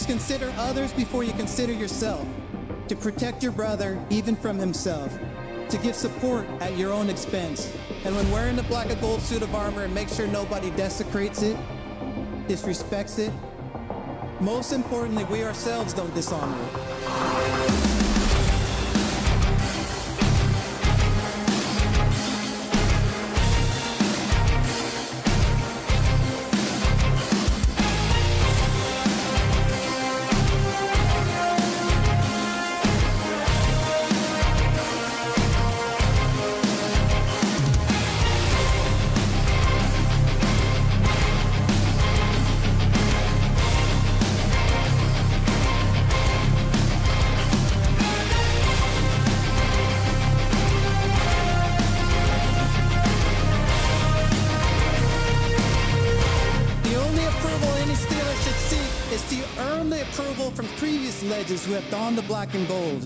Steelers, consider others before you consider yourself. To protect your brother, even from himself. To give support at your own expense. And when wearing the black and gold suit of armor, make sure nobody desecrates it, disrespects it. Most importantly, we ourselves don't dishonor it. From previous legends who have donned the black and gold.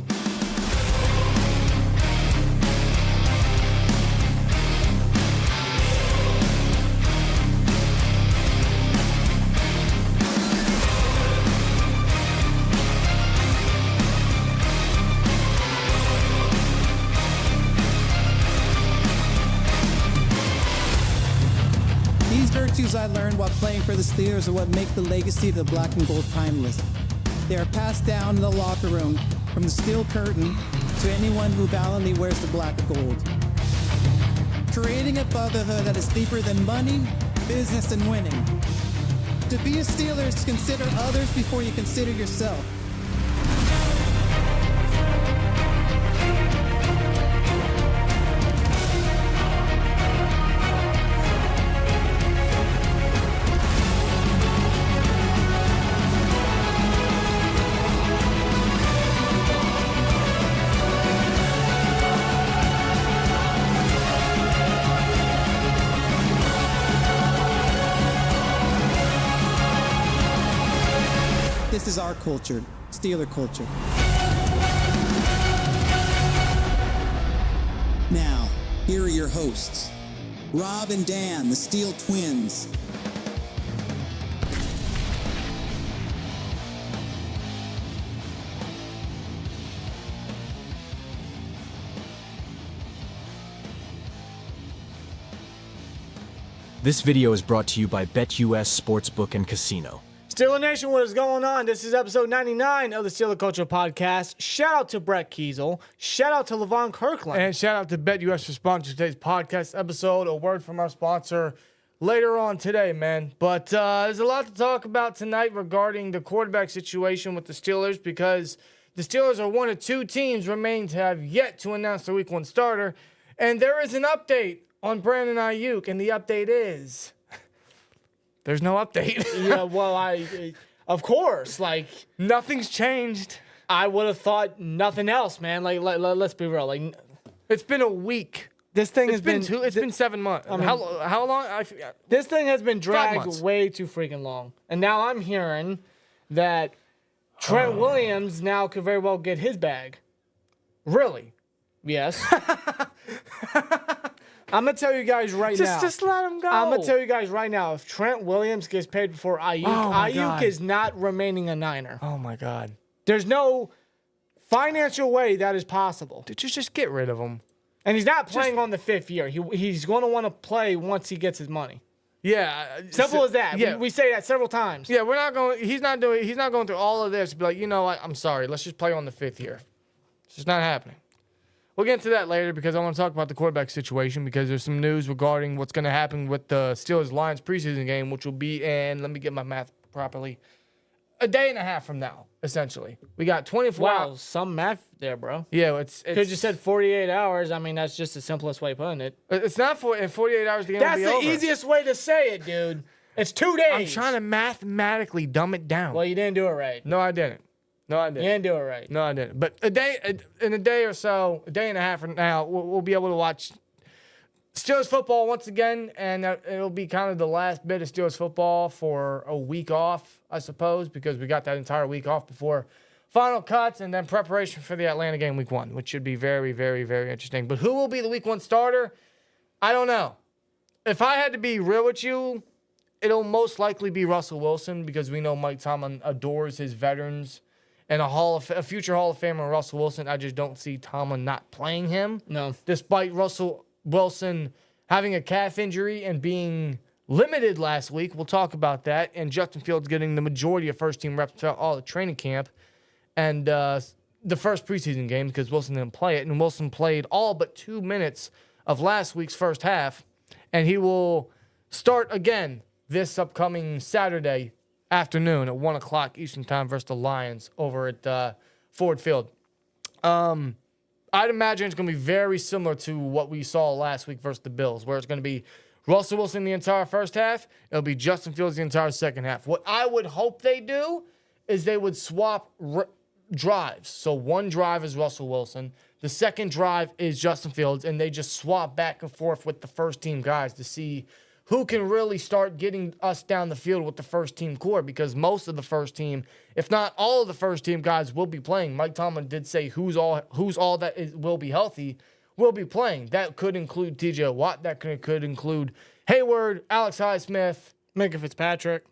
These virtues I learned while playing for the Steelers are what make the legacy of the black and gold timeless. They are passed down in the locker room from the steel curtain to anyone who valiantly wears the black and gold. Creating a brotherhood that is deeper than money, business, and winning. To be a Steelers, consider others before you consider yourself. This is our culture, Steeler culture. Now, here are your hosts, Rob and Dan, the SteelTwins. This video is brought to you by BetUS Sportsbook and Casino. Steelers Nation, what is going on? This is episode 99 of the Steeler Culture Podcast. Shout out to Brett Kiesel. Shout out to Levon Kirkland. And shout out to BetUS for sponsoring today's podcast episode. A word from our sponsor later on today, man. But there's a lot to talk about tonight regarding the quarterback situation with the Steelers because the Steelers are one of two teams remaining to have yet to announce their Week 1 starter. And there is an update on Brandon Aiyuk, and the update is... there's no update. Yeah, well, of course, like, nothing's changed. I would have thought nothing else, man. Like, let's be real. Like, it's been a week. This thing It's been 7 months. I mean, how long? This thing has been dragged way too freaking long. And now I'm hearing that Trent Williams now could very well get his bag. Really? Yes. I'm going to tell you guys right now. Just let him go. I'm going to tell you guys right now, if Trent Williams gets paid before Aiyuk, Aiyuk is not remaining a Niner. Oh, my God. There's no financial way that is possible. Dude, just get rid of him. And he's not playing on the 5th year. He's going to want to play once he gets his money. Yeah. Simple as that. Yeah. We say that several times. Yeah, he's not going through all of this to be like, you know what, I'm sorry, let's just play on the 5th year. It's just not happening. We'll get into that later because I want to talk about the quarterback situation because there's some news regarding what's going to happen with the Steelers-Lions preseason game, which will be in, let me get my math properly, a day and a half from now, essentially. We got 24 hours. Wow, some math there, bro. Yeah, it's Because you said 48 hours. I mean, that's just the simplest way of putting it. It's not in 48 hours the game will be over. That's the easiest way to say it, dude. It's 2 days. I'm trying to mathematically dumb it down. Well, you didn't do it right. No, I didn't. You didn't do it right. No, I didn't. But in a day or so, a day and a half from now, we'll be able to watch Steelers football once again, and it'll be kind of the last bit of Steelers football for a week off, I suppose, because we got that entire week off before final cuts and then preparation for the Atlanta game Week 1, which should be very, very, very interesting. But who will be the Week 1 starter? I don't know. If I had to be real with you, it'll most likely be Russell Wilson because we know Mike Tomlin adores his veterans. And a future Hall of Famer, Russell Wilson, I just don't see Tomlin not playing him. No. Despite Russell Wilson having a calf injury and being limited last week. We'll talk about that. And Justin Fields getting the majority of first-team reps throughout all the training camp. And the first preseason game because Wilson didn't play it. And Wilson played all but 2 minutes of last week's first half. And he will start again this upcoming Saturday afternoon at 1 o'clock Eastern Time versus the Lions over at Ford Field. I'd imagine it's going to be very similar to what we saw last week versus the Bills, where it's going to be Russell Wilson the entire first half. It'll be Justin Fields the entire second half. What I would hope they do is they would swap drives. So one drive is Russell Wilson. The second drive is Justin Fields, and they just swap back and forth with the first-team guys to see who can really start getting us down the field with the first-team core, because most of the first team, if not all of the first-team guys, will be playing. Mike Tomlin did say who's all that will be healthy will be playing. That could include TJ Watt. That could include Hayward, Alex Highsmith, Minka Fitzpatrick,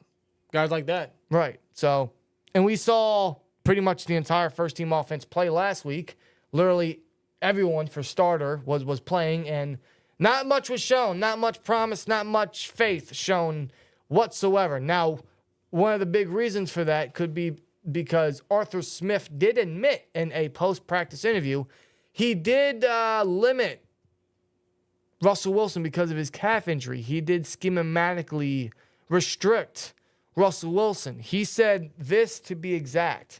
guys like that. Right. So, and we saw pretty much the entire first-team offense play last week. Literally everyone for starter was playing, and not much was shown, not much promise, not much faith shown whatsoever. Now, one of the big reasons for that could be because Arthur Smith did admit in a post-practice interview he did limit Russell Wilson because of his calf injury. He did schematically restrict Russell Wilson. He said this to be exact.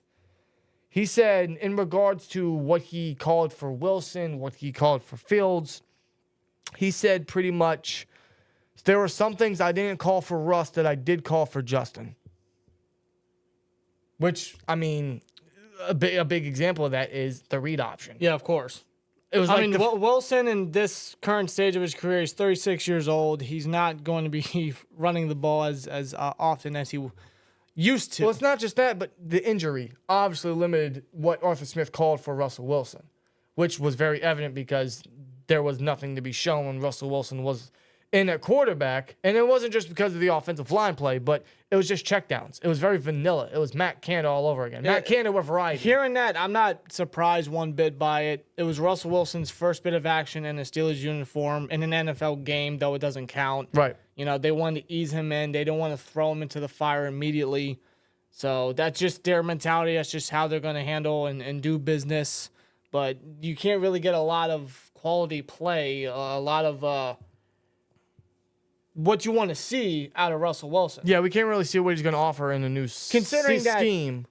He said in regards to what he called for Wilson, what he called for Fields, he said pretty much, there were some things I didn't call for Russ that I did call for Justin. Which, I mean, a big example of that is the read option. Yeah, of course. It was Wilson in this current stage of his career, he's 36 years old. He's not going to be running the ball as often as he used to. Well, it's not just that, but the injury obviously limited what Arthur Smith called for Russell Wilson, which was very evident because there was nothing to be shown when Russell Wilson was in at quarterback. And it wasn't just because of the offensive line play, but it was just checkdowns. It was very vanilla. It was Matt Canada all over again. Matt Canada with variety. Hearing that, I'm not surprised one bit by it. It was Russell Wilson's first bit of action in a Steelers uniform in an NFL game, though it doesn't count. Right. You know, they wanted to ease him in. They don't want to throw him into the fire immediately. So that's just their mentality. That's just how they're going to handle and do business. But you can't really get a lot of quality play, a lot of what you want to see out of Russell Wilson. Yeah, we can't really see what he's going to offer in the new scheme.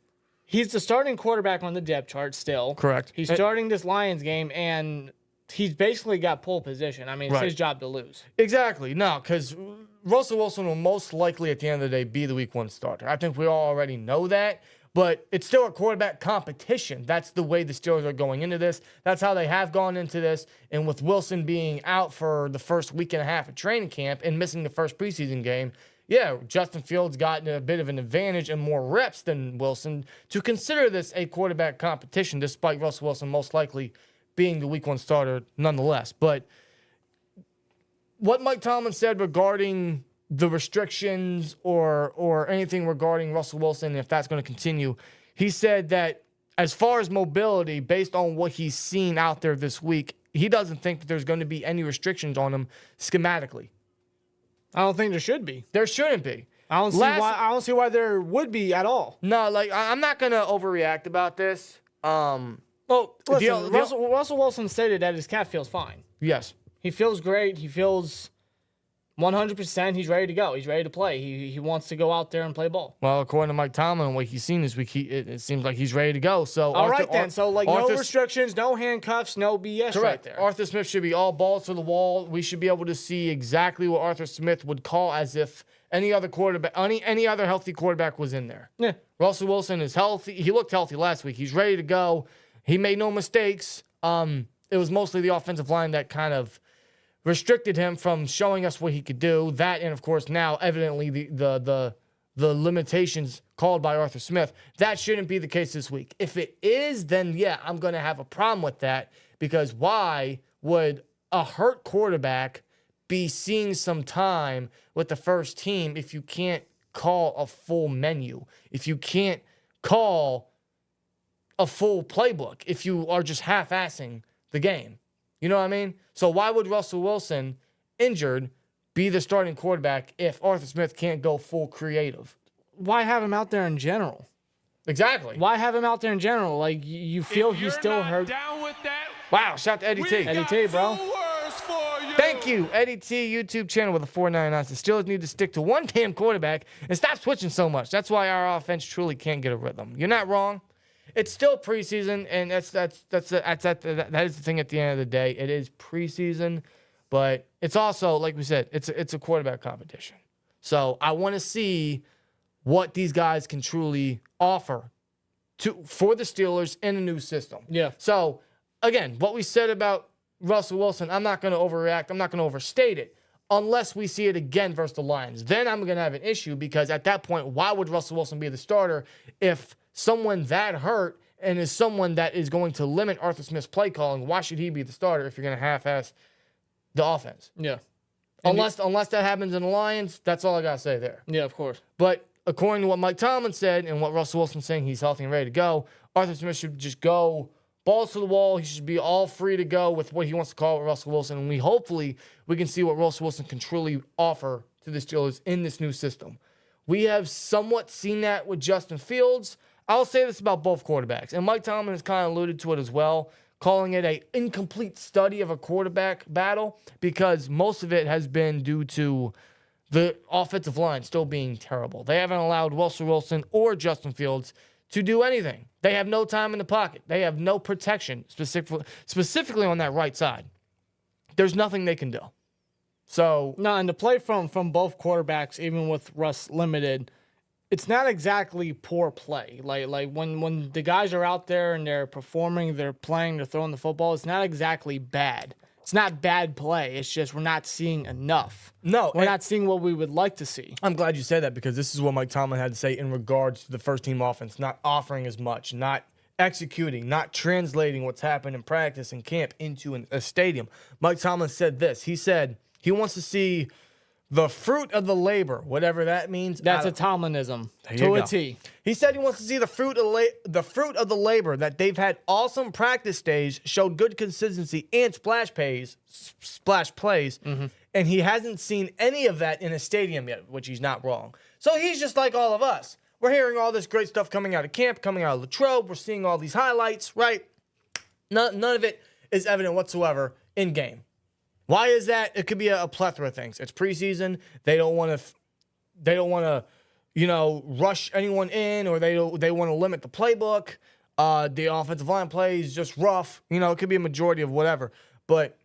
He's the starting quarterback on the depth chart still. Correct. He's starting this Lions game, and he's basically got pole position. I mean, it's his job to lose. Exactly. No, because Russell Wilson will most likely at the end of the day be the week one starter. I think we all already know that. But it's still a quarterback competition. That's the way the Steelers are going into this. That's how they have gone into this. And with Wilson being out for the first week and a half of training camp and missing the first preseason game, yeah, Justin Fields got a bit of an advantage and more reps than Wilson to consider this a quarterback competition, despite Russell Wilson most likely being the week one starter nonetheless. But what Mike Tomlin said regarding the restrictions or anything regarding Russell Wilson, if that's going to continue, he said that as far as mobility, based on what he's seen out there this week, he doesn't think that there's going to be any restrictions on him schematically. I don't think there should be. There shouldn't be. I don't see why there would be at all. No, like I'm not going to overreact about this. Well, listen, Russell Wilson stated that his calf feels fine. Yes. He feels great. He feels 100%. He's ready to go. He's ready to play. He wants to go out there and play ball. Well, according to Mike Tomlin, what he's seen this week, it seems like he's ready to go. So all right then. So no restrictions, no handcuffs, no BS. Correct. Right there. Arthur Smith should be all balls to the wall. We should be able to see exactly what Arthur Smith would call as if any other quarterback, any other healthy quarterback was in there. Yeah. Russell Wilson is healthy. He looked healthy last week. He's ready to go. He made no mistakes. It was mostly the offensive line that kind of restricted him from showing us what he could do. That, and of course now evidently the limitations called by Arthur Smith. That shouldn't be the case this week. If it is, then yeah, I'm going to have a problem with that, because why would a hurt quarterback be seeing some time with the first team if you can't call a full menu, if you can't call a full playbook, if you are just half-assing the game? You know what I mean? So why would Russell Wilson, injured, be the starting quarterback if Arthur Smith can't go full creative? Why have him out there in general? Exactly. Why have him out there in general? Like, you feel he's still hurt. Down with that, Wow, shout out to Eddie T. Eddie T, bro. Thank you, Eddie T, YouTube channel with a $4.99. The Steelers need to stick to one damn quarterback and stop switching so much. That's why our offense truly can't get a rhythm. You're not wrong. It's still preseason, and that is the thing at the end of the day. It is preseason, but it's also, like we said, it's a quarterback competition. So I want to see what these guys can truly offer for the Steelers in a new system. Yeah. So again, what we said about Russell Wilson, I'm not going to overreact. I'm not going to overstate it unless we see it again versus the Lions. Then I'm going to have an issue because at that point, why would Russell Wilson be the starter if someone that hurt and is someone that is going to limit Arthur Smith's play calling? Why should he be the starter if you're going to half-ass the offense? Yeah. Unless that happens in the Lions, that's all I got to say there. Yeah, of course. But according to what Mike Tomlin said and what Russell Wilson's saying, he's healthy and ready to go. Arthur Smith should just go balls to the wall. He should be all free to go with what he wants to call with Russell Wilson. And hopefully we can see what Russell Wilson can truly offer to the Steelers in this new system. We have somewhat seen that with Justin Fields. I'll say this about both quarterbacks. And Mike Tomlin has kind of alluded to it as well, calling it an incomplete study of a quarterback battle because most of it has been due to the offensive line still being terrible. They haven't allowed Russell Wilson or Justin Fields to do anything. They have no time in the pocket. They have no protection, specifically on that right side. There's nothing they can do. So No, and to play from both quarterbacks, even with Russ limited, it's not exactly poor play. Like when the guys are out there and they're performing, they're playing, they're throwing the football, it's not exactly bad. It's not bad play. It's just we're not seeing enough. No, we're not seeing what we would like to see. I'm glad you said that because this is what Mike Tomlin had to say in regards to the first team offense, not offering as much, not executing, not translating what's happened in practice and camp into a stadium. Mike Tomlin said this. He said he wants to see the fruit of the labor, whatever that means. That's a Tomlinism to a T. He said he wants to see the fruit of the labor that they've had awesome practice days, showed good consistency and splash plays, and he hasn't seen any of that in a stadium yet, which he's not wrong. So he's just like all of us. We're hearing all this great stuff coming out of camp, coming out of Latrobe. We're seeing all these highlights, right? None of it is evident whatsoever in game. Why is that? It could be a plethora of things. It's preseason. They don't want to, rush anyone in, or they want to limit the playbook. The offensive line play is just rough. It could be a majority of whatever. But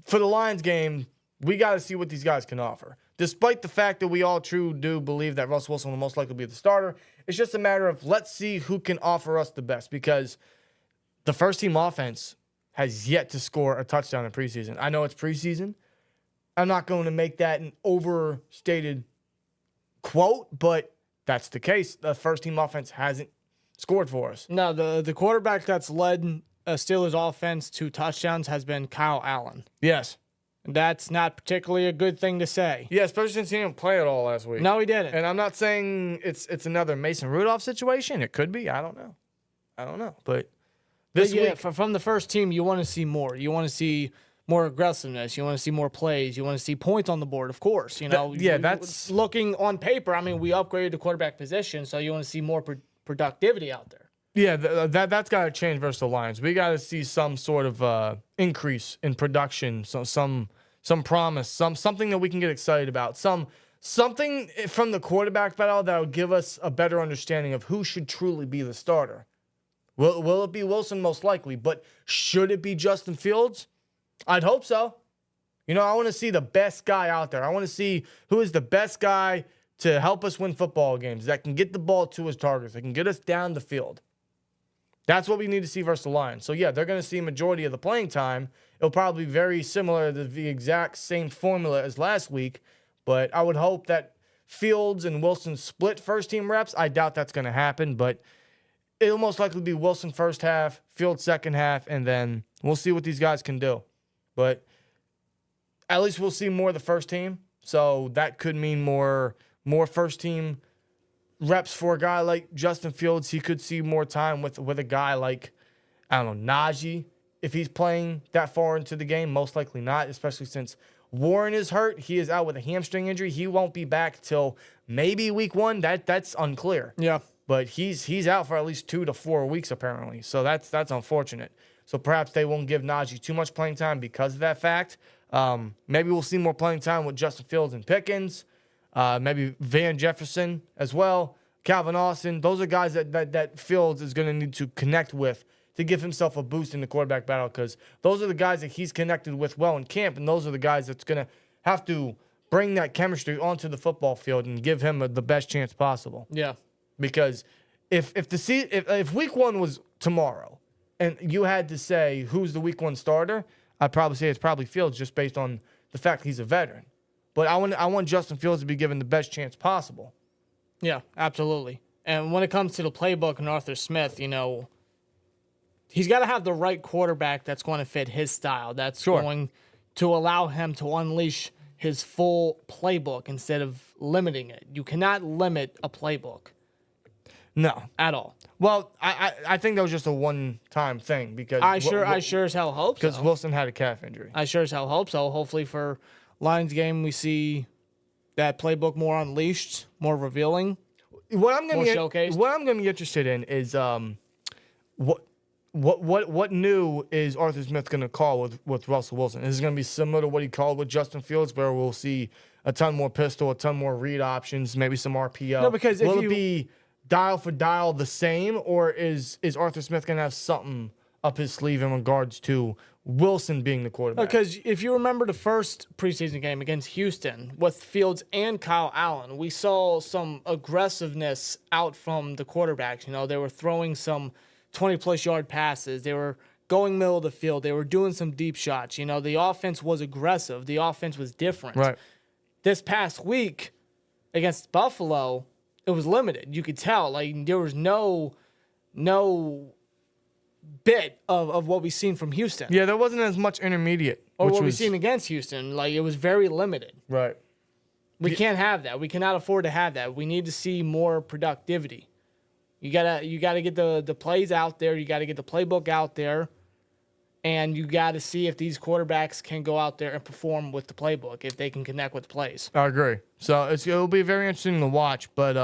for the Lions game, we got to see what these guys can offer. Despite the fact that we all do believe that Russell Wilson will most likely be the starter, it's just a matter of let's see who can offer us the best, because the first team offense has yet to score a touchdown in preseason. I know it's preseason. I'm not going to make that an overstated quote, but that's the case. The first team offense hasn't scored for us. No, the quarterback that's led Steelers offense to touchdowns has been Kyle Allen. Yes. That's not particularly a good thing to say. Yeah, especially since he didn't play at all last week. No, he didn't. And I'm not saying it's another Mason Rudolph situation. It could be. I don't know. But this week, from the first team, you want to see more. You want to see more aggressiveness. You want to see more plays. You want to see points on the board, of course. That's looking on paper. I mean, we upgraded the quarterback position, so you want to see more productivity out there. Yeah, that's got to change versus the Lions. We got to see some sort of increase in production, so some promise, something that we can get excited about, something from the quarterback battle that will give us a better understanding of who should truly be the starter. Will it be Wilson? Most likely, but should it be Justin Fields? I'd hope so. I want to see the best guy out there. I want to see who is the best guy to help us win football games, that can get the ball to his targets, that can get us down the field. That's what we need to see versus the Lions. So, yeah, they're going to see a majority of the playing time. It'll probably be very similar to the exact same formula as last week, but I would hope that Fields and Wilson split first-team reps. I doubt that's going to happen, but it'll most likely be Wilson first half, Fields second half, and then we'll see what these guys can do. But at least we'll see more of the first team. So that could mean more first team reps for a guy like Justin Fields. He could see more time with a guy like, I don't know, Najee. If he's playing that far into the game, most likely not, especially since Warren is hurt. He is out with a hamstring injury. He won't be back till maybe week 1. That's unclear. Yeah. But he's out for at least 2 to 4 weeks apparently. So that's unfortunate. So perhaps they won't give Najee too much playing time because of that fact. Maybe we'll see more playing time with Justin Fields and Pickens. Maybe Van Jefferson as well. Calvin Austin. Those are guys that Fields is going to need to connect with to give himself a boost in the quarterback battle, because those are the guys that he's connected with well in camp, and those are the guys that's going to have to bring that chemistry onto the football field and give him the best chance possible. Yeah. Because if week 1 was tomorrow and you had to say who's the week 1 starter, I'd probably say it's probably Fields just based on the fact he's a veteran. But I want Justin Fields to be given the best chance possible. Yeah, absolutely. And when it comes to the playbook and Arthur Smith, he's got to have the right quarterback that's going to fit his style. That's going to allow him to unleash his full playbook instead of limiting it. You cannot limit a playbook. No. At all. Well, I think that was just a one-time thing because I sure as hell hope so. Because Wilson had a calf injury. I sure as hell hope so. Hopefully for Lions game we see that playbook more unleashed, more revealing, more showcased. What I'm going to be interested in is what new is Arthur Smith going to call with Russell Wilson? Is it going to be similar to what he called with Justin Fields, where we'll see a ton more pistol, a ton more read options, maybe some RPO? No, because will it be dial for dial the same, or is Arthur Smith going to have something up his sleeve in regards to Wilson being the quarterback? Because if you remember the first preseason game against Houston with Fields and Kyle Allen, we saw some aggressiveness out from the quarterbacks. They were throwing some 20-plus yard passes. They were going middle of the field. They were doing some deep shots. The offense was aggressive. The offense was different. Right. This past week against Buffalo, it was limited. You could tell. There was no bit of what we've seen from Houston. Yeah, there wasn't as much intermediate. Or what we've seen against Houston. It was very limited. Right. We can't have that. We cannot afford to have that. We need to see more productivity. You gotta get the plays out there. You gotta get the playbook out there. And you got to see if these quarterbacks can go out there and perform with the playbook, if they can connect with the plays. I agree. So it'll be very interesting to watch. But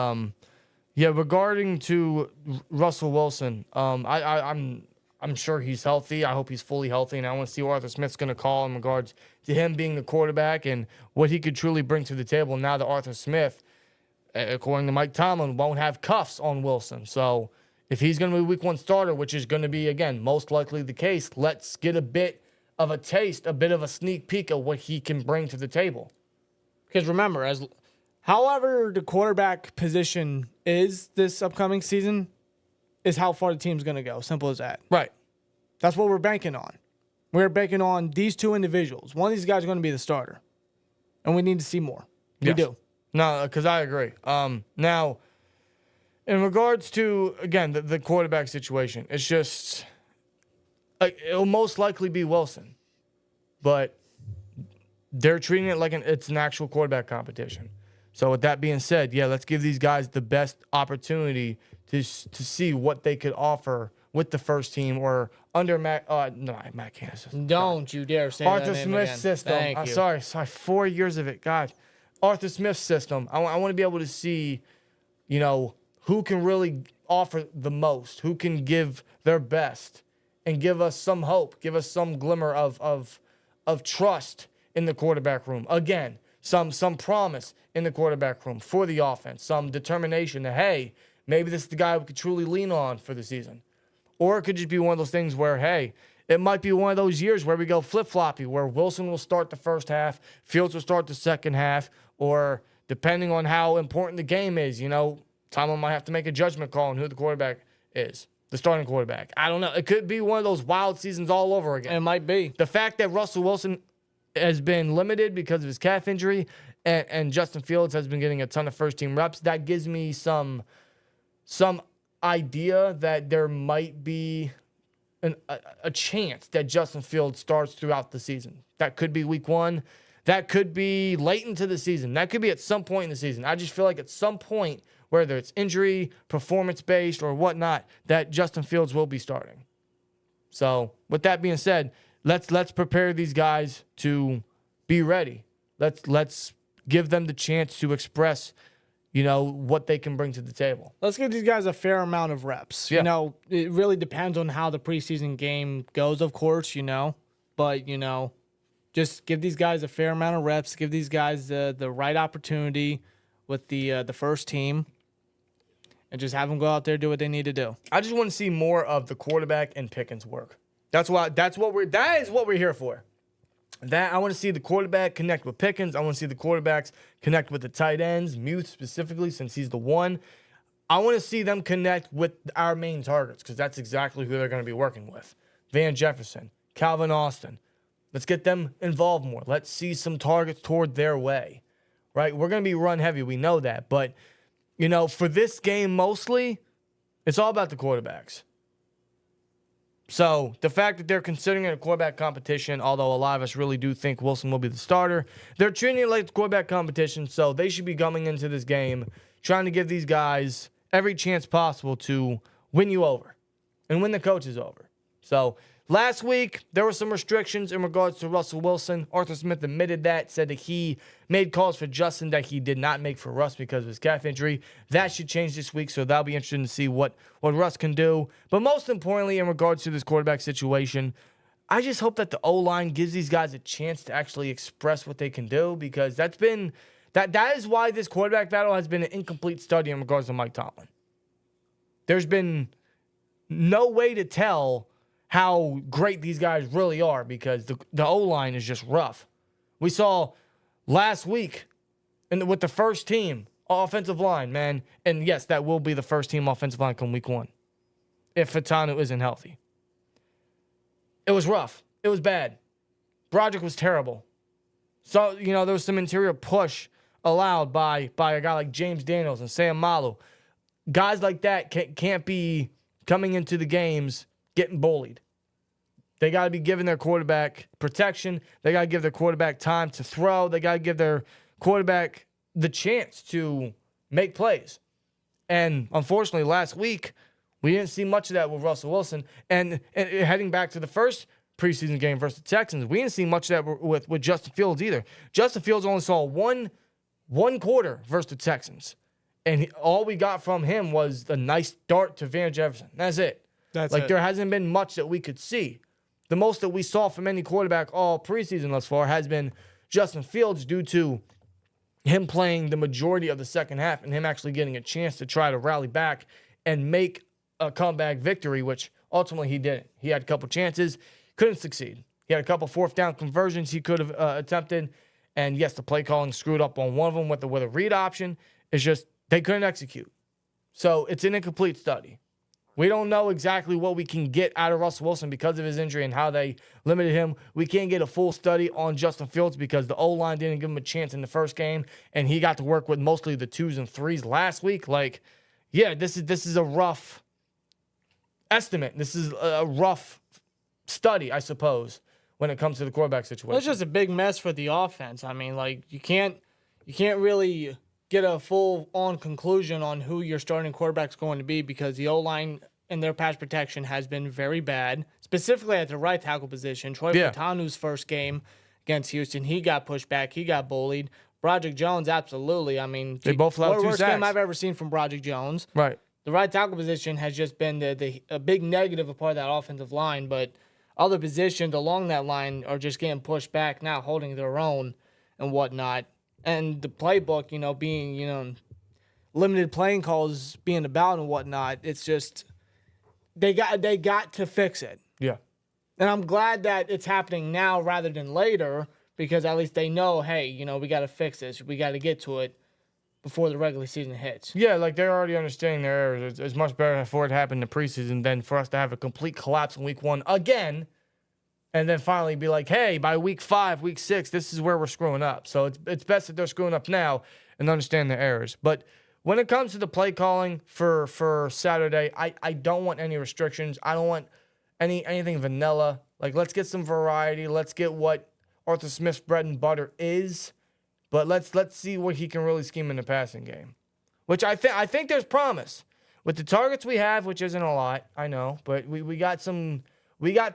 regarding to Russell Wilson, I'm sure he's healthy. I hope he's fully healthy, and I want to see what Arthur Smith's going to call in regards to him being the quarterback and what he could truly bring to the table. Now that Arthur Smith, according to Mike Tomlin, won't have cuffs on Wilson, so if he's going to be week 1 starter, which is going to be, again, most likely the case, let's get a bit of a taste, a bit of a sneak peek of what he can bring to the table. Because remember, however the quarterback position is this upcoming season is how far the team's going to go. Simple as that. Right. That's what we're banking on. We're banking on these 2 individuals. One of these guys is going to be the starter. And we need to see more. We do. No, because I agree. Now, in regards to, again, the quarterback situation, it's just, it'll most likely be Wilson. But they're treating it like it's an actual quarterback competition. So with that being said, let's give these guys the best opportunity to see what they could offer with the first team or under Matt Canada's system. Don't you dare say Arthur that name Smith's again. system. Thank I'm you. sorry, 4 years of it. God. Arthur Smith's system. I want to be able to see, who can really offer the most, who can give their best and give us some hope, give us some glimmer of trust in the quarterback room. Again, some promise in the quarterback room for the offense, some determination that, hey, maybe this is the guy we could truly lean on for the season. Or it could just be one of those things where, hey, it might be one of those years where we go flip-floppy, where Wilson will start the first half, Fields will start the second half, or depending on how important the game is, Tomlin might have to make a judgment call on who the quarterback is, the starting quarterback. I don't know. It could be one of those wild seasons all over again. It might be. The fact that Russell Wilson has been limited because of his calf injury and Justin Fields has been getting a ton of first-team reps, that gives me some idea that there might be a chance that Justin Fields starts throughout the season. That could be week 1. that could be late into the season. That could be at some point in the season. I just feel like at some point, whether it's injury, performance-based, or whatnot, that Justin Fields will be starting. So with that being said, let's prepare these guys to be ready. Let's give them the chance to express, what they can bring to the table. Let's give these guys a fair amount of reps. Yeah. It really depends on how the preseason game goes, of course, but, just give these guys a fair amount of reps, give these guys the right opportunity with the first team, and just have them go out there and do what they need to do. I just want to see more of the quarterback and Pickens work. That is what we're here for. I want to see the quarterback connect with Pickens. I want to see the quarterbacks connect with the tight ends, Muth specifically, since he's the one. I want to see them connect with our main targets because that's exactly who they're going to be working with. Van Jefferson, Calvin Austin. Let's get them involved more. Let's see some targets toward their way, right? We're going to be run heavy. We know that. But, for this game mostly, it's all about the quarterbacks. So the fact that they're considering it a quarterback competition, although a lot of us really do think Wilson will be the starter, they're treating it like the quarterback competition, so they should be coming into this game trying to give these guys every chance possible to win you over and win the coaches over. So last week, there were some restrictions in regards to Russell Wilson. Arthur Smith admitted that, said that he made calls for Justin that he did not make for Russ because of his calf injury. That should change this week, so that'll be interesting to see what Russ can do. But most importantly, in regards to this quarterback situation, I just hope that the O-line gives these guys a chance to actually express what they can do because that is why this quarterback battle has been an incomplete study in regards to Mike Tomlin. There's been no way to tell how great these guys really are because the O-line is just rough. We saw last week with the first team offensive line, man, and yes, that will be the first team offensive line come week 1 if Fatanu isn't healthy. It was rough. It was bad. Broderick was terrible. So, there was some interior push allowed by a guy like James Daniels and Sam Malu. Guys like that can't be coming into the games getting bullied. They got to be giving their quarterback protection. They got to give their quarterback time to throw. They got to give their quarterback the chance to make plays. And unfortunately, last week, we didn't see much of that with Russell Wilson. And heading back to the first preseason game versus the Texans, we didn't see much of that with Justin Fields either. Justin Fields only saw one quarter versus the Texans. And all we got from him was a nice dart to Van Jefferson. That's it. There hasn't been much that we could see. The most that we saw from any quarterback all preseason thus far has been Justin Fields due to him playing the majority of the second half and him actually getting a chance to try to rally back and make a comeback victory, which ultimately he didn't. He had a couple chances, couldn't succeed. He had a couple fourth down conversions he could have attempted. And yes, the play calling screwed up on one of them with a read option. It's just they couldn't execute. So it's an incomplete study. We don't know exactly what we can get out of Russell Wilson because of his injury and how they limited him. We can't get a full study on Justin Fields because the O-line didn't give him a chance in the first game, and he got to work with mostly the 2s and 3s last week. This is a rough estimate. This is a rough study, I suppose, when it comes to the quarterback situation. Well, it's just a big mess for the offense. I mean, you can't really get a full-on conclusion on who your starting quarterback's going to be because the O-line and their pass protection has been very bad, specifically at the right tackle position. Troy Fatanu's first game against Houston, he got pushed back. He got bullied. Broderick Jones, absolutely. I mean, they both allowed 2 worst sacks. game I've ever seen from Broderick Jones. Right. The right tackle position has just been a big negative of part of that offensive line, but other positions along that line are just getting pushed back now, holding their own and whatnot. And the playbook, being, limited playing calls being about and whatnot, it's just they got to fix it. Yeah. And I'm glad that it's happening now rather than later because at least they know, hey, we got to fix this. We got to get to it before the regular season hits. Yeah, they're already understanding their errors. It's much better for it to happen in the preseason than for us to have a complete collapse in week 1 again. And then finally be like, hey, by week 5, week 6, this is where we're screwing up. So it's best that they're screwing up now and understand their errors. But when it comes to the play calling for Saturday, I don't want any restrictions. I don't want anything vanilla. Let's get some variety. Let's get what Arthur Smith's bread and butter is. But let's see what he can really scheme in the passing game, which I think there's promise with the targets we have, which isn't a lot, I know, but we got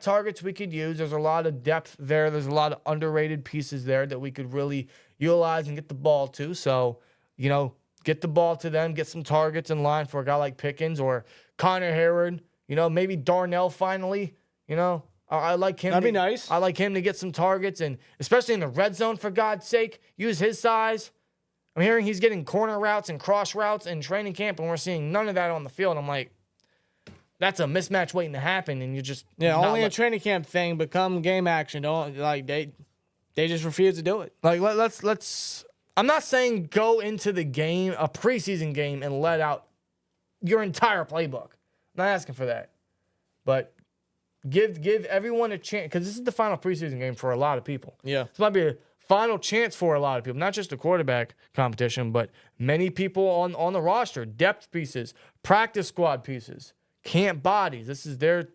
targets we could use. There's a lot of depth there. There's a lot of underrated pieces there that we could really utilize and get the ball to. So, get the ball to them, get some targets in line for a guy like Pickens or Connor Herod. Maybe Darnell finally. I like him. That'd be nice. I like him to get some targets, and especially in the red zone, for God's sake, use his size. I'm hearing he's getting corner routes and cross routes in training camp, and we're seeing none of that on the field. I'm like, that's a mismatch waiting to happen, and you're just only a training camp thing. Become game action. Don't they just refuse to do it. Like let's. I'm not saying go into the game, a preseason game, and let out your entire playbook. I'm not asking for that, but give everyone a chance, because this is the final preseason game for a lot of people. Yeah, this might be a final chance for a lot of people, not just the quarterback competition, but many people on the roster, depth pieces, practice squad pieces, camp bodies. This is their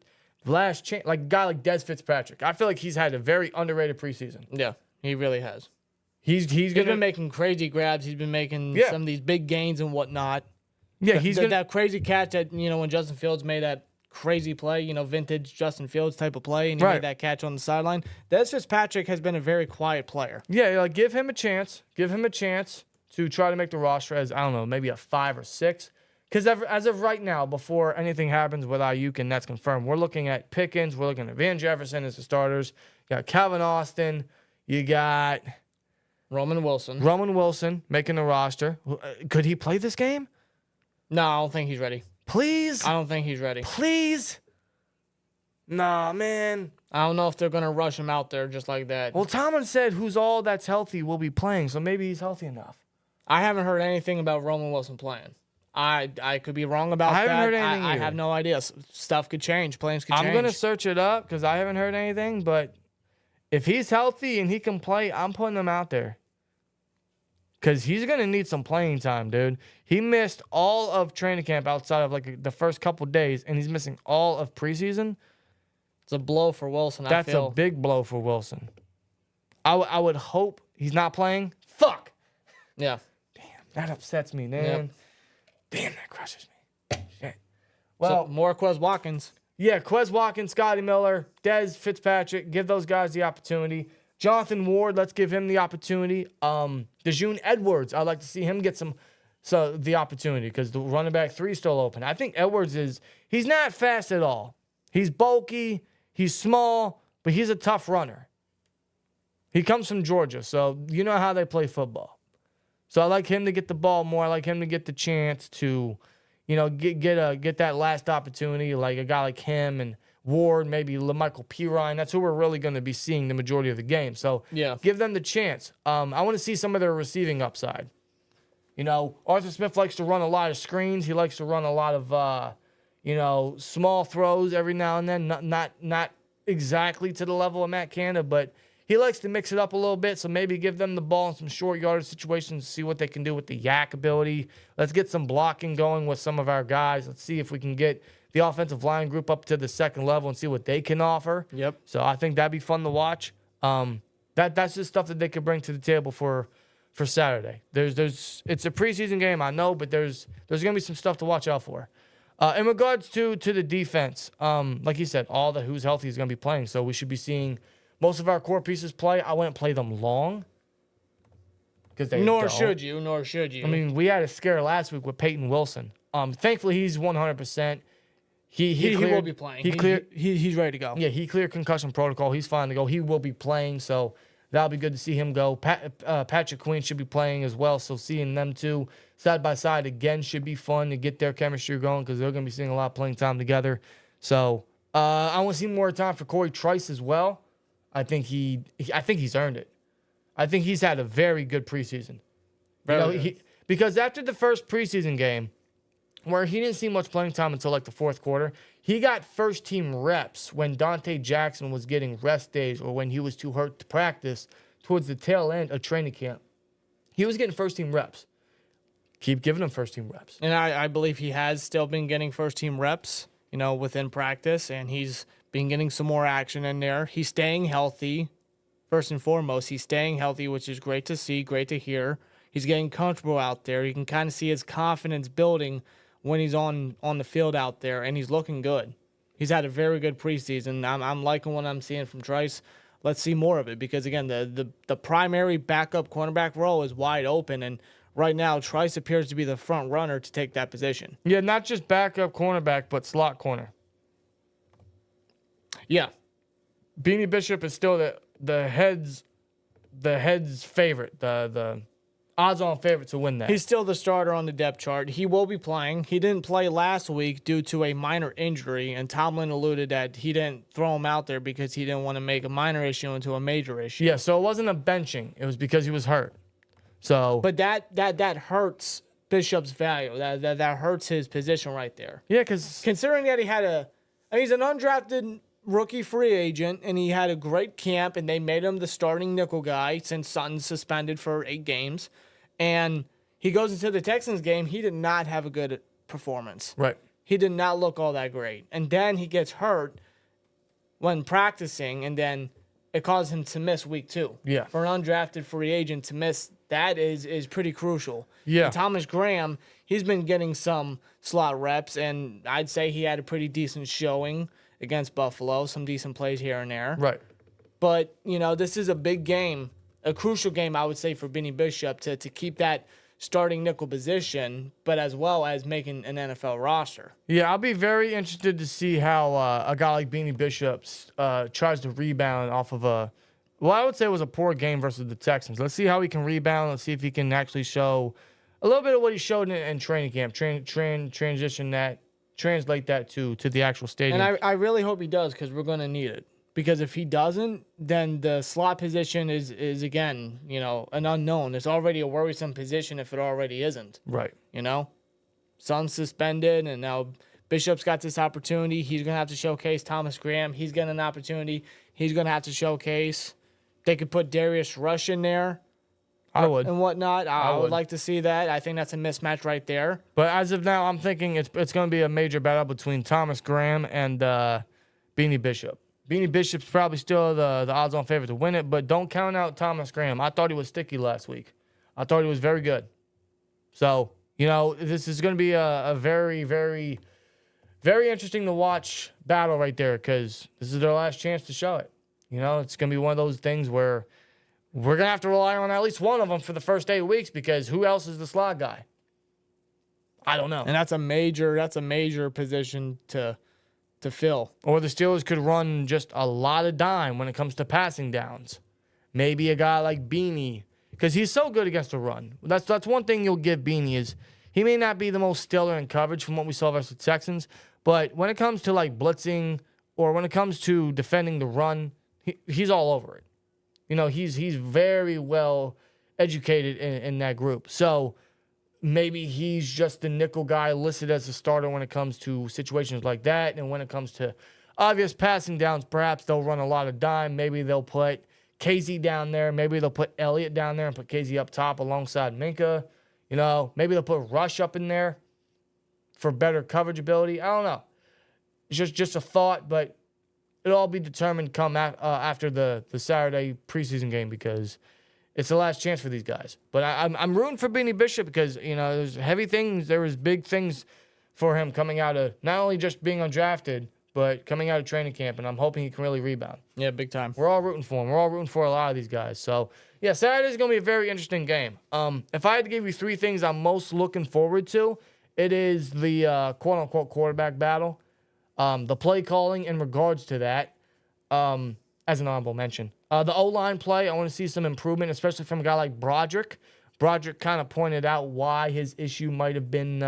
last chance. Like a guy like Des Fitzpatrick, I feel like he's had a very underrated preseason. Yeah, he really has. He's been making crazy grabs. He's been making some of these big gains and whatnot. Yeah, that crazy catch that when Justin Fields made that crazy play, vintage Justin Fields type of play, and he made that catch on the sideline. Des Fitzpatrick has been a very quiet player. Yeah, like give him a chance. Give him a chance to try to make the roster as, I don't know, maybe a 5 or 6. Because as of right now, before anything happens with Aiyuk, and that's confirmed, we're looking at Pickens, we're looking at Van Jefferson as the starters. You got Calvin Austin. You got Roman Wilson making the roster. Could he play this game? No, I don't think he's ready. Please? I don't think he's ready. Please? Nah, man. I don't know if they're going to rush him out there just like that. Well, Tomlin said who's all that's healthy will be playing, so maybe he's healthy enough. I haven't heard anything about Roman Wilson playing. I could be wrong about that. I haven't heard anything I have no idea. Stuff could change. Plans could change. I'm going to search it up because I haven't heard anything, but if he's healthy and he can play, I'm putting him out there. Because he's going to need some playing time, dude. He missed all of training camp outside of like the first couple days, and he's missing all of preseason. It's a blow for Wilson, That's I feel. a big blow for Wilson. I would hope he's not playing. Fuck. Yeah. Damn, that upsets me, man. Yep. Damn, that crushes me. Shit. Well, so, more Quez Watkins. Yeah, Quez Watkins, Scotty Miller, Des Fitzpatrick, give those guys the opportunity. Jonathan Ward, let's give him the opportunity. DeJune Edwards, I'd like to see him get the opportunity because the running back 3 is still open. I think Edwards he's not fast at all. He's bulky, he's small, but he's a tough runner. He comes from Georgia, so you know how they play football. So I like him to get the ball more. I like him to get the chance to, get that last opportunity, like a guy like him and Ward, maybe LaMichael Pirine. That's who we're really going to be seeing the majority of the game. So give them the chance. I want to see some of their receiving upside. Arthur Smith likes to run a lot of screens. He likes to run a lot of, small throws every now and then. Not exactly to the level of Matt Canada, but he likes to mix it up a little bit. So maybe give them the ball in some short yardage situations, see what they can do with the yak ability. Let's get some blocking going with some of our guys. Let's see if we can get the offensive line group up to the second level and see what they can offer. Yep. So I think that'd be fun to watch. That's just stuff that they could bring to the table for Saturday. It's a preseason game, I know, but there's gonna be some stuff to watch out for. In regards to the defense, like you said, all the who's healthy is gonna be playing, so we should be seeing most of our core pieces play. I wouldn't play them long. Nor should you. I mean, we had a scare last week with Peyton Wilson. Thankfully he's 100%. He will be playing. He's ready to go. Yeah, he cleared concussion protocol. He's fine to go. He will be playing, so that'll be good to see him go. Patrick Queen should be playing as well, so seeing them two side by side again should be fun to get their chemistry going because they're going to be seeing a lot of playing time together. So I want to see more time for Corey Trice as well. I think he's earned it. I think he's had a very good preseason. Because after the first preseason game, where he didn't see much playing time until like the fourth quarter, he got first-team reps when Dante Jackson was getting rest days or when he was too hurt to practice towards the tail end of training camp. He was getting first-team reps. Keep giving him first-team reps. And I believe he has still been getting first-team reps, within practice, and he's been getting some more action in there. He's staying healthy first and foremost. He's staying healthy, which is great to see, great to hear. He's getting comfortable out there. You can kind of see his confidence building when he's on the field out there, and he's looking good. He's had a very good preseason. I'm liking what I'm seeing from Trice. Let's see more of it because, again, the primary backup cornerback role is wide open, and right now Trice appears to be the front runner to take that position. Yeah, not just backup cornerback, but slot corner. Yeah. Beanie Bishop is still the head's favorite, the odds-on favorite to win that. He's still the starter on the depth chart. He will be playing. He didn't play last week due to a minor injury, and Tomlin alluded that he didn't throw him out there because he didn't want to make a minor issue into a major issue. Yeah, so it wasn't a benching. It was because he was hurt. So, but that hurts Bishop's value. That hurts his position right there. Yeah, because considering that he's an undrafted rookie free agent, and he had a great camp, and they made him the starting nickel guy since Sutton's suspended for 8 games. And he goes into the Texans game, he did not have a good performance. Right. He did not look all that great. And then he gets hurt when practicing, and then it caused him to miss week 2. Yeah. For an undrafted free agent to miss, that is pretty crucial. Yeah. And Thomas Graham, he's been getting some slot reps, and I'd say he had a pretty decent showing against Buffalo, some decent plays here and there. Right. But, this is a big game, a crucial game, I would say, for Benny Bishop to keep that starting nickel position, but as well as making an NFL roster. Yeah, I'll be very interested to see how a guy like Beanie Bishop tries to rebound off of I would say it was a poor game versus the Texans. Let's see how he can rebound. Let's see if he can actually show a little bit of what he showed in training camp, translate that to the actual stadium. And I really hope he does because we're going to need it. Because if he doesn't, then the slot position is again, an unknown. It's already a worrisome position if it already isn't. Right. Son's suspended, and now Bishop's got this opportunity. He's going to have to showcase. Thomas Graham, he's getting an opportunity. He's going to have to showcase. They could put Darius Rush in there. I would. And whatnot. I would like to see that. I think that's a mismatch right there. But as of now, I'm thinking it's going to be a major battle between Thomas Graham and Beanie Bishop. Beanie Bishop's probably still the odds-on favorite to win it, but don't count out Thomas Graham. I thought he was sticky last week. I thought he was very good. So, this is going to be a very, very, very interesting to watch battle right there because this is their last chance to show it. It's going to be one of those things where we're going to have to rely on at least one of them for the first 8 weeks because who else is the slot guy? I don't know. And that's a major position to fill. Or the Steelers could run just a lot of dime when it comes to passing downs. Maybe a guy like Beanie, because he's so good against the run. That's one thing you'll give Beanie is he may not be the most stellar in coverage from what we saw versus the Texans, but when it comes to like blitzing or when it comes to defending the run, he's all over it. He's very well educated in that group. So maybe he's just the nickel guy listed as a starter when it comes to situations like that. And when it comes to obvious passing downs, perhaps they'll run a lot of dime. Maybe they'll put KZ down there. Maybe they'll put Elliott down there and put KZ up top alongside Minka. Maybe they'll put Rush up in there for better coverage ability. I don't know. It's just a thought, but it'll all be determined come after the Saturday preseason game because it's the last chance for these guys. But I'm rooting for Beanie Bishop because, there's heavy things. There was big things for him coming out of not only just being undrafted, but coming out of training camp, and I'm hoping he can really rebound. Yeah, big time. We're all rooting for him. We're all rooting for a lot of these guys. So, yeah, Saturday's going to be a very interesting game. If I had to give you 3 things I'm most looking forward to, it is the quote-unquote quarterback battle. The play calling in regards to that, as an honorable mention. The O-line play, I want to see some improvement, especially from a guy like Broderick. Broderick kind of pointed out why his issue might have been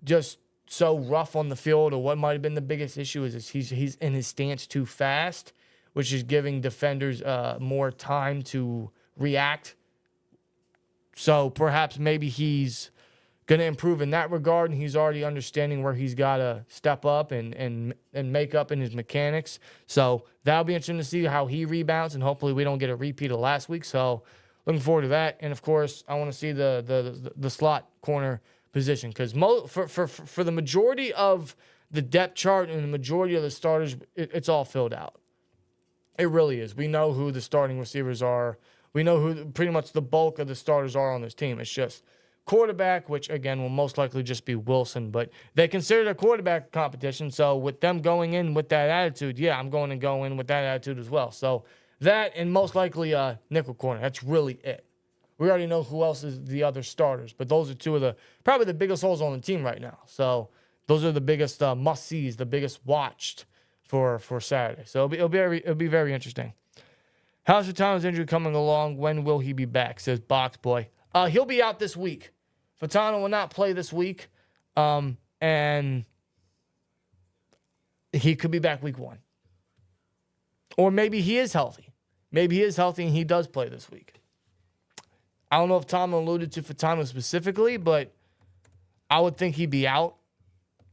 just so rough on the field, or what might have been the biggest issue is he's in his stance too fast, which is giving defenders more time to react. So perhaps maybe he's going to improve in that regard, and he's already understanding where he's got to step up and make up in his mechanics. So that'll be interesting to see how he rebounds, and hopefully we don't get a repeat of last week. So looking forward to that. And, of course, I want to see the slot corner position because for the majority of the depth chart and the majority of the starters, it's all filled out. It really is. We know who the starting receivers are. We know who pretty much the bulk of the starters are on this team. It's just quarterback, which, again, will most likely just be Wilson. But they consider it a quarterback competition. So with them going in with that attitude, yeah, I'm going to go in with that attitude as well. So that and most likely nickel corner. That's really it. We already know who else is the other starters. But those are two of probably the biggest holes on the team right now. So those are the biggest must-sees, the biggest watched for Saturday. So it'll be very interesting. How's Fatano's injury coming along? When will he be back? Says Box Boy. He'll be out this week. Fatano will not play this week. And he could be back week 1. Or maybe he is healthy. Maybe he is healthy and he does play this week. I don't know if Tom alluded to Fatano specifically, but I would think he'd be out.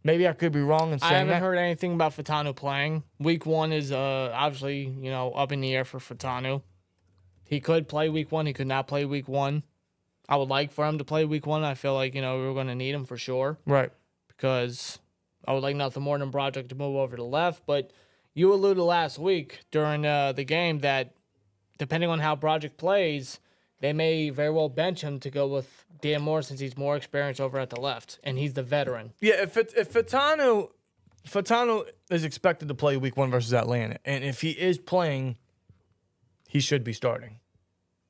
Maybe I could be wrong in saying that. I haven't heard anything about Fatano playing. Week 1 is obviously, up in the air for Fatano. He could play week 1. He could not play week 1. I would like for him to play week 1. I feel like, we were going to need him for sure. Right. Because I would like nothing more than Broderick to move over to the left. But you alluded last week during the game that depending on how Broderick plays, they may very well bench him to go with Dan Moore since he's more experienced over at the left, and he's the veteran. Yeah, if Fatano is expected to play week 1 versus Atlanta, and if he is playing, he should be starting.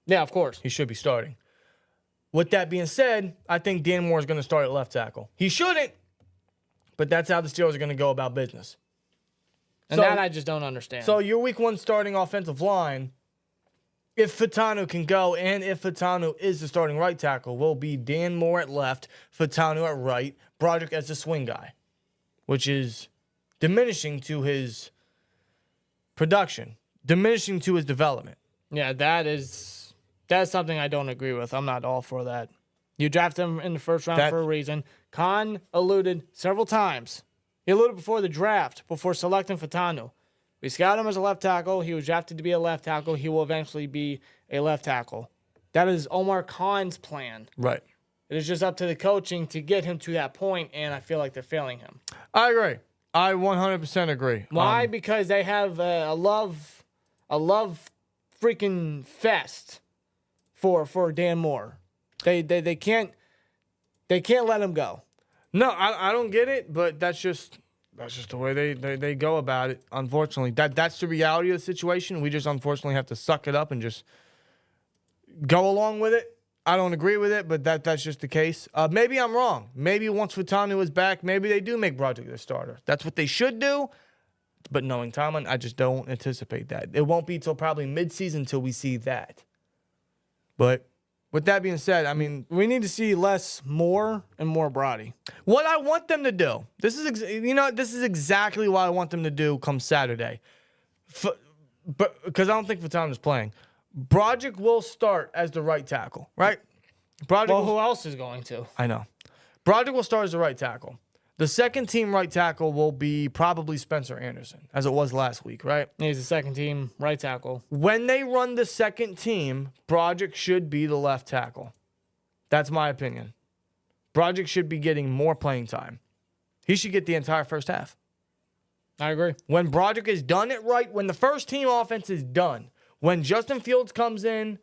Yeah, of course. He should be starting. With that being said, I think Dan Moore is going to start at left tackle. He shouldn't, but that's how the Steelers are going to go about business. And that I just don't understand. So your week 1 starting offensive line, if Fatano can go and if Fatano is the starting right tackle, will be Dan Moore at left, Fatano at right, Broderick as the swing guy, which is diminishing to his production, diminishing to his development. Yeah, that's something I don't agree with. I'm not all for that. You drafted him in the first round for a reason. Khan alluded several times. He alluded before the draft, before selecting Fatano. We scouted him as a left tackle. He was drafted to be a left tackle. He will eventually be a left tackle. That is Omar Khan's plan. Right. It is just up to the coaching to get him to that point, and I feel like they're failing him. I agree. I 100% agree. Why? Because they have a love freaking fest for Dan Moore. They can't let him go. No, I don't get it, but that's just the way they go about it. Unfortunately, that's the reality of the situation. We just unfortunately have to suck it up and just go along with it. I don't agree with it, but that's just the case. Maybe I'm wrong. Maybe once Fatanu is back, maybe they do make Broderick their starter. That's what they should do. But knowing Tomlin, I just don't anticipate that. It won't be till probably midseason till we see that. But with that being said, I mean, we need to see less Moore and more Brody. What I want them to do, this is exactly what I want them to do come Saturday. But because I don't think Fatanu is playing. Broderick will start as the right tackle, right? Who else is going to? I know. Broderick will start as the right tackle. The second team right tackle will be probably Spencer Anderson, as it was last week, right? He's the second team right tackle. When they run the second team, Broderick should be the left tackle. That's my opinion. Broderick should be getting more playing time. He should get the entire first half. I agree. When Broderick is done it right, when the first team offense is done, when Justin Fields comes in,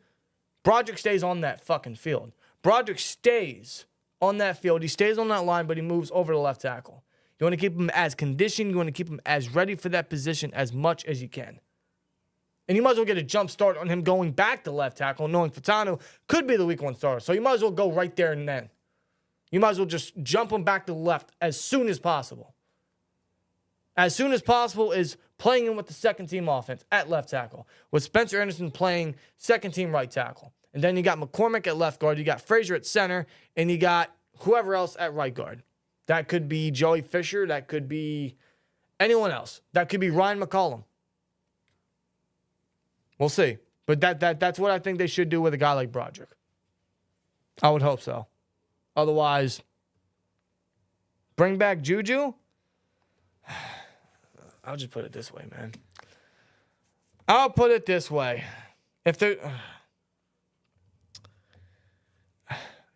Broderick stays on that fucking field. Broderick stays on that field. He stays on that line, but he moves over to left tackle. You want to keep him as conditioned. You want to keep him as ready for that position as much as you can. And you might as well get a jump start on him going back to left tackle, knowing Fatanu could be the week 1 starter. So you might as well go right there and then. You might as well just jump him back to left as soon as possible. As soon as possible is playing him with the second team offense at left tackle, with Spencer Anderson playing second team right tackle. And then you got McCormick at left guard, you got Frazier at center, and you got whoever else at right guard. That could be Joey Fisher, that could be anyone else. That could be Ryan McCollum. We'll see. But that's what I think they should do with a guy like Broderick. I would hope so. Otherwise, bring back Juju. I'll just put it this way, man. I'll put it this way. If there...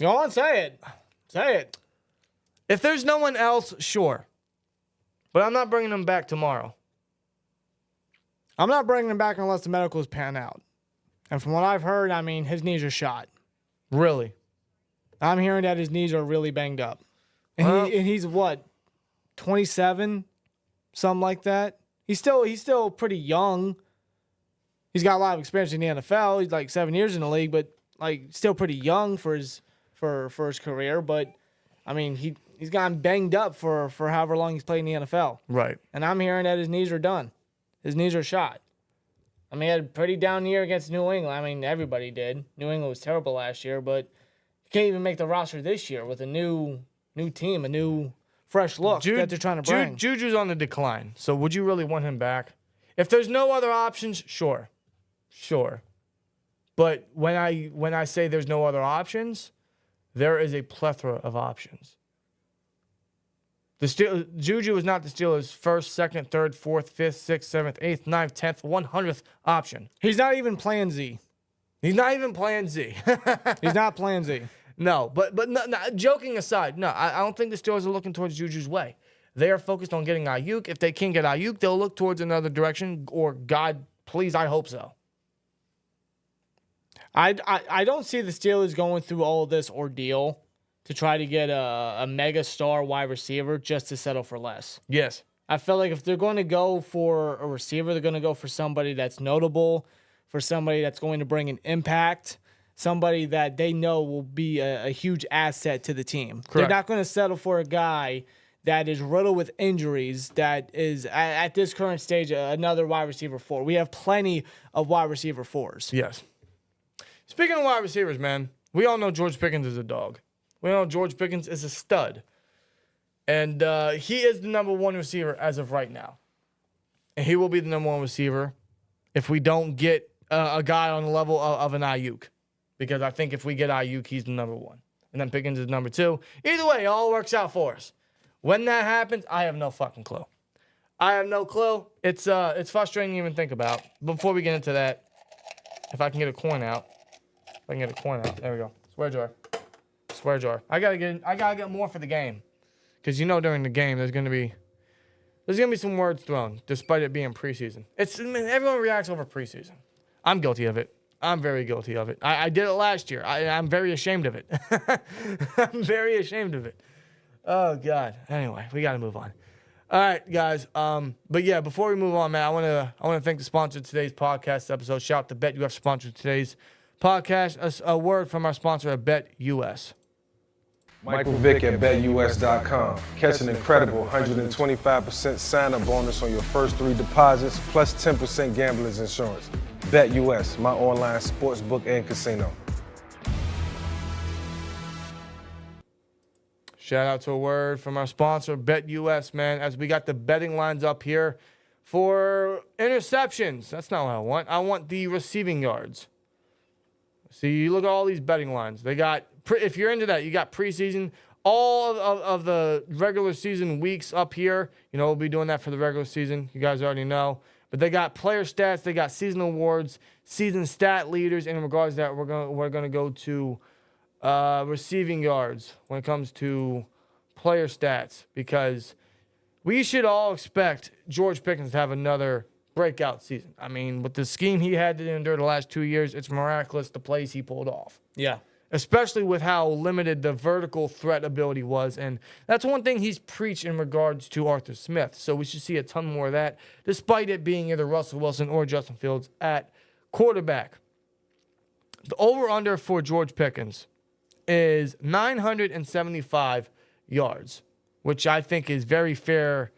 Go on, say it. Say it. If there's no one else, sure. But I'm not bringing them back tomorrow. I'm not bringing him back unless the medicals pan out. And from what I've heard, I mean, his knees are shot. Really? I'm hearing that his knees are really banged up. And, he's what, 27? Something like that. He's still pretty young. He's got a lot of experience in the NFL. He's like 7 years in the league, but like still pretty young for his career. But I mean, he's gotten banged up for however long he's played in the NFL. Right. And I'm hearing that his knees are done. His knees are shot. I mean, he had a pretty down year against New England. I mean, everybody did. New England was terrible last year, but he can't even make the roster this year with a new team, a new fresh look that they're trying to bring. Juju's on the decline. So would you really want him back? If there's no other options, sure. But when I say there's no other options, there is a plethora of options. Juju is not the Steelers' first, second, third, fourth, fifth, sixth, seventh, eighth, ninth, 10th, 100th option. He's not even Plan Z. He's not even Plan Z. He's not Plan Z. No, but no, joking aside, no, I don't think the Steelers are looking towards Juju's way. They are focused on getting Aiyuk. If they can't get Aiyuk, they'll look towards another direction, or God, please, I hope so. I don't see the Steelers going through all of this ordeal to try to get a mega star wide receiver just to settle for less. Yes. I feel like if they're going to go for a receiver, they're going to go for somebody that's notable, for somebody that's going to bring an impact, somebody that they know will be a huge asset to the team. Correct. They're not going to settle for a guy that is riddled with injuries, that is, at this current stage, another wide receiver 4. We have plenty of wide receiver 4s. Yes. Speaking of wide receivers, man, we all know George Pickens is a dog. We all know George Pickens is a stud. And he is the number 1 receiver as of right now. And he will be the number 1 receiver if we don't get a guy on the level of an Aiyuk. Because I think if we get Aiyuk, he's the number 1. And then Pickens is number 2. Either way, it all works out for us. When that happens, I have no fucking clue. I have no clue. It's frustrating to even think about. Before we get into that, if I can get a coin out. There we go. Swear jar. I gotta get more for the game. Because you know during the game there's gonna be some words thrown, despite it being preseason. Everyone reacts over preseason. I'm guilty of it. I'm very guilty of it. I did it last year. I'm very ashamed of it. I'm very ashamed of it. Oh, God. Anyway, we got to move on. All right, guys. But, yeah, before we move on, man, I want to thank the sponsor of today's podcast episode. Shout out to BetUS sponsor of today's podcast. A word from our sponsor at BetUS. Michael Vick at BetUS.com. Catch an incredible 125% sign-up bonus on your first 3 deposits, plus 10% gambler's insurance. BetUS, my online sports book and casino. Shout out to a word from our sponsor, BetUS, man, as we got the betting lines up here for interceptions. That's not what I want. I want the receiving yards. See, you look at all these betting lines. They got, if you're into that, you got preseason, all of the regular season weeks up here. You know, we'll be doing that for the regular season. You guys already know. But they got player stats, they got season awards, season stat leaders. And in regards to that, we're gonna go to receiving yards when it comes to player stats, because we should all expect George Pickens to have another breakout season. I mean, with the scheme he had to endure the last 2 years, it's miraculous the plays he pulled off. Yeah. Especially with how limited the vertical threat ability was. And that's one thing he's preached in regards to Arthur Smith. So we should see a ton more of that, despite it being either Russell Wilson or Justin Fields at quarterback. The over-under for George Pickens is 975 yards, which I think is very fair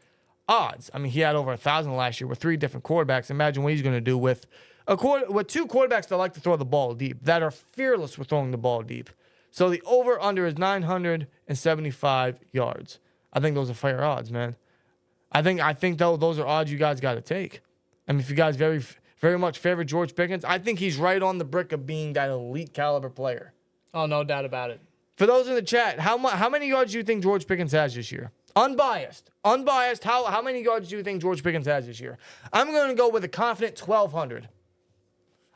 odds. I mean, he had over 1,000 last year with 3 different quarterbacks. Imagine what he's going to do with 2 quarterbacks that like to throw the ball deep, that are fearless with throwing the ball deep. So the over-under is 975 yards. I think those are fair odds, man. I think those are odds you guys got to take. I mean, if you guys very much favor George Pickens, I think he's right on the brick of being that elite caliber player. Oh, no doubt about it. For those in the chat, how many yards do you think George Pickens has this year? Unbiased. How many yards do you think George Pickens has this year? I'm going to go with a confident 1,200.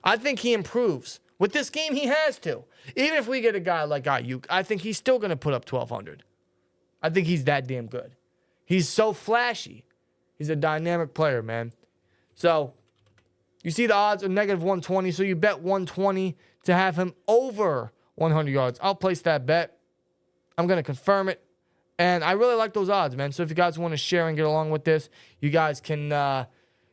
I think he improves. With this game, he has to. Even if we get a guy like Aiyuk, I think he's still going to put up 1,200. I think he's that damn good. He's so flashy. He's a dynamic player, man. So, You see the odds are negative 120, so you bet 120 to have him over 100 yards. I'll place that bet. I'm going to confirm it. And I really like those odds, man. So if you guys want to share and get along with this, you guys can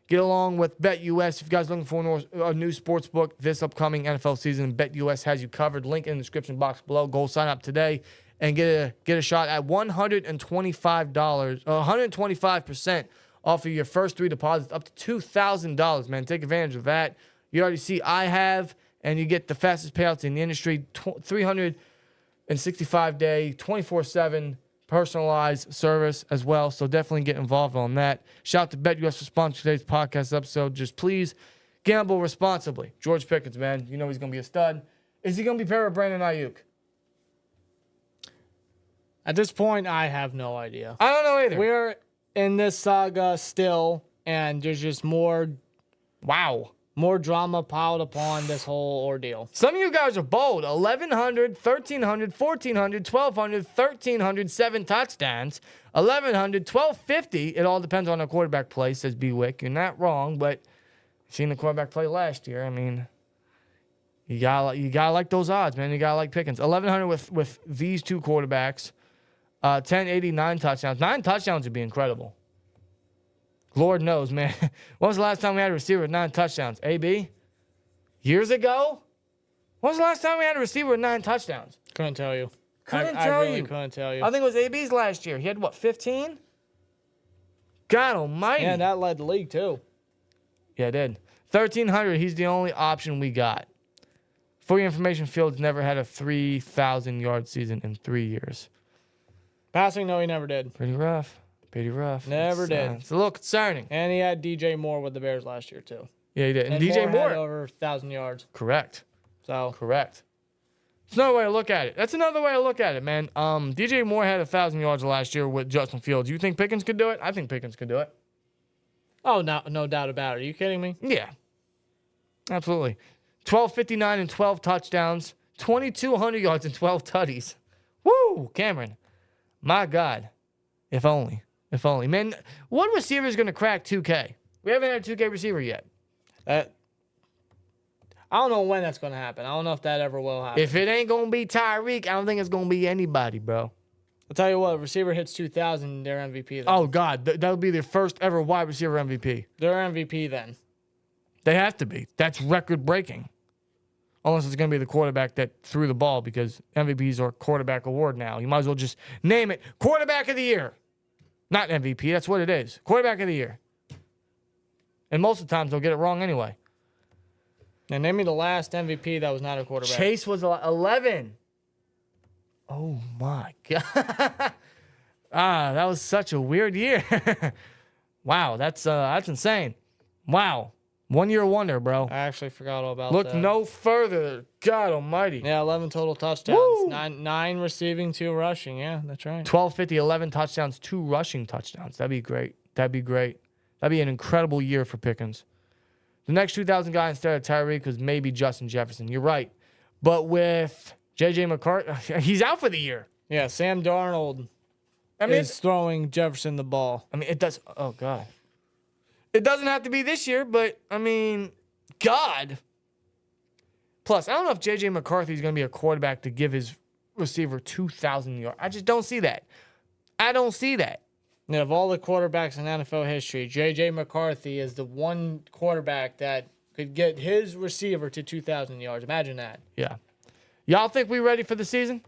get along with BetUS. If you guys are looking for a new sports book this upcoming NFL season, BetUS has you covered. Link in the description box below. Go sign up today and get a shot at $125, 125% off of your first 3 deposits, up to $2,000, man. Take advantage of that. You already see I have, and you get the fastest payouts in the industry, 365-day, 24/7 personalized service as well. So definitely get involved on that. Shout out to BetUS for sponsoring today's podcast episode. Just please gamble responsibly. George Pickens, man, you know he's going to be a stud. Is he going to be paired with Brandon Aiyuk? At this point, I have no idea. I don't know either. We're in this saga still, and there's just more drama piled upon this whole ordeal. Some of you guys are bold. 1,100, 1,300, 1,400, 1,200, 1,300, 7 touchdowns. 1,100, 1,250. It all depends on the quarterback play, says B-Wick. You're not wrong, but seen the quarterback play last year. I mean, you gotta like those odds, man. You gotta like Pickens. 1,100 with these two quarterbacks. 1080, 9 touchdowns. 9 touchdowns would be incredible. Lord knows, man. When was the last time we had a receiver with 9 touchdowns? AB? Years ago? When was the last time we had a receiver with 9 touchdowns? Couldn't tell you. Couldn't I tell really you. couldn't tell you. I think it was AB's last year. He had, 15? God almighty. Yeah, that led the league, too. Yeah, it did. 1,300, he's the only option we got. For your information, Fields never had a 3,000-yard season in 3 years. Passing, no, he never did. Pretty rough. Never did. It's a little concerning. And he had DJ Moore with the Bears last year, too. Yeah, he did. And Moore DJ Moore. had over 1,000 yards. Correct. So Correct. It's another way to look at it. That's another way to look at it, man. DJ Moore had 1,000 yards last year with Justin Fields. You think Pickens could do it? I think Pickens could do it. Oh, no doubt about it. Are you kidding me? Yeah. Absolutely. 1,259 and 12 touchdowns. 2,200 yards and 12 tutties. Woo, Cameron. My God. If only. If only. Man, what receiver is going to crack 2K? We haven't had a 2K receiver yet. I don't know when that's going to happen. I don't know if that ever will happen. If it ain't going to be Tyreek, I don't think it's going to be anybody, bro. I'll tell you what, receiver hits 2,000, they're MVP then. Oh, God. That'll be their first ever wide receiver MVP. They're MVP then. They have to be. That's record-breaking. Unless it's going to be the quarterback that threw the ball, because MVPs are quarterback award now. You might as well just name it Quarterback of the Year. Not MVP. That's what it is. Quarterback of the Year. And most of the times they'll get it wrong anyway. And name me the last MVP that was not a quarterback. Chase was 11. Oh, my God. That was such a weird year. Wow, that's insane. Wow. 1 year wonder, bro. I actually forgot all about Look that. no further. God almighty. Yeah, 11 total touchdowns. Woo! Nine receiving, 2 rushing. Yeah, that's right. 1,250, 11 touchdowns, 2 rushing touchdowns. That'd be great. That'd be an incredible year for Pickens. The next 2,000 guy instead of Tyreek was maybe Justin Jefferson. You're right. But with J.J. McCarthy, he's out for the year. Yeah, Sam Darnold is throwing Jefferson the ball. I mean, it does. Oh, God. It doesn't have to be this year, but, I mean, God. Plus, I don't know if J.J. McCarthy is going to be a quarterback to give his receiver 2,000 yards. I just don't see that. I don't see that. And of all the quarterbacks in NFL history, J.J. McCarthy is the one quarterback that could get his receiver to 2,000 yards. Imagine that. Yeah. Y'all think we ready for the season?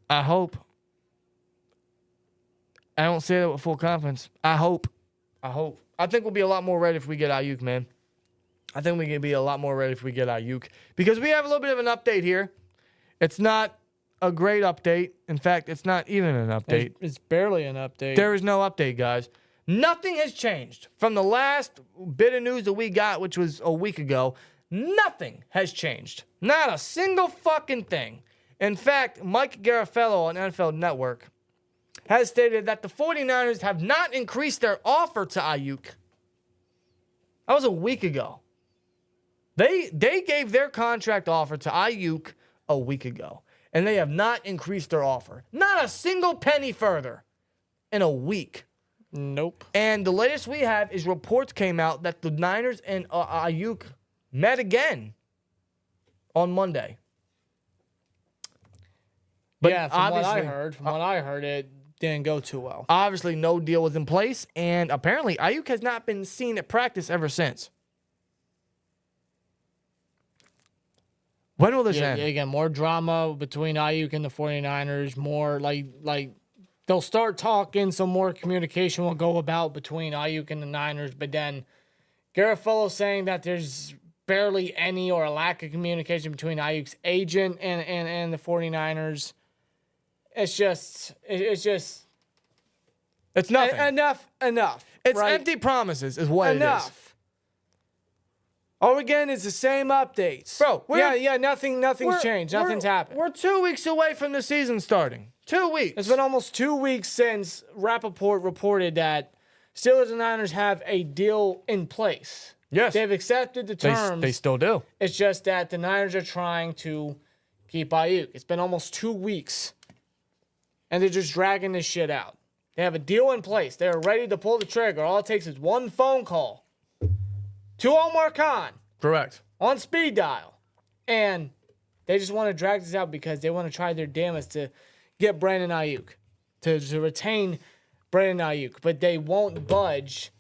I hope. I don't say that with full confidence. I hope. I think we'll be a lot more ready if we get Aiyuk, man. I think we can be a lot more ready if we get Aiyuk. Because we have a little bit of an update here. It's not a great update. In fact, it's not even an update. It's barely an update. There is no update, guys. Nothing has changed. From the last bit of news that we got, which was a week ago, nothing has changed. Not a single fucking thing. In fact, Mike Garafolo on NFL Network has stated that the 49ers have not increased their offer to Aiyuk. That was a week ago. They gave their contract offer to Aiyuk a week ago, and they have not increased their offer. Not a single penny further in a week. Nope. And the latest we have is reports came out that the Niners and Aiyuk met again on Monday. But yeah, from what I heard, it didn't go too well. Obviously, no deal was in place, and apparently Aiyuk has not been seen at practice ever since. When will this end? Again, more drama between Aiyuk and the 49ers. More like they'll start talking, so more communication will go about between Aiyuk and the Niners. But then Garofalo saying that there's barely any or a lack of communication between Aiyuk's agent and the 49ers. It's nothing. Enough. It's right? empty promises is what it is. Enough. All we're getting is the same updates. Bro, nothing's changed. Nothing's happened. We're 2 weeks away from the season starting. 2 weeks. It's been almost 2 weeks since Rappaport reported that Steelers and Niners have a deal in place. Yes. They've accepted the terms. They still do. It's just that the Niners are trying to keep Aiyuk. It's been almost 2 weeks, and they're just dragging this shit out. They have a deal in place. They're ready to pull the trigger. All it takes is one phone call to Omar Khan. Correct. On speed dial. And they just want to drag this out because they want to try their damnedest to get Brandon Aiyuk, to retain Brandon Aiyuk. But they won't budge.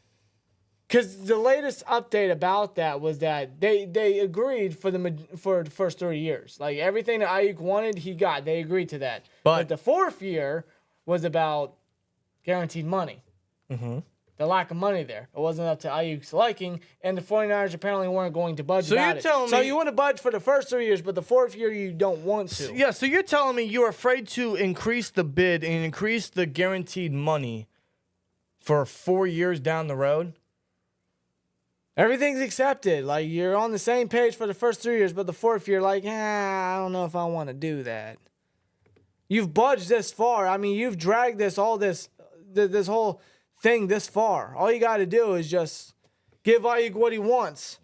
Because the latest update about that was that they agreed for the first 3 years. Like, everything that Aiyuk wanted, he got. They agreed to that. But the fourth year was about guaranteed money. Mm-hmm. The lack of money there. It wasn't up to Aiyuk's liking, and the 49ers apparently weren't going to budge about it. So you want to budge for the first 3 years, but the fourth year you don't want to. Yeah, so you're telling me you're afraid to increase the bid and increase the guaranteed money for 4 years down the road? Everything's accepted. Like, you're on the same page for the first 3 years, but the fourth year, like, I don't know if I want to do that. You've budged this far. I mean, you've dragged this whole thing this far. All you got to do is just give Aiyuk what he wants.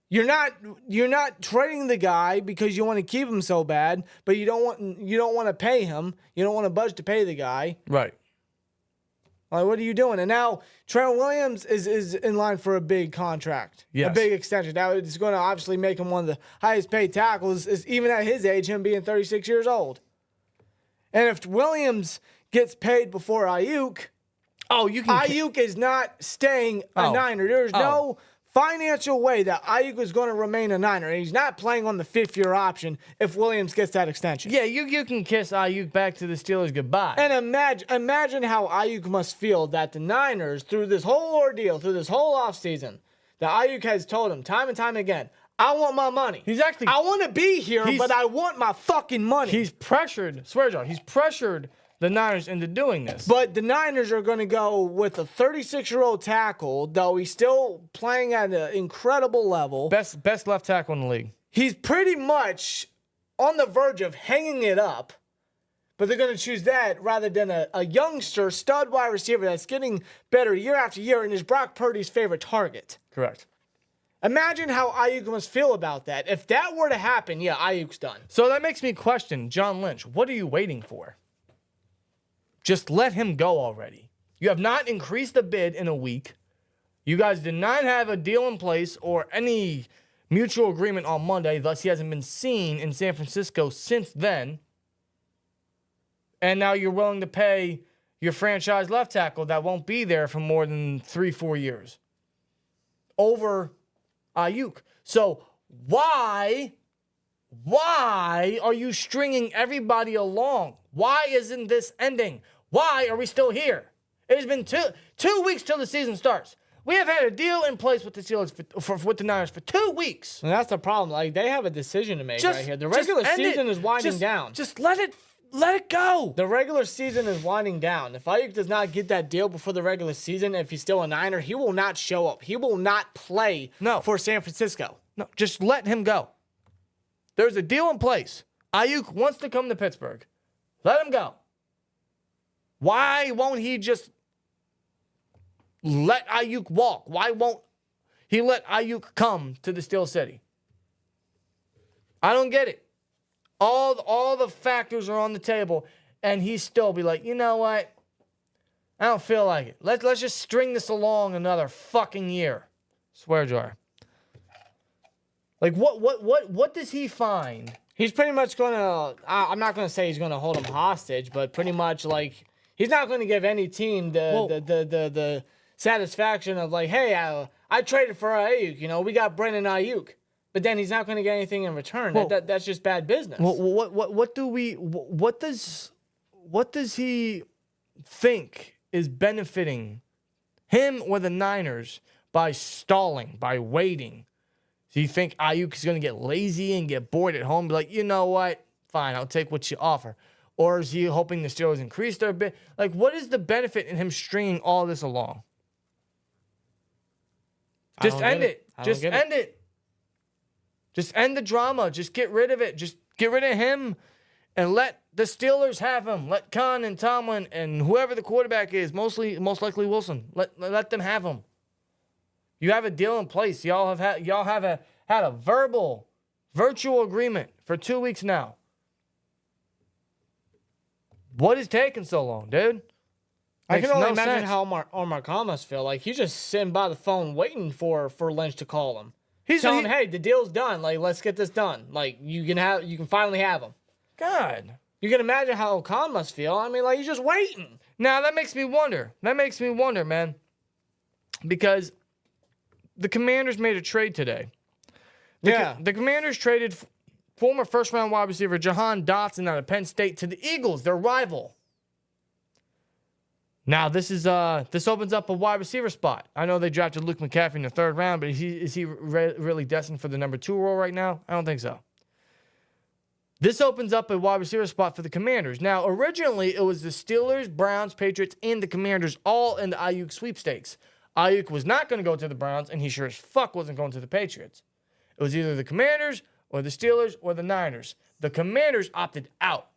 You're not trading the guy because you want to keep him so bad, but you don't want to pay him. You don't want to budge to pay the guy. Right. Like, what are you doing? And now Trent Williams is in line for a big contract. Yes. A big extension. Now it's going to obviously make him one of the highest paid tackles, even at his age, him being 36 years old. And if Williams gets paid before Aiyuk, Aiyuk is not staying a Niner. There's no financial way that Aiyuk is going to remain a Niner. And he's not playing on the fifth-year option if Williams gets that extension. Yeah, you can kiss Aiyuk back to the Steelers goodbye. And imagine how Aiyuk must feel that the Niners, through this whole ordeal, through this whole offseason, that Aiyuk has told him time and time again, I want my money. I want to be here, but I want my fucking money. He's pressured, swear John, he's pressured the Niners into doing this. But the Niners are going to go with a 36-year-old tackle, though he's still playing at an incredible level. Best left tackle in the league. He's pretty much on the verge of hanging it up, but they're going to choose that rather than a youngster, stud wide receiver that's getting better year after year and is Brock Purdy's favorite target. Correct. Imagine how Aiyuk must feel about that. If that were to happen, yeah, Aiyuk's done. So that makes me question, John Lynch, what are you waiting for? Just let him go already. You have not increased the bid in a week. You guys did not have a deal in place or any mutual agreement on Monday, thus he hasn't been seen in San Francisco since then. And now you're willing to pay your franchise left tackle that won't be there for more than 3-4 years over Aiyuk. So why are you stringing everybody along? Why isn't this ending? Why are we still here? It has been two weeks till the season starts. We have had a deal in place with the Steelers with the Niners for 2 weeks. And that's the problem. Like, they have a decision to make right here. The regular season is winding down. Just let it go. The regular season is winding down. If Aiyuk does not get that deal before the regular season, if he's still a Niner, he will not show up. He will not play for San Francisco. No, just let him go. There's a deal in place. Aiyuk wants to come to Pittsburgh. Let him go. Why won't he just let Aiyuk walk? Why won't he let Aiyuk come to the Steel City? I don't get it. All the factors are on the table, and he still be like, you know what? I don't feel like it. Let's just string this along another fucking year. Swear jar. Like, what does he find? He's pretty much going to, I'm not going to say he's going to hold him hostage, but pretty much like, he's not going to give any team the satisfaction of like, hey, I traded for Aiyuk, you know, we got Brandon Aiyuk. But then he's not going to get anything in return. That's just bad business. What does he think is benefiting him or the Niners by stalling, by waiting? Do you think Aiyuk is going to get lazy and get bored at home? Be like, you know what? Fine, I'll take what you offer. Or is he hoping the Steelers increase their bid? Like, what is the benefit in him stringing all this along? Just end it. Just end it. Just end the drama. Just get rid of it. Just get rid of him and let the Steelers have him. Let Khan and Tomlin and whoever the quarterback is, most likely Wilson, let them have him. You have a deal in place. Y'all have had a virtual agreement for 2 weeks now. What is taking so long, dude? I can only Makes no imagine sense. how Omar Khan must feel. Like, he's just sitting by the phone waiting for Lynch to call him. He's telling him, hey, the deal's done. Like, let's get this done. Like, you can finally have him. God. You can imagine how Khan must feel. I mean, like, he's just waiting. Now, that makes me wonder. Man. Because the Commanders made a trade today. The Commanders traded former first-round wide receiver Jahan Dotson out of Penn State to the Eagles, their rival. Now, this opens up a wide receiver spot. I know they drafted Luke McCaffrey in the 3rd round, but is he really destined for the number 2 role right now? I don't think so. This opens up a wide receiver spot for the Commanders. Now, originally, it was the Steelers, Browns, Patriots, and the Commanders all in the Aiyuk sweepstakes. Aiyuk was not going to go to the Browns, and he sure as fuck wasn't going to the Patriots. It was either the Commanders or the Steelers or the Niners. The Commanders opted out.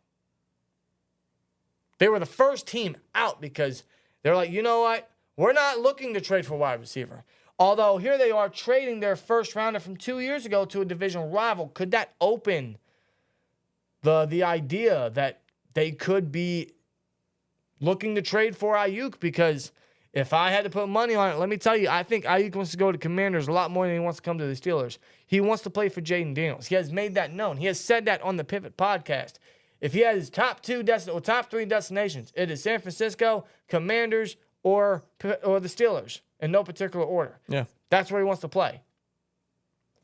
They were the first team out because they're like, you know what? We're not looking to trade for wide receiver. Although here they are trading their first rounder from 2 years ago to a divisional rival. Could that open the idea that they could be looking to trade for Aiyuk? Because if I had to put money on it, let me tell you, I think Aiyuk wants to go to Commanders a lot more than he wants to come to the Steelers. He wants to play for Jaden Daniels. He has made that known. He has said that on the Pivot podcast. If he has his top 3 destinations, it is San Francisco, Commanders, or the Steelers in no particular order. Yeah. That's where he wants to play.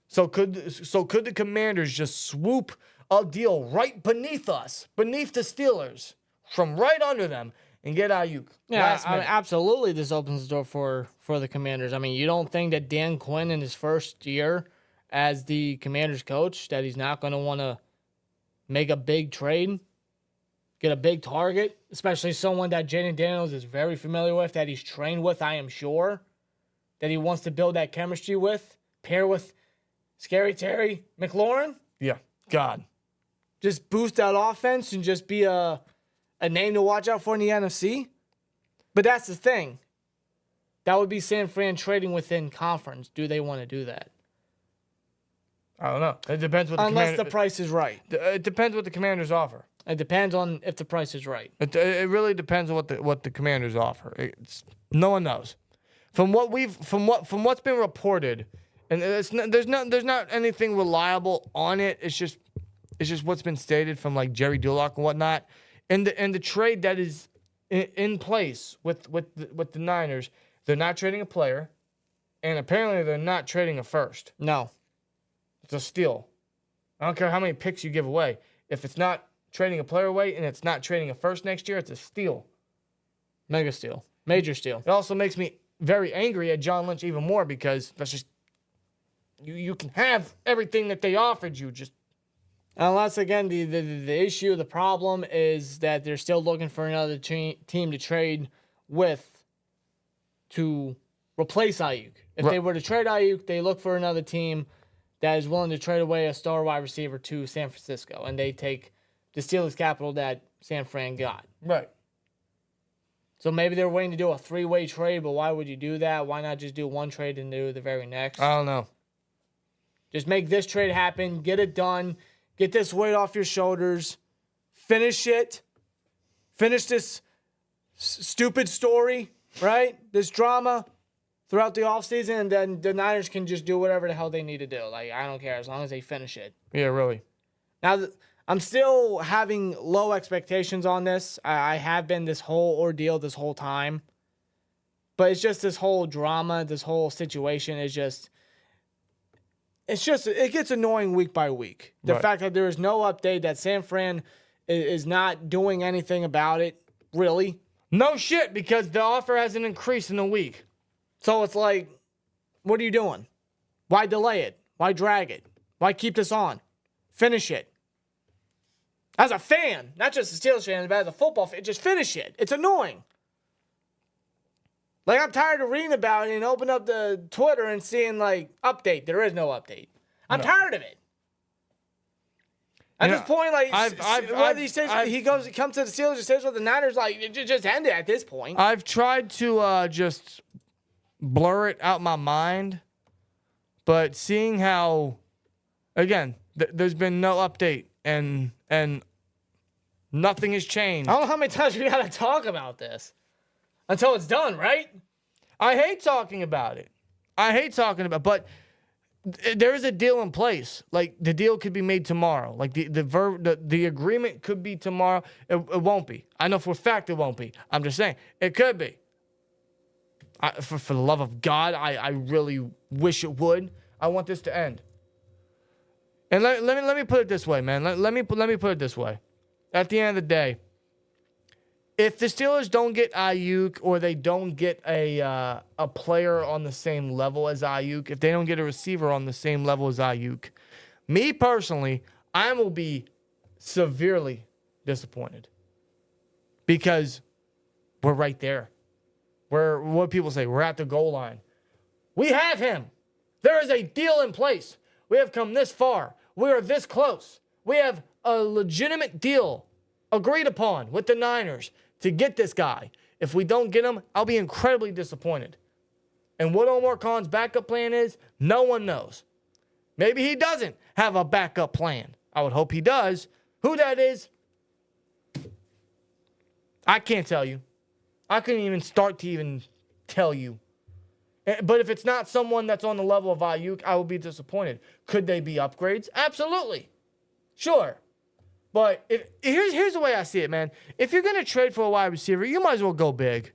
So could the Commanders just swoop a deal right beneath us, beneath the Steelers, from right under them, and get Aiyuk? Yeah, I mean, absolutely this opens the door for the Commanders. I mean, you don't think that Dan Quinn in his first year as the Commanders coach, that he's not going to want to make a big trade, get a big target, especially someone that Jaden Daniels is very familiar with, that he's trained with, I am sure, that he wants to build that chemistry with, pair with Scary Terry McLaurin? Yeah, God. Just boost that offense and just be a name to watch out for in the NFC? But that's the thing. That would be San Fran trading within conference. Do they want to do that? I don't know. It depends what Unless the price is right. It depends what the Commanders offer. It depends on if the price is right. It really depends on what the Commanders offer. No one knows. From what's been reported, and there's not anything reliable on it. It's just what's been stated from like Jerry Dulac and whatnot. And the trade that is in place with the Niners, they're not trading a player, and apparently they're not trading a first. No. It's a steal. I don't care how many picks you give away. If it's not trading a player away and it's not trading a first next year, it's a steal. Mega steal. Major steal. It also makes me very angry at John Lynch even more because that's just you can have everything that they offered you. Just unless again the issue, the problem is that they're still looking for another team to trade with to replace Aiyuk. If they were to trade Aiyuk, they look for another team that is willing to trade away a star wide receiver to San Francisco, and they take the Steelers capital that San Fran got. right. So maybe they're waiting to do a 3-way trade, but why would you do that? Why not just do one trade and do the very next? I don't know. Just make this trade happen, get it done, get this weight off your shoulders, finish it, finish this stupid story, right? This drama throughout the offseason, and then the Niners can just do whatever the hell they need to do. Like, I don't care as long as they finish it. Yeah, really. Now, I'm still having low expectations on this. I have been this whole ordeal this whole time. But it's just this whole drama, this whole situation is just, it gets annoying week by week. The fact that there is no update, that San Fran is not doing anything about it, really. No shit, because the offer hasn't increased in a week. So it's like, what are you doing? Why delay it? Why drag it? Why keep this on? Finish it. As a fan, not just a Steelers fan, but as a football fan, just finish it. It's annoying. Like, I'm tired of reading about it and open up the Twitter and seeing, like, update. There is no update. I'm tired of it. At this point, like, one of these days, he comes to the Steelers and says with the Niners, like, just end it at this point. I've tried to just blur it out my mind, but seeing how, again, there's been no update and nothing has changed. I don't know how many times we got to talk about this until it's done, right? I hate talking about it. But there is a deal in place. Like, the deal could be made tomorrow. Like, the agreement could be tomorrow. It won't be. I know for a fact it won't be. I'm just saying it could be. For the love of God, I really wish it would. I want this to end. And let me put it this way, man. Let me put it this way. At the end of the day, if the Steelers don't get Aiyuk, or they don't get a player on the same level as Aiyuk, if they don't get a receiver on the same level as Aiyuk, me personally, I will be severely disappointed, because we're right there. What people say, we're at the goal line. We have him. There is a deal in place. We have come this far. We are this close. We have a legitimate deal agreed upon with the Niners to get this guy. If we don't get him, I'll be incredibly disappointed. And what Omar Khan's backup plan is, no one knows. Maybe he doesn't have a backup plan. I would hope he does. Who that is, I can't tell you. I couldn't even start to even tell you. But if it's not someone that's on the level of Aiyuk, I will be disappointed. Could they be upgrades? Absolutely. Sure. But here's the way I see it, man. If you're going to trade for a wide receiver, you might as well go big.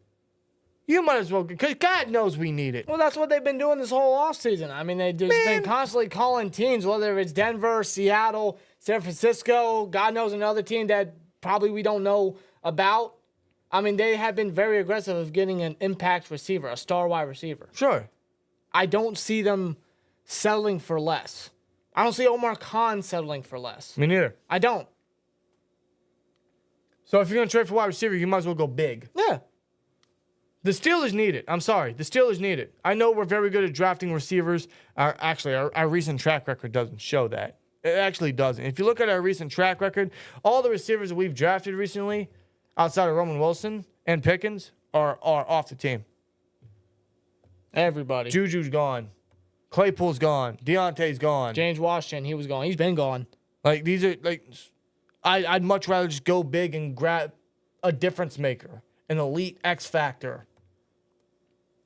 You might as well, because God knows we need it. Well, that's what they've been doing this whole offseason. I mean, they've just been constantly calling teams, whether it's Denver, Seattle, San Francisco, God knows another team that probably we don't know about. I mean, they have been very aggressive of getting an impact receiver, a star wide receiver. Sure. I don't see them settling for less. I don't see Omar Khan settling for less. Me neither. I don't. So if you're going to trade for wide receiver, you might as well go big. Yeah. The Steelers need it. I'm sorry. The Steelers need it. I know we're very good at drafting receivers. Our recent track record doesn't show that. It actually doesn't. If you look at our recent track record, all the receivers that we've drafted recently, outside of Roman Wilson and Pickens, are off the team. Everybody. Juju's gone. Claypool's gone. Deontay's gone. James Washington, he was gone. He's been gone. Like, these are, like, I'd much rather just go big and grab a difference maker, an elite X factor,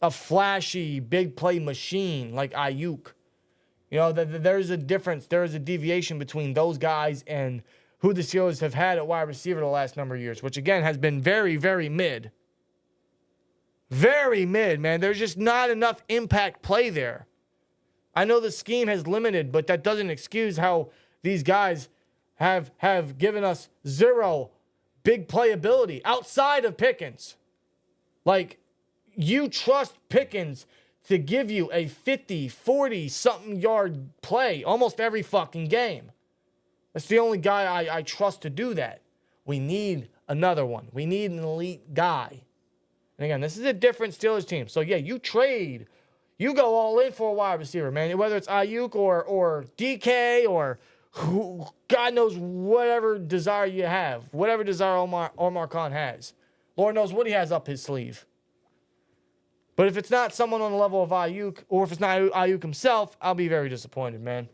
a flashy big play machine like Aiyuk. You know, there's a difference. There is a deviation between those guys and who the Steelers have had at wide receiver the last number of years, which, again, has been very, very mid. Very mid, man. There's just not enough impact play there. I know the scheme has limited, but that doesn't excuse how these guys have given us zero big playability outside of Pickens. Like, you trust Pickens to give you a 50, 40-something yard play almost every fucking game. That's the only guy I trust to do that. We need another one. We need an elite guy. And again, this is a different Steelers team. So, yeah, you trade. You go all in for a wide receiver, man. Whether it's Aiyuk or DK or who, God knows whatever desire you have. Whatever desire Omar Khan has. Lord knows what he has up his sleeve. But if it's not someone on the level of Aiyuk, or if it's not Aiyuk himself, I'll be very disappointed, man.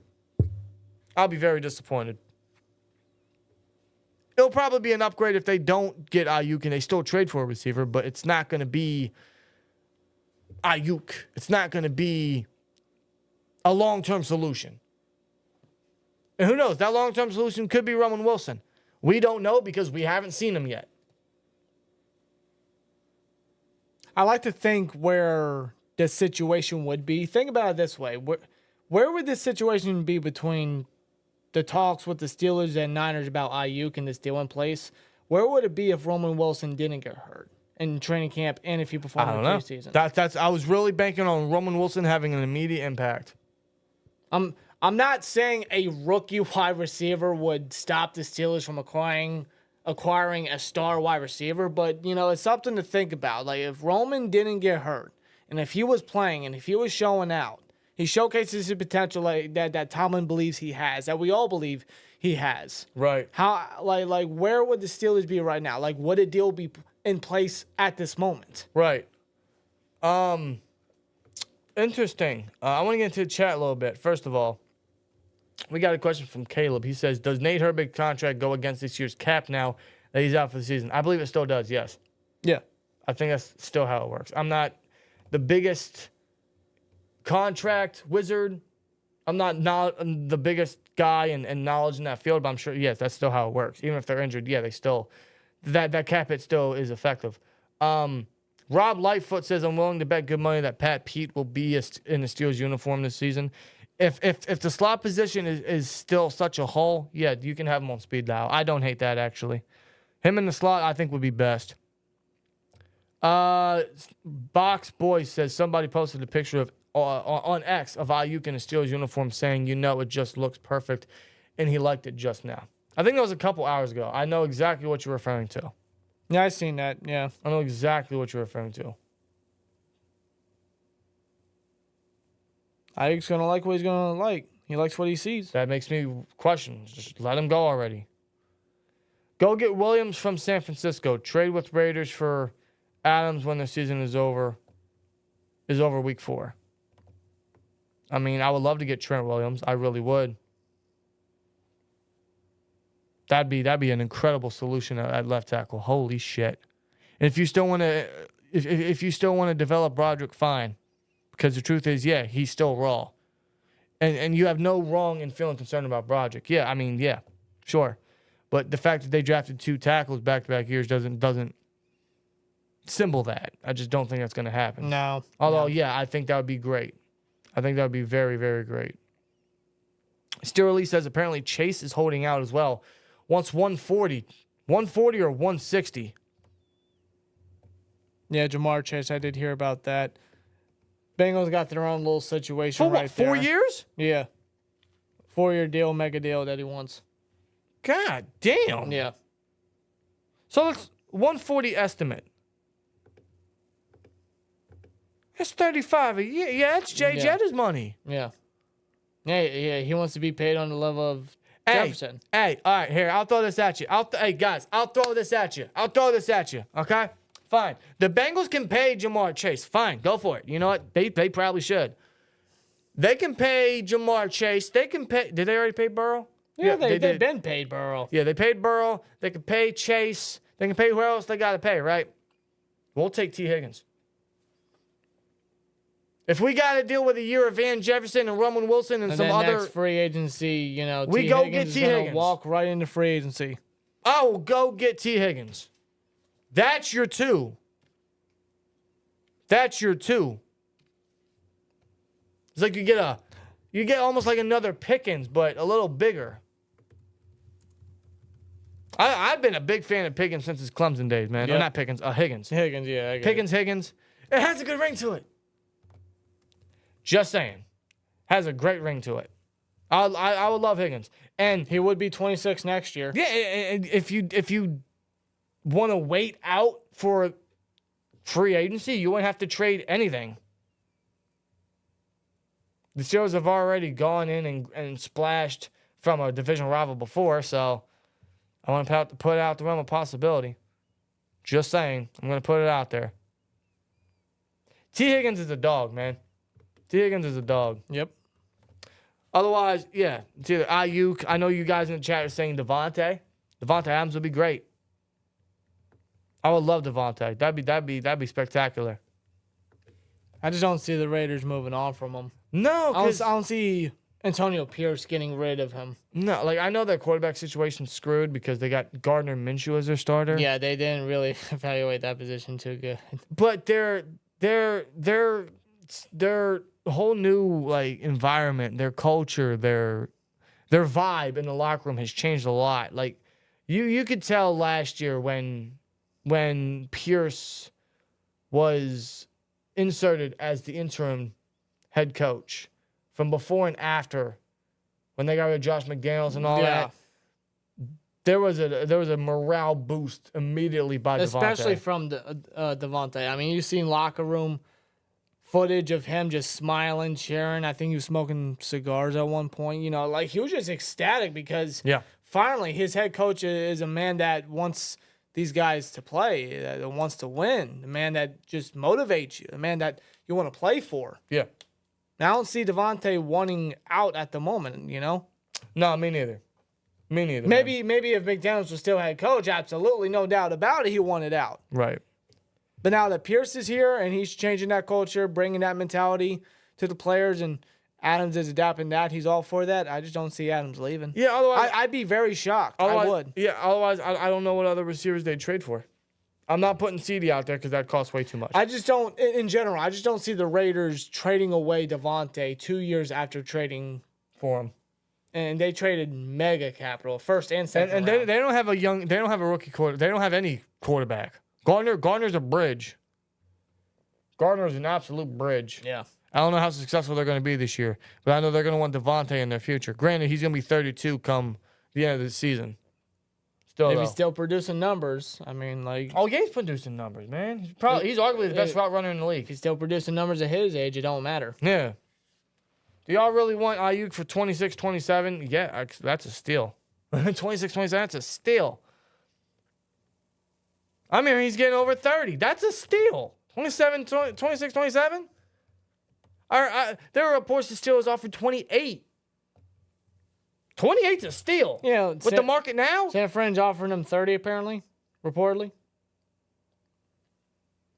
I'll be very disappointed. it'll probably be an upgrade if they don't get Aiyuk and they still trade for a receiver, but it's not going to be Aiyuk. It's not going to be a long-term solution. And who knows? That long-term solution could be Roman Wilson. We don't know because we haven't seen him yet. I like to think where this situation would be. Think about it this way. Where would this situation be between the talks with the Steelers and Niners about Aiyuk and this deal in place? Where would it be if Roman Wilson didn't get hurt in training camp and if he performed in the preseason? That's I was really banking on Roman Wilson having an immediate impact. I'm not saying a rookie wide receiver would stop the Steelers from acquiring a star wide receiver, but it's something to think about. Like if Roman didn't get hurt and if he was playing and if he was showing out, he showcases his potential that Tomlin believes he has, that we all believe he has. Right. How like where would the Steelers be right now? Like would a deal be in place at this moment? Right. Interesting. I want to get into the chat a little bit. First of all, we got a question from Caleb. He says, does Nate Herbig's contract go against this year's cap now that he's out for the season? I believe it still does, yes. Yeah. I think that's still how it works. I'm not the biggest contract wizard. I'm not the biggest guy in knowledge in that field, but I'm sure, yes, that's still how it works. Even if they're injured, yeah, they still, that cap hit still is effective. Rob Lightfoot says, I'm willing to bet good money that Pat Pete will be in the Steelers uniform this season. If the slot position is still such a hole, yeah, you can have him on speed dial. I don't hate that, actually. Him in the slot, I think, would be best. Box Boy says, somebody posted a picture of on X of Aiyuk in a Steelers uniform saying, it just looks perfect, and he liked it just now. I think that was a couple hours ago. I know exactly what you're referring to. Yeah, I seen that, yeah. I know exactly what you're referring to. Aiyuk's going to like what he's going to like. He likes what he sees. That makes me question. Just let him go already. Go get Williams from San Francisco. Trade with Raiders for Adams when the season is over week 4. I mean, I would love to get Trent Williams. I really would. That'd be an incredible solution at left tackle. Holy shit! And if you still want to, if you still want to develop Broderick, fine, because the truth is, yeah, he's still raw, and you have no wrong in feeling concerned about Broderick. Yeah, I mean, yeah, sure, but the fact that they drafted 2 tackles back-to-back years doesn't symbol that. I just don't think that's going to happen. No. Although, yeah, I think that would be great. I think that would be very, very great. Steerly says apparently Chase is holding out as well. Wants 140 or 160. Yeah, Jamar Chase, I did hear about that. Bengals got their own little situation For what, 4 years? Yeah. 4-year deal, mega deal that he wants. God damn. Yeah. So it's 140 estimate. That's 35 a year. Yeah, that's Jay Jetta's money. Yeah. Yeah, he wants to be paid on the level of Jefferson. Hey, all right, here, I'll throw this at you. Hey, guys, I'll throw this at you, okay? Fine. The Bengals can pay Jamar Chase. Fine, go for it. You know what? They probably should. They can pay Jamar Chase. They can pay. Did they already pay Burrow? Yeah, they've been paid Burrow. Yeah, they paid Burrow. They can pay Chase. They can pay who else they got to pay, right? We'll take T. Higgins. If we got to deal with a year of Van Jefferson and Roman Wilson and some other next free agency, we T. go Higgins get is T. gonna Higgins. walk right into free agency. I will go get T. Higgins. That's your 2. That's your 2. It's like you get almost like another Pickens, but a little bigger. I've been a big fan of Pickens since his Clemson days, man. Yep. Or not Pickens, Higgins. Higgins, yeah. I get it. Higgins. It has a good ring to it. Just saying. Has a great ring to it. I would love Higgins. And He would be 26 next year. yeah, and if you want to wait out for free agency, you won't have to trade anything. The Steelers have already gone in and splashed from a division rival before, so I want to put out the realm of possibility. Just saying. I'm going to put it out there. T. Higgins is a dog, man. T. Higgins is a dog. Yep. Otherwise, yeah, it's either Aiyuk. I know you guys in the chat are saying Devontae. Devontae Adams would be great. I would love Devontae. That'd be spectacular. I just don't see the Raiders moving on from him. No, I because don't see Antonio Pierce getting rid of him. no, like I know their quarterback situation's screwed because they got Gardner Minshew as their starter. Yeah, they didn't really evaluate that position too good. But their whole new like environment, their culture, their vibe in the locker room has changed a lot. Like you could tell last year when Pierce was inserted as the interim head coach, from before and after, when they got rid of Josh McDaniels and all that, there was a morale boost immediately by Devontae. Especially from Devontae. I mean, you've seen locker room footage of him just smiling, cheering. I think he was smoking cigars at one point. You know, like he was just ecstatic because finally his head coach is a man that wants these guys to play, that wants to win, the man that just motivates you, the man that you want to play for. Yeah. Now, I don't see Devontae wanting out at the moment, you know? No, me neither. Maybe if McDaniels was still head coach, absolutely, no doubt about it, he wanted out. Right. But now that Pierce is here and he's changing that culture, bringing that mentality to the players, and Adams is adapting that, he's all for that, I just don't see Adams leaving. Yeah, otherwise I'd be very shocked. I would. Yeah, otherwise I don't know what other receivers they'd trade for. I'm not putting CD out there because that costs way too much. I just don't, in general, I just don't see the Raiders trading away Devontae 2 years after trading for him. And they traded mega capital, first and second And round. they don't have a rookie quarter. They don't have any quarterback. Gardner's a bridge. Gardner's an absolute bridge. Yeah. I don't know how successful they're going to be this year, but I know they're going to want Devontae in their future. Granted, he's going to be 32 come the end of the season. Still, If though. he's still producing numbers, I mean, like, Oh, yeah, he's producing numbers, man. He's arguably the best route runner in the if league. he's still producing numbers at his age, it don't matter. Yeah. Do y'all really want Aiyuk for 26, 27? Yeah, that's a steal. 26, 27, that's a steal. I mean, he's getting over 30. That's a steal. 26, 27? There are reports the Steelers offered 28. 28's a steal. You know, With the market now? San Fran's offering him 30 apparently, reportedly.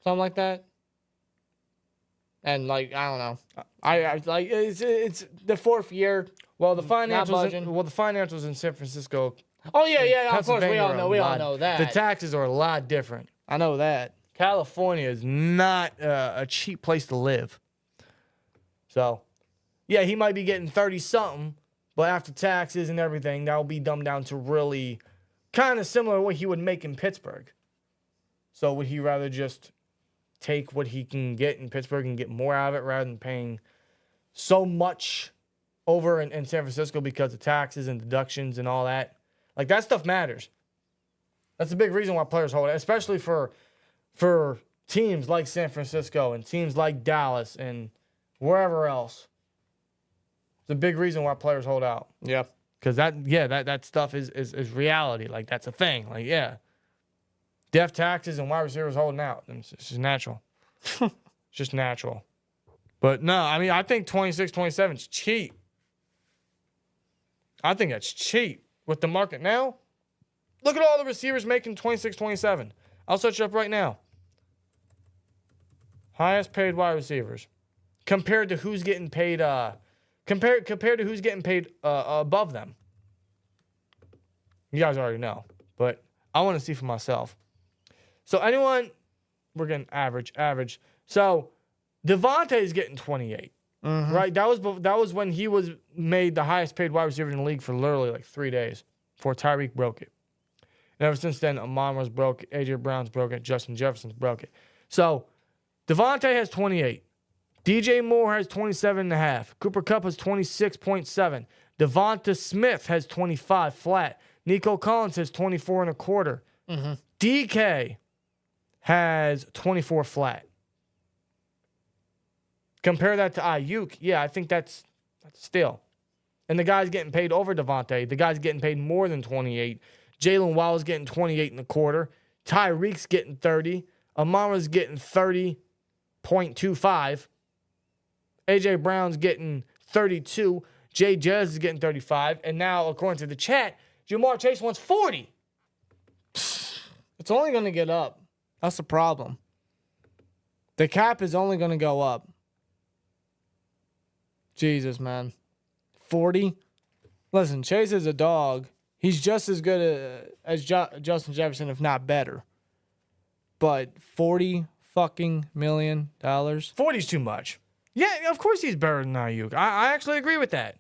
Something like that. And like, I don't know. I like it's the fourth year. Well, the budging. financials in San Francisco. Oh yeah, of course we Pennsylvania all are know. a We all lot- know that. The taxes are a lot different. I know that. California is not a cheap place to live. So, yeah, he might be getting 30-something, but after taxes and everything, that'll be dumbed down to really kind of similar to what he would make in Pittsburgh. So would he rather just take what he can get in Pittsburgh and get more out of it rather than paying so much over in San Francisco because of taxes and deductions and all that? Like, that stuff matters. That's a big reason why players hold it, especially for teams like San Francisco and teams like Dallas and wherever else. It's a big reason why players hold out. Yeah. Because that stuff is reality. Like, that's a thing. Like, yeah. Death taxes and wide receivers holding out. It's just natural. It's just natural. But no, I mean, I think 26, 27 is cheap. I think that's cheap. With the market now, look at all the receivers making 26, 27. I'll search it up right now. Highest paid wide receivers. Compared to who's getting paid compared to who's getting paid above them. You guys already know, but I want to see for myself. So anyone, we're getting average. So Devontae's getting 28, right? That was when he was made the highest paid wide receiver in the league for literally like 3 days before Tyreek broke it. And ever since then, Amon-Ra's broke it, AJ Brown's broke it, Justin Jefferson's broke it. So Devontae has 28. DJ Moore has 27.5. Cooper Kupp has 26.7. Devonta Smith has 25 flat. Nico Collins has 24.25. DK has 24 flat. Compare that to Aiyuk. Yeah, I think that's still. And the guy's getting paid over Devontae. The guy's getting paid more than 28. Jalen Waddle's getting 28.25. Tyreek's getting 30. Amon-Ra's getting 30.25. AJ Brown's getting 32. Jay Jez is getting 35. And now, according to the chat, Jamar Chase wants 40. It's only going to get up. That's the problem. The cap is only going to go up. Jesus, man. 40? Listen, Chase is a dog. He's just as good as Justin Jefferson, if not better. But $40 fucking million. 40's too much. Yeah, of course he's better than Aiyuk. I actually agree with that.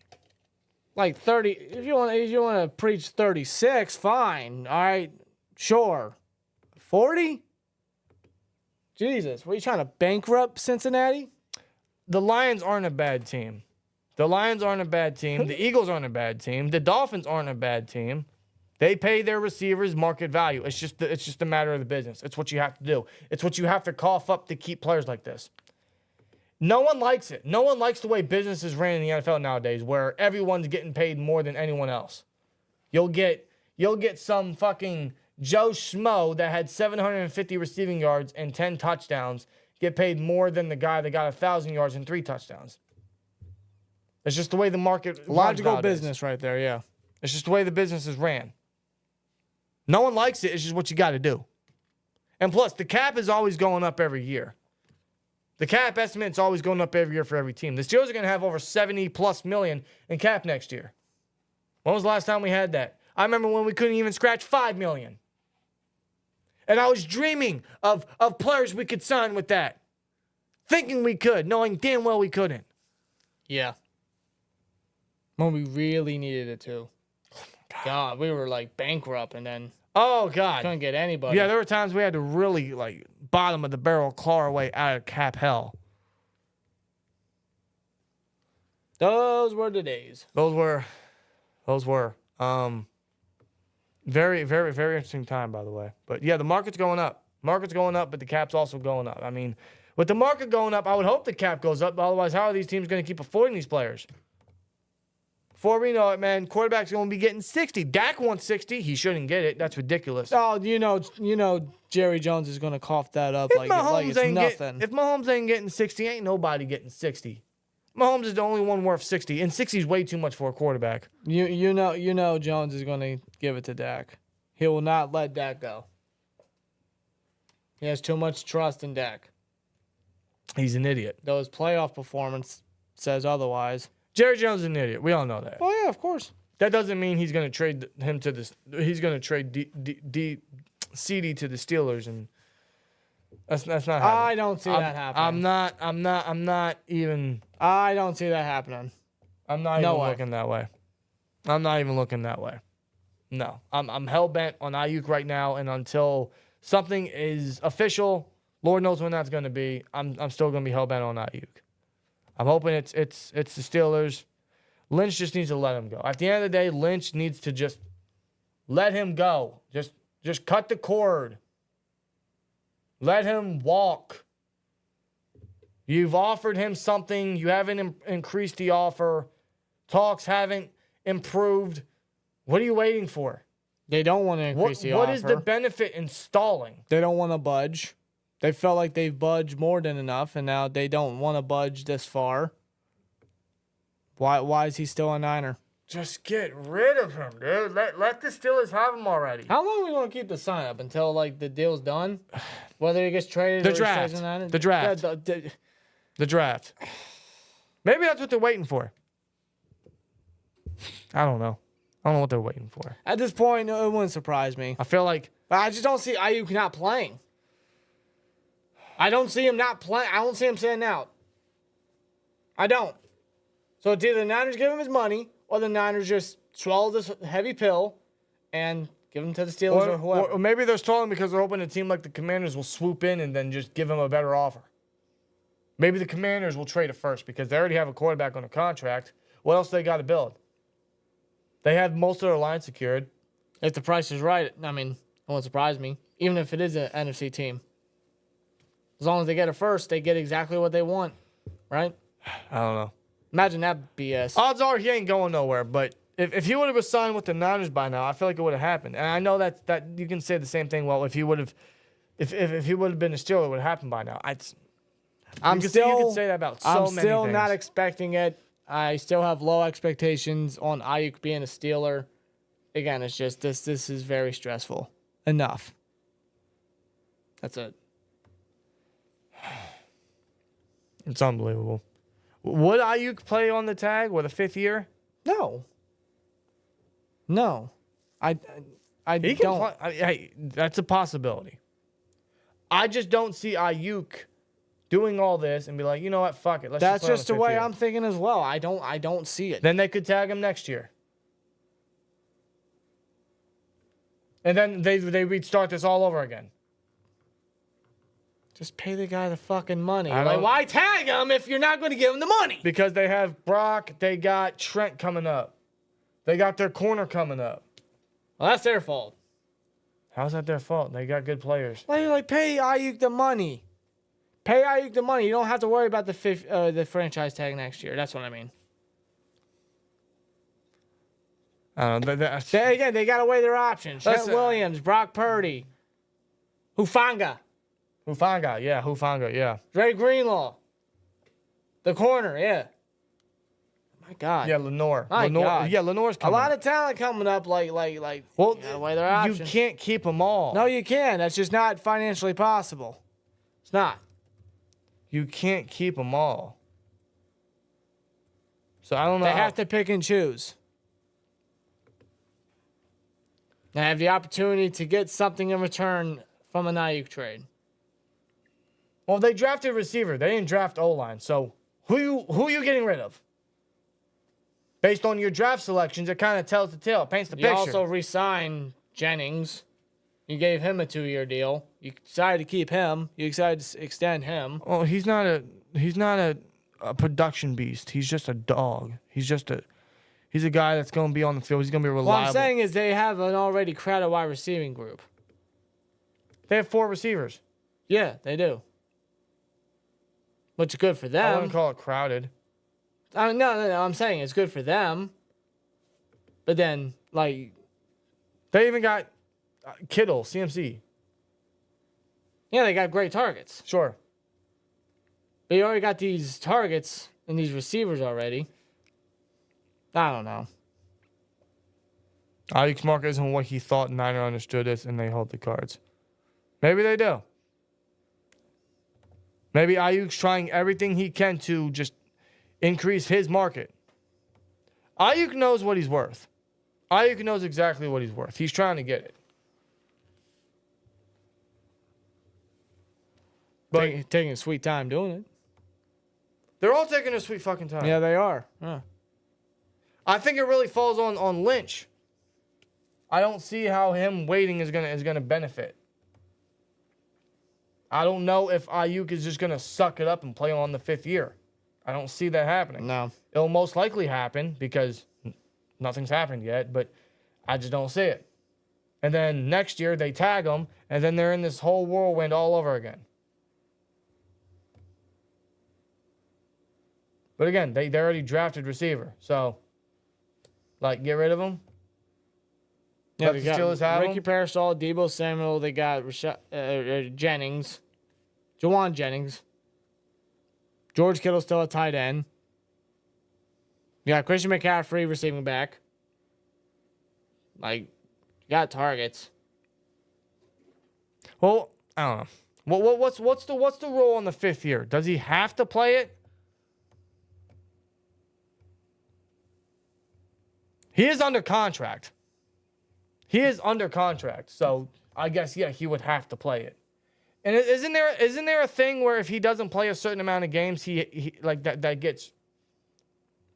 Like 30. If you want to preach 36, fine. All right, sure. 40? Jesus, what are you trying to bankrupt Cincinnati? The Lions aren't a bad team. The Lions aren't a bad team. The Eagles aren't a bad team. The Dolphins aren't a bad team. They pay their receivers market value. It's just a matter of the business. It's what you have to do. It's what you have to cough up to keep players like this. No one likes it. No one likes the way business is ran in the NFL nowadays, where everyone's getting paid more than anyone else. You'll get some fucking Joe Schmo that had 750 receiving yards and 10 touchdowns get paid more than the guy that got 1,000 yards and 3 touchdowns. It's just the way the market Logical runs nowadays. business right there, yeah. It's just the way the business is ran. No one likes it. It's just what you got to do. And plus, the cap is always going up every year. The cap estimate is always going up every year for every team. The Steelers are going to have over 70+ million in cap next year. When was the last time we had that? I remember when we couldn't even scratch 5 million. And I was dreaming of players we could sign with that. Thinking we could, knowing damn well we couldn't. Yeah. When we really needed it to. God, we were like bankrupt and then Oh, God. couldn't get anybody. Yeah, there were times we had to really, like, bottom of the barrel claw our way out of cap hell. Those were the days. Those were. Very, very, very interesting time, by the way. But, yeah, the market's going up. Market's going up, but the cap's also going up. I mean, with the market going up, I would hope the cap goes up. But otherwise, how are these teams going to keep affording these players? Before we know it, man, quarterback's going to be getting 60. Dak wants 60. He shouldn't get it. That's ridiculous. Oh, you know, Jerry Jones is going to cough that up like it's nothing. If Mahomes ain't getting 60, ain't nobody getting 60. Mahomes is the only one worth 60, and 60 is way too much for a quarterback. You know Jones is going to give it to Dak. He will not let Dak go. He has too much trust in Dak. He's an idiot. Though his playoff performance says otherwise. Jerry Jones is an idiot. We all know that. Oh yeah, of course. That doesn't mean he's going to trade him to this. He's going to trade CD to the Steelers, and that's not happening. I don't see that happening. I'm not even. I don't see that happening. I'm not even looking that way. I'm not even looking that way. No, I'm hell bent on Aiyuk right now, and until something is official, Lord knows when that's going to be. I'm still going to be hell bent on Aiyuk. I'm hoping it's the Steelers. Lynch just needs to let him go. At the end of the day, Lynch needs to just let him go. Just cut the cord. Let him walk. You've offered him something. You haven't increased the offer. Talks haven't improved. What are you waiting for? They don't want to increase the offer. What is the benefit in stalling? They don't want to budge. They felt like they've budged more than enough, and now they don't want to budge this far. Why is he still a Niner? Just get rid of him, dude. Let the Steelers have him already. How long are we going to keep the sign up until like the deal's done? Whether he gets traded or he stays in Niner? The draft. The draft. Maybe that's what they're waiting for. I don't know. I don't know what they're waiting for. At this point, it wouldn't surprise me. I feel like... But I just don't see Aiyuk not playing. I don't see him not playing. I don't see him sitting out. I don't. So it's either the Niners give him his money or the Niners just swallow this heavy pill and give him to the Steelers or whoever. Or maybe they're stalling because they're hoping a team like the Commanders will swoop in and then just give him a better offer. Maybe the Commanders will trade it first because they already have a quarterback on a contract. What else they got to build? They have most of their line secured. If the price is right, I mean, it won't surprise me. Even if it is an NFC team. As long as they get it first, they get exactly what they want, right? I don't know. Imagine that BS. Odds are he ain't going nowhere, but if he would have signed with the Niners by now, I feel like it would have happened. And I know that you can say the same thing. Well, if he would have, if he would have been a Steeler, it would have happened by now. You could say that about so many things. I'm still not expecting it. I still have low expectations on Aiyuk being a Steeler. Again, it's just this is very stressful. enough. That's it. It's unbelievable. Would Aiyuk play on the tag with a 5th year? No. I He can don't. play. Hey, that's a possibility. I just don't see Aiyuk doing all this and be like, you know what, fuck it. Let's That's just just the play on way the 5th year. I'm thinking as well. I don't see it. Then they could tag him next year. And then they restart this all over again. Just pay the guy the fucking money. I Like, don't- why tag him if you're not going to give him the money? Because they have Brock, they got Trent coming up. They got their corner coming up. Well, that's their fault. How's that their fault? They got good players. Like pay Aiyuk the money. Pay Aiyuk the money. You don't have to worry about the franchise tag next year. That's what I mean. I don't know. They got to weigh their options. Trent Williams, Brock Purdy, Hufanga, Hufanga, yeah. Dre Greenlaw, the corner, yeah. My God. Yeah, Lenore. My God. Yeah, Lenore's A coming. lot of talent coming up. Like. Well, you gotta weigh their options. you can't keep them all. No, you can. That's just not financially possible. It's not. You can't keep them all. So I don't know. They have to pick and choose. They have the opportunity to get something in return from an Aiyuk trade. Well, they drafted receiver. They didn't draft O-line. So who you getting rid of? Based on your draft selections, it kind of tells the tale. It paints the You picture. also re-signed Jennings. You gave him a 2-year deal. You decided to keep him. You decided to extend him. Well, he's not a production beast. He's just a dog. He's a guy that's going to be on the field. He's going to be reliable. What I'm saying is they have an already crowded wide receiving group. They have 4 receivers. Yeah, they do. Which is good for I them. wouldn't call it crowded. No. I'm saying it's good for them. But then, like, They even got Kittle, CMC. yeah, they got great targets. Sure. But you already got these targets and these receivers already. I don't know. Aiyuk's market isn't what he thought Niner understood it, and they hold the cards. Maybe they do. Maybe Aiyuk's trying everything he can to just increase his market. Aiyuk knows what he's worth. Aiyuk knows exactly what he's worth. He's trying to get it. But Taking a sweet time doing it. they're all taking a sweet fucking time. Yeah, they are. Yeah. I think it really falls on Lynch. I don't see how him waiting is gonna benefit. I don't know if Aiyuk is just gonna suck it up and play on the 5th year. I don't see that happening. No. It'll most likely happen because nothing's happened yet, but I just don't see it. And then next year they tag him, and then they're in this whole whirlwind all over again. But again, they already drafted receiver, so like get rid of him. Yeah, Let they the got Steelers have Ricky him. Parasol, Debo Samuel. They got Jennings, Jawan Jennings. George Kittle still a tight end. You got Christian McCaffrey receiving back. Like, you got targets. Well, I don't know. What's the role on the 5th year? Does he have to play it? He is under contract. So I guess he would have to play it. And isn't there a thing where if he doesn't play a certain amount of games, he like that gets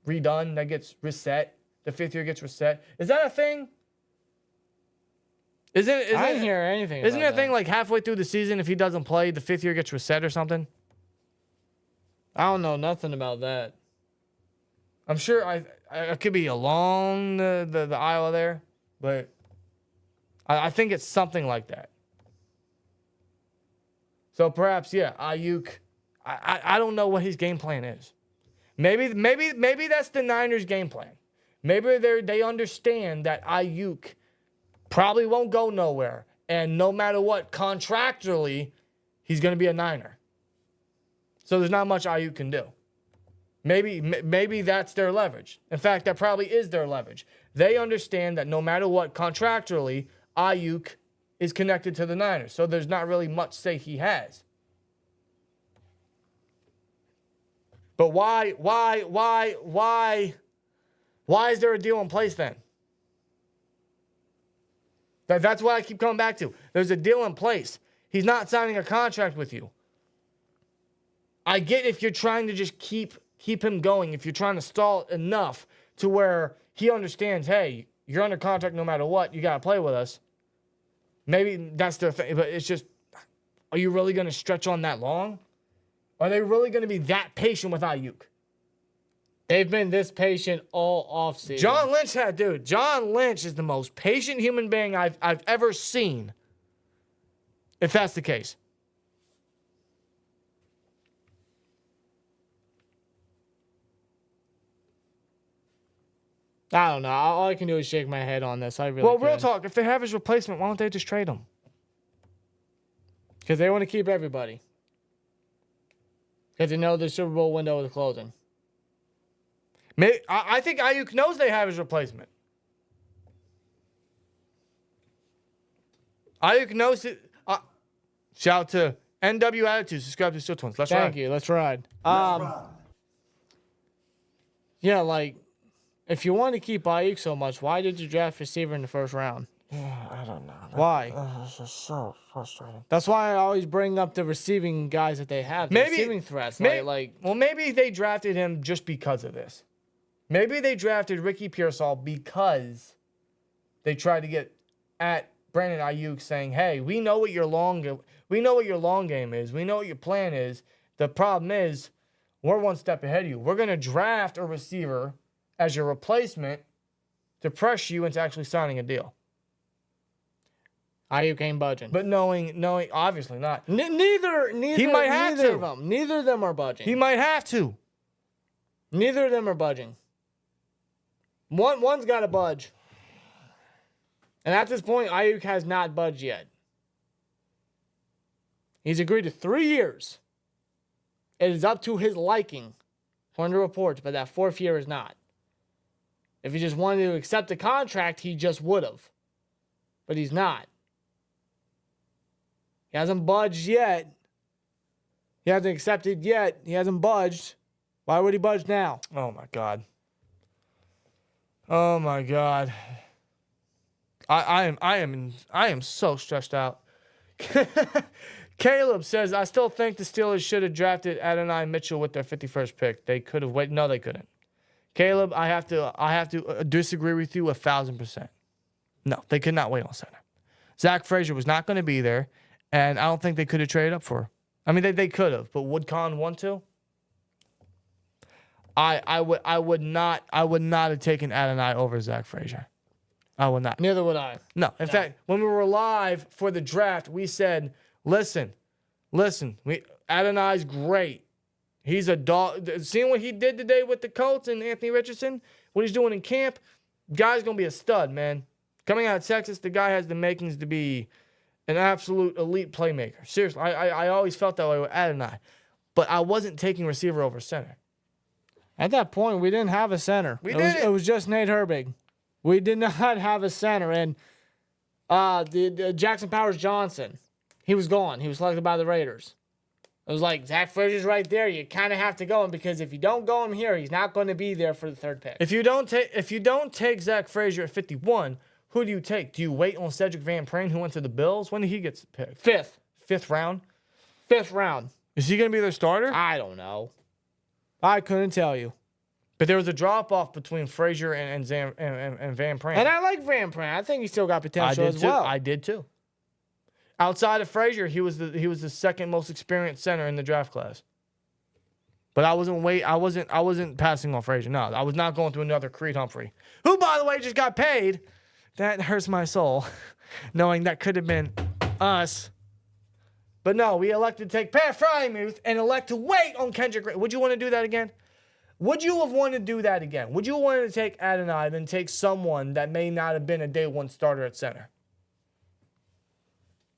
redone, that gets reset? The 5th year gets reset. Is that a thing? I didn't hear anything. Isn't there about a thing like halfway through the season, if he doesn't play, the 5th year gets reset or something? I don't know nothing about that. I'm sure I could be along the aisle there, but I think it's something like that. So perhaps, Aiyuk. I don't know what his game plan is. Maybe that's the Niners' game plan. Maybe they understand that Aiyuk probably won't go nowhere, and no matter what, contractually, he's going to be a Niner. So there's not much Aiyuk can do. Maybe that's their leverage. In fact, that probably is their leverage. They understand that no matter what, contractually, Aiyuk is connected to the Niners, so there's not really much say he has. But why is there a deal in place then? That's what I keep coming back to. There's a deal in place. He's not signing a contract with you. I get if you're trying to just keep him going, if you're trying to stall it enough to where he understands, hey, you're under contract no matter what, you got to play with us. Maybe that's their thing, but it's just, are you really going to stretch on that long? Are they really going to be that patient with Aiyuk? They've been this patient all offseason. John Lynch is the most patient human being I've ever seen, if that's the case. I don't know. All I can do is shake my head on this. Well, real talk. If they have his replacement, why don't they just trade him? Because they want to keep everybody. Because they know the Super Bowl window is closing. I think Aiyuk knows they have his replacement. Aiyuk knows it. Shout out to NW Attitude. Subscribe to SteelTwins. Let's ride. Thank you. Let's ride. Yeah, like, if you want to keep Aiyuk so much, why did you draft receiver in the first round? I don't know. Why? It's just so frustrating. That's why I always bring up the receiving guys that they have. The receiving threats. Well, maybe they drafted him just because of this. Maybe they drafted Ricky Pearsall because they tried to get at Brandon Aiyuk, saying, "Hey, we know what your long game is. We know what your plan is. The problem is, we're one step ahead of you. We're gonna draft a receiver as your replacement to pressure you into actually signing a deal." Aiyuk ain't budging. But knowing, obviously not. Neither He might have neither to. of them. Neither of them are budging. He might have to. Neither of them are budging. One's got to budge. And at this point, Aiyuk has not budged yet. He's agreed to 3 years. It is up to his liking, according to reports, but that 4th year is not. If he just wanted to accept the contract, he just would have. But he's not. He hasn't budged yet. He hasn't accepted yet. He hasn't budged. Why would he budge now? Oh, my God. Oh, my God. I am so stressed out. Caleb says, I still think the Steelers should have drafted Adonai Mitchell with their 51st pick. They could have waited. No, they couldn't. Caleb, I have to disagree with you 1,000%. No, they could not wait on center. Zach Frazier was not going to be there, and I don't think they could have traded up for her. I mean, they could have, but would Khan want to? I would not have taken Adonai over Zach Frazier. I would not. Neither would I. No. In fact, when we were live for the draft, we said, listen, Adonai's great. He's a dog. Seeing what he did today with the Colts and Anthony Richardson, what he's doing in camp, guy's going to be a stud, man. Coming out of Texas, the guy has the makings to be an absolute elite playmaker. Seriously, I always felt that way with Adonai. But I wasn't taking receiver over center. At that point, we didn't have a center. It was just Nate Herbig. We did not have a center. And the Jackson Powers Johnson, he was gone. He was selected by the Raiders. It was like, Zach Frazier's right there. You kind of have to go him because if you don't go him here, he's not going to be there for the 3rd pick. If you don't take Zach Frazier at 51, who do you take? Do you wait on Cedric Van Pran, who went to the Bills? When did he get picked? 5th. 5th round? 5th round. Is he going to be their starter? I don't know. I couldn't tell you. But there was a drop-off between Frazier and Van Pran. And I like Van Pran. I think he still got potential as well. I did too. Outside of Frazier, he was the second most experienced center in the draft class. But I wasn't passing on Frazier. No, I was not going through another Creed Humphrey, who, by the way, just got paid. That hurts my soul, knowing that could have been us. But no, we elected to take Pat Frymuth and elect to wait on Kendrick. Would you want to do that again? Would you have wanted to do that again? Would you want to take Adonai then take someone that may not have been a day one starter at center?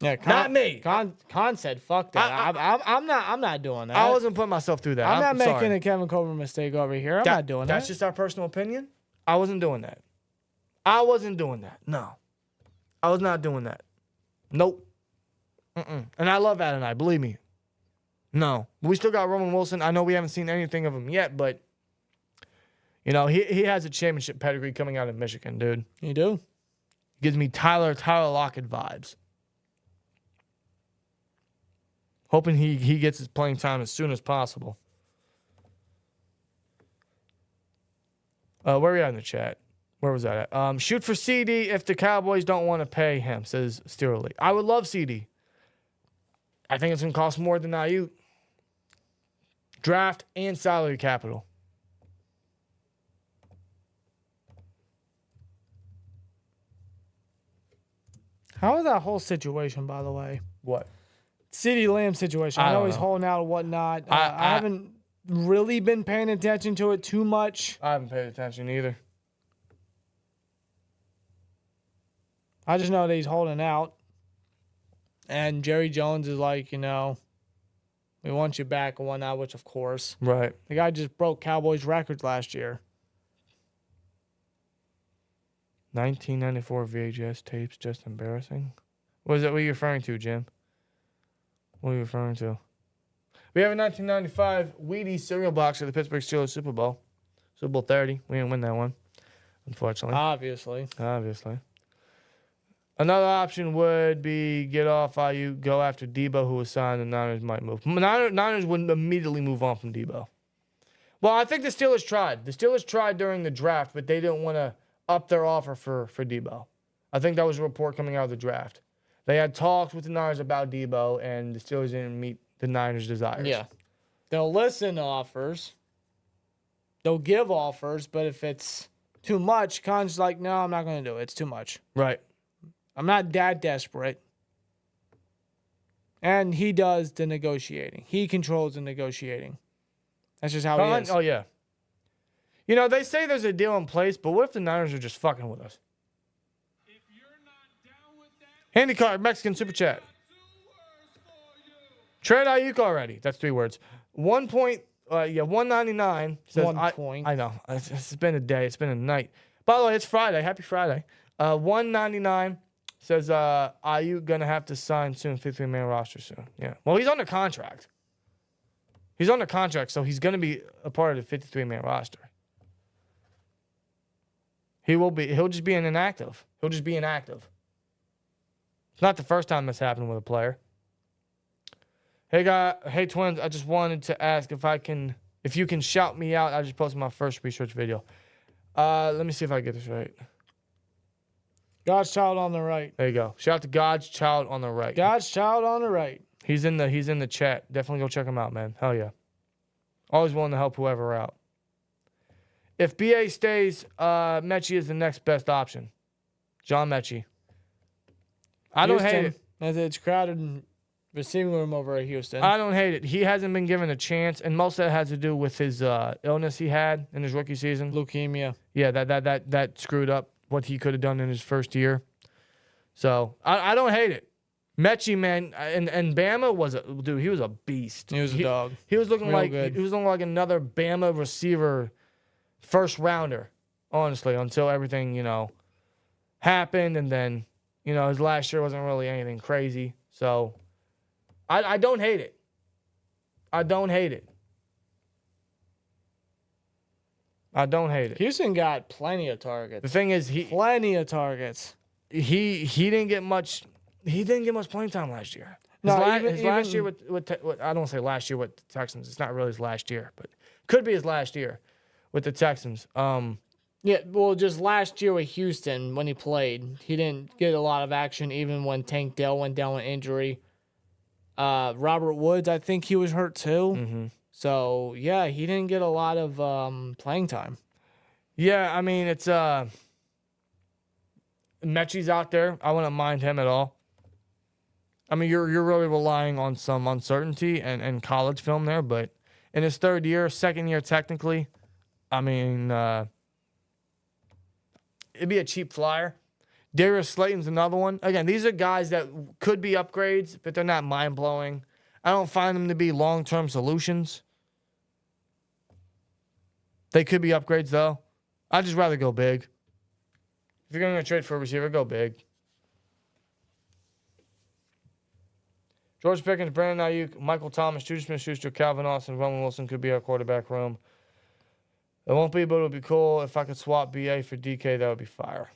Yeah, not me. Con said, "Fuck that." I'm not doing that. I wasn't putting myself through that. I'm not making a Kevin Colbert mistake over here. I'm not doing that. That's just our personal opinion. I wasn't doing that. I wasn't doing that. No, I was not doing that. Nope. And I love Adonai, believe me. No. We still got Roman Wilson. I know we haven't seen anything of him yet, but, you know, he has a championship pedigree coming out of Michigan, dude. You do? Gives me Tyler Lockett vibes. Hoping he gets his playing time as soon as possible. Where are we at in the chat? Where was that at? Shoot for CD if the Cowboys don't want to pay him, says Steerly. I would love CD. I think it's going to cost more than Aiyuk. Draft and salary capital. How is that whole situation, by the way? What? CeeDee Lamb situation. I know he's holding out and whatnot. I haven't really been paying attention to it too much. I haven't paid attention either. I just know that he's holding out. And Jerry Jones is like, you know, we want you back and whatnot, which of course. Right. The guy just broke Cowboys records last year. 1994 VHS tapes, just embarrassing. What is that? What are you referring to, Jim? What are you referring to? We have a 1995 Wheaties cereal box for the Pittsburgh Steelers Super Bowl. Super Bowl 30. We didn't win that one, unfortunately. Obviously. Another option would be get off Aiyuk, go after Debo, who was signed, and Niners might move. Niners wouldn't immediately move on from Debo. Well, I think the Steelers tried. The Steelers tried during the draft, but they didn't want to up their offer for Debo. I think that was a report coming out of the draft. They had talks with the Niners about Debo, and the Steelers didn't meet the Niners' desires. Yeah. They'll listen to offers. They'll give offers, but if it's too much, Khan's like, no, I'm not going to do it. It's too much. Right. I'm not that desperate. And he does the negotiating. He controls the negotiating. That's just how he is. Oh, yeah. You know, they say there's a deal in place, but what if the Niners are just fucking with us? If you're not down with that, Handy card, Mexican Super Chat. Trade Aiyuk already. That's 3 words. 199. Says, 1 point. I know. It's been a day. It's been a night. By the way, it's Friday. Happy Friday. 199 says Aiyuk gonna have to sign soon. 53-man roster soon. Yeah. Well, he's under contract. He's under contract, so he's gonna be a part of the 53-man roster. He will be. He'll just be inactive. It's not the first time this happened with a player. Hey twins, I just wanted to ask if you can shout me out. I just posted my first research video. Let me see if I get this right. God's child on the right. There you go. Shout out to God's child on the right. God's child on the right. He's in the chat. Definitely go check him out, man. Hell yeah. Always willing to help whoever out. If BA stays, Mechie is the next best option. John Mechie. I don't hate it. As it's crowded in receiving room over at Houston. I don't hate it. He hasn't been given a chance, and most of that has to do with his illness he had in his rookie season. Leukemia. Yeah, that screwed up what he could have done in his first year. So I don't hate it. Mechie, man, and Bama he was a beast. He was a dog. He was looking like good. he was looking like another Bama receiver, first rounder, honestly, until everything, happened, and then, his last year wasn't really anything crazy. So I don't hate it. I don't hate it. Houston got plenty of targets. The thing is, plenty of targets. He didn't get much. He didn't get much playing time last year. His last year with I don't want to say last year with the Texans. It's not really his last year, but could be his last year with the Texans. Yeah, well, just last year with Houston when he played, he didn't get a lot of action even when Tank Dell went down with injury. Robert Woods, I think he was hurt too. Mm-hmm. So, yeah, he didn't get a lot of playing time. Yeah, I mean, it's Mechie's out there. I wouldn't mind him at all. I mean, you're really relying on some uncertainty and college film there, but in his second year technically, I mean, it'd be a cheap flyer. Darius Slayton's another one. Again, these are guys that could be upgrades, but they're not mind-blowing. I don't find them to be long-term solutions. They could be upgrades, though. I'd just rather go big. If you're going to trade for a receiver, go big. George Pickens, Brandon Aiyuk, Michael Thomas, Juju Smith-Schuster, Calvin Austin, Roman Wilson could be our quarterback room. It won't be, but it would be cool if I could swap BA for DK. That would be fire.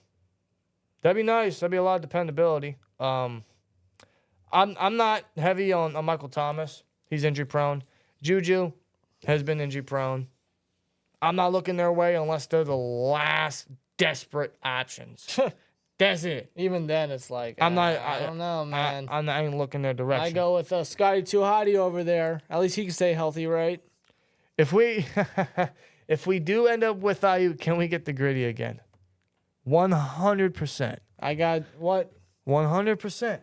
That'd be nice. That'd be a lot of dependability. I'm not heavy on Michael Thomas. He's injury prone. Juju has been injury prone. I'm not looking their way unless they're the last desperate options. That's it. Even then, it's like I'm not. I don't know, man. I ain't looking their direction. I go with Scotty Too Hottie over there. At least he can stay healthy, right? If we if we do end up with Aiyuk, can we get the gritty again? 100%. I got what? 100%.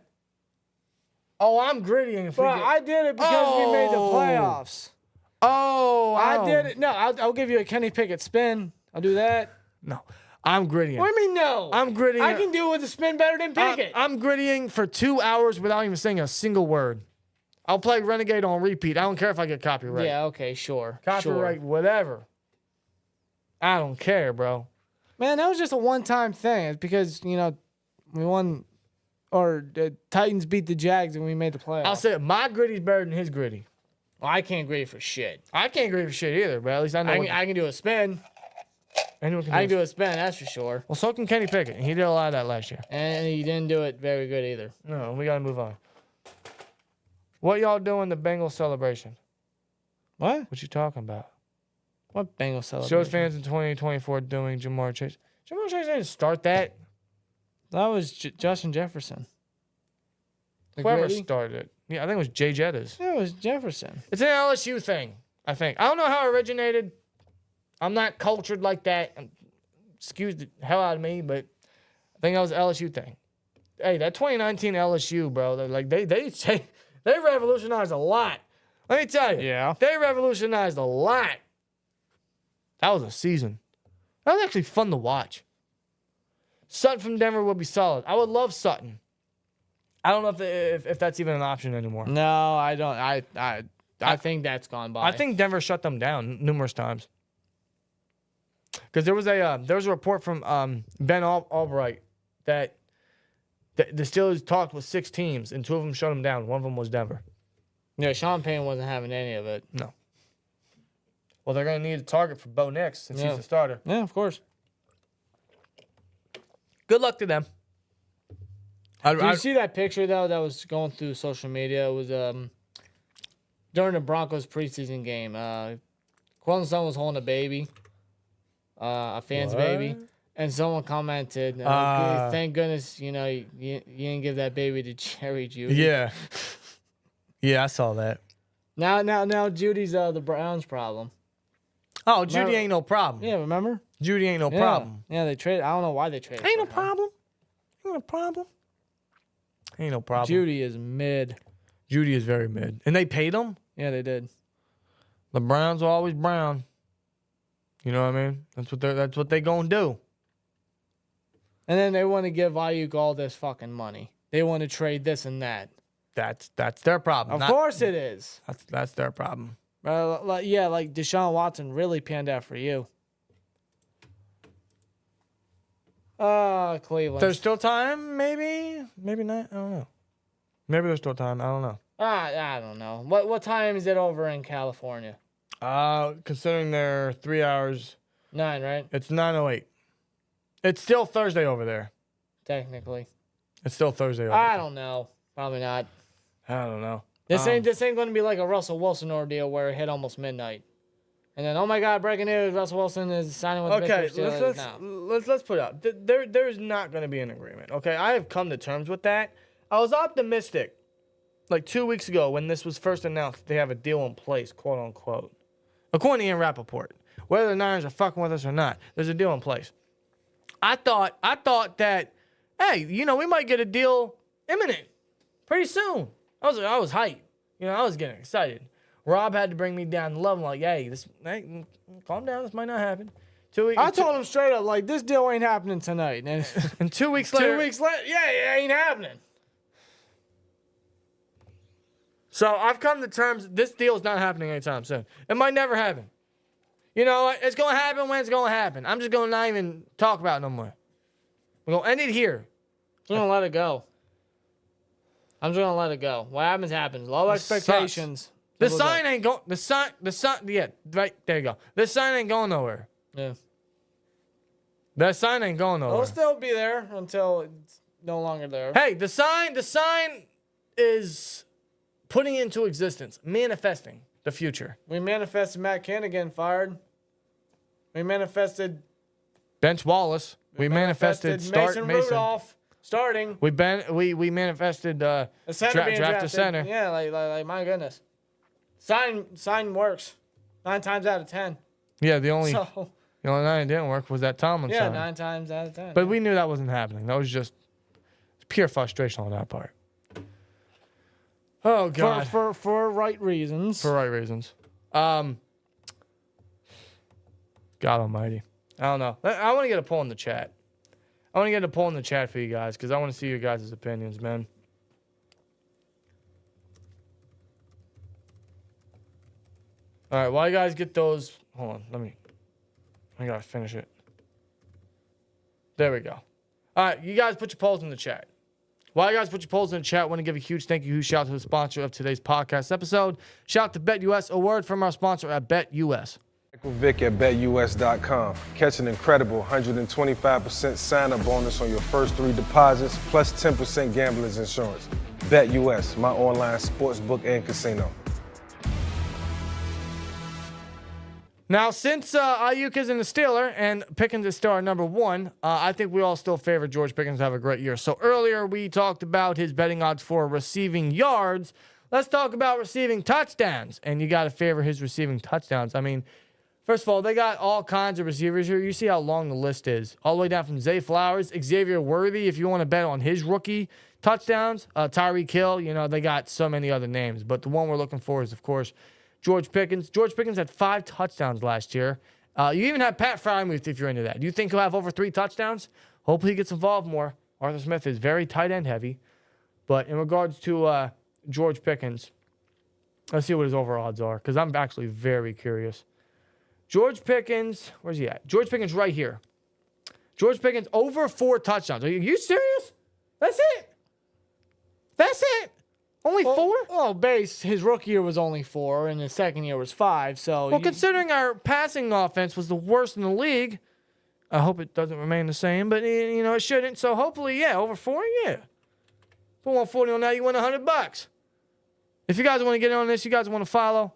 Oh, I'm gritty. Bro, I did it because we made the playoffs. Oh, I did it. No, I'll give you a Kenny Pickett spin. I'll do that. No, I'm grittying. What do you mean no? I'm grittying. I can do it with a spin better than Pickett. I'm grittying for 2 hours without even saying a single word. I'll play Renegade on repeat. I don't care if I get copyright. Yeah, okay, sure. Copyright, whatever. I don't care, bro. Man, that was just a one-time thing. It's because, we won, or the Titans beat the Jags and we made the playoffs. I'll say it. My gritty's better than his gritty. Well, I can't grade for shit. I can't gritty for shit either, but at least I know. I can do a spin. Anyone can I can do a spin, that's for sure. Well, so can Kenny Pickett. He did a lot of that last year. And he didn't do it very good either. No, we got to move on. What y'all doing the Bengals celebration? What? What you talking about? What Bengals celebration? Shows fans in 2024 doing Jamar Chase. Jamar Chase didn't start that. That was Justin Jefferson. Whoever Gritty? started it. Yeah, I think it was Jay Jettas. Yeah, it was Jefferson. It's an LSU thing, I think. I don't know how it originated. I'm not cultured like that. Excuse the hell out of me, but I think that was an LSU thing. Hey, that 2019 LSU, bro, they revolutionized a lot. Let me tell you. Yeah. They revolutionized a lot. That was a season. That was actually fun to watch. Sutton from Denver would be solid. I would love Sutton. I don't know if that's even an option anymore. No, I don't. I think that's gone by. I think Denver shut them down numerous times. Because there was a report from Ben Albright that the Steelers talked with 6 teams and 2 of them shut them down. One of them was Denver. Yeah, Sean Payne wasn't having any of it. No. Well, they're going to need a target for Bo Nix since he's the starter. Yeah, of course. Good luck to them. Did you see that picture, though, that was going through social media? It was during the Broncos preseason game. Quentin's son was holding a baby, a fan's baby, and someone commented, thank goodness, you didn't give that baby to Jerry Judy. Yeah. Yeah, I saw that. Now Judy's the Browns' problem. Oh, Judy ain't no problem. Yeah, remember? Judy ain't no problem. Yeah, they traded. I don't know why they traded. Ain't no for her. problem. Ain't no problem. Ain't no problem. Judy is mid. Judy is very mid. And they paid him? Yeah, they did. The Browns are always brown. You know what I mean? That's what they gonna do. And then they want to give Aiyuk all this fucking money. They want to trade this and that. That's their problem. Of course it is. That's their problem. Like Deshaun Watson really panned out for you. Cleveland. There's still time, maybe? Maybe not. I don't know. Maybe there's still time. I don't know. I don't know. What time is it over in California? Considering they're 3 hours. 9, right? It's 9:08. It's still Thursday over there. Technically. It's still Thursday over I there. don't know. Probably not. I don't know. This ain't going to be like a Russell Wilson ordeal where it hit almost midnight. And then, oh my God, breaking news, Russell Wilson is signing with the Okay, Pittsburgh Steelers. let's put it out. There's not going to be an agreement. Okay, I have come to terms with that. I was optimistic like 2 weeks ago when this was first announced. They have a deal in place, quote unquote. According to Ian Rappaport, whether the Niners are fucking with us or not, there's a deal in place. I thought that, hey, we might get a deal imminent, pretty soon. I was hyped. I was getting excited. Rob had to bring me down to love. I'm like, hey, calm down. This might not happen. 2 weeks. I told him straight up, like, this deal ain't happening tonight. And 2 weeks later. 2 weeks later, yeah, it ain't happening. So I've come to terms. This deal is not happening anytime soon. It might never happen. You know what? It's going to happen when it's going to happen. I'm just going to not even talk about it no more. We're going to end it here. We're going to let it go. I'm just gonna let it go. What happens happens. Low expectations. The sign ain't going. The sign. Yeah, right there you go. This sign ain't going nowhere. Yeah. That sign ain't going nowhere. It'll still be there until it's no longer there. Hey, the sign is putting into existence, manifesting the future. We manifested Matt Cannigan fired. We manifested Bench Wallace. We manifested Mason Rudolph starting. We manifested A center being draft a drafted. center. Yeah, like my goodness. Sign works 9 times out of 10. Yeah, the only So night it didn't work was that Tomlin yeah, sign. 9 times out of 10. But we knew that wasn't happening. That was just pure frustration on that part. Oh God. For right reasons. For right reasons. God almighty. I don't know. I want to get a poll in the chat. I want to get a poll in the chat for you guys because I want to see your guys' opinions, man. All right, while you guys get those, hold on, I gotta finish it. There we go. All right, you guys put your polls in the chat. While you guys put your polls in the chat, I want to give a huge thank you, huge shout out to the sponsor of today's podcast episode. Shout out to BetUS, a word from our sponsor at BetUS. Michael Vick at BetUS.com. Catch an incredible 125% sign-up bonus on your first 3 deposits, plus 10% gambler's insurance. BetUS, my online sportsbook and casino. Now, since Aiyuk isn't a Steeler and Pickens is still our number 1, I think we all still favor George Pickens to have a great year. So earlier we talked about his betting odds for receiving yards. Let's talk about receiving touchdowns. And you got to favor his receiving touchdowns. I mean, first of all, they got all kinds of receivers here. You see how long the list is. All the way down from Zay Flowers, Xavier Worthy, if you want to bet on his rookie touchdowns. Tyreek Hill, they got so many other names. But the one we're looking for is, of course, George Pickens. George Pickens had 5 touchdowns last year. You even have Pat Frymuth if you're into that. Do you think he'll have over 3 touchdowns? Hopefully he gets involved more. Arthur Smith is very tight end heavy. But in regards to George Pickens, let's see what his over odds are because I'm actually very curious. George Pickens, where's he at? George Pickens right here. George Pickens over 4 touchdowns. Are you serious? That's it? That's it? Only 4? Oh, his rookie year was only 4, and his second year was 5. So, well, considering our passing offense was the worst in the league, I hope it doesn't remain the same, but it shouldn't. So hopefully, yeah, over 4, yeah. Put 140 on that, you win $100. If you guys want to get in on this, you guys want to follow,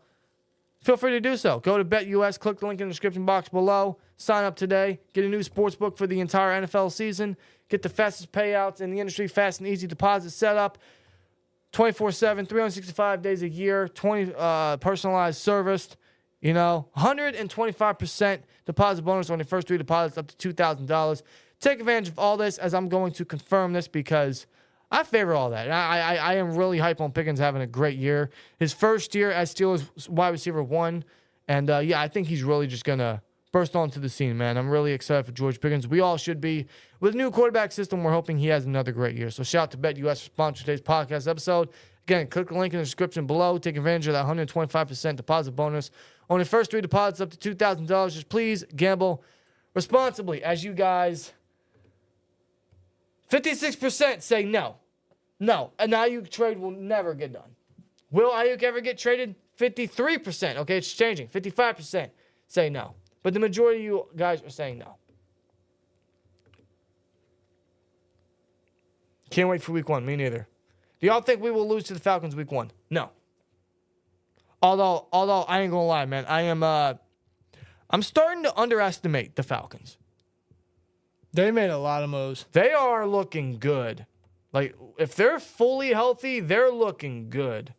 feel free to do so. Go to BetUS, click the link in the description box below, sign up today, get a new sportsbook for the entire NFL season, get the fastest payouts in the industry, fast and easy deposit setup. 24/7, 365 days a year, 20 personalized serviced, 125% deposit bonus on your first 3 deposits up to $2,000. Take advantage of all this as I'm going to confirm this because I favor all that. I am really hype on Pickens having a great year. His first year as Steelers wide receiver 1. And, I think he's really just going to burst onto the scene, man. I'm really excited for George Pickens. We all should be. With a new quarterback system, we're hoping he has another great year. So shout out to BetUS for sponsoring today's podcast episode. Again, click the link in the description below. Take advantage of that 125% deposit bonus on your first 3 deposits up to $2,000. Just please gamble responsibly. As you guys, 56% say no. No, an Aiyuk trade will never get done. Will Aiyuk ever get traded? 53%. Okay, it's changing. 55% say no. But the majority of you guys are saying no. Can't wait for week 1. Me neither. Do y'all think we will lose to the Falcons week 1? No. Although I ain't gonna lie, man. I'm starting to underestimate the Falcons. They made a lot of moves. They are looking good. Like, if they're fully healthy, they're looking good.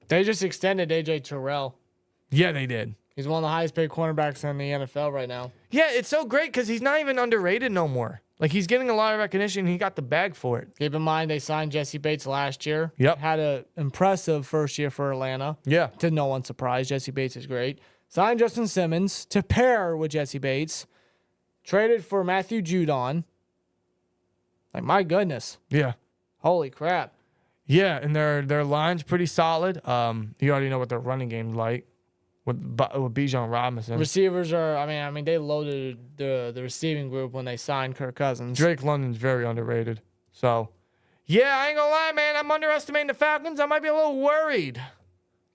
They just extended A.J. Terrell. Yeah, they did. He's one of the highest paid cornerbacks in the NFL right now. Yeah, it's so great because he's not even underrated no more. Like, he's getting a lot of recognition. He got the bag for it. Keep in mind, they signed Jesse Bates last year. Yep. Had an impressive first year for Atlanta. Yeah. To no one's surprise, Jesse Bates is great. Signed Justin Simmons to pair with Jesse Bates. Traded for Matthew Judon. Like, my goodness. Yeah. Holy crap. Yeah, and their line's pretty solid. You already know what their running game's like with Bijan Robinson. Receivers are, I mean, they loaded the receiving group when they signed Kirk Cousins. Drake London's very underrated. So, Yeah, I ain't gonna lie, man. I'm underestimating the Falcons. I might be a little worried.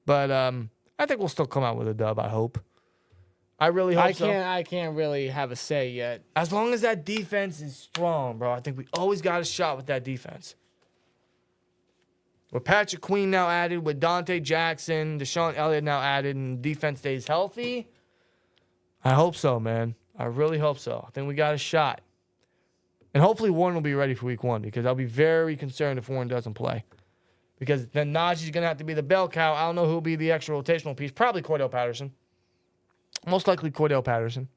But I think we'll still come out with a dub, I hope. I really hope so. I can't really have a say yet. As long as that defense is strong, bro, I think we always got a shot with that defense. With Patrick Queen now added, with Dante Jackson, Deshaun Elliott now added, and defense stays healthy, I hope so, man. I really hope so. I think we got a shot. And hopefully Warren will be ready for week 1 because I'll be very concerned if Warren doesn't play. Because then Najee's going to have to be the bell cow. I don't know who will be the extra rotational piece. Probably Cordell Patterson. Most likely Cordell Patterson.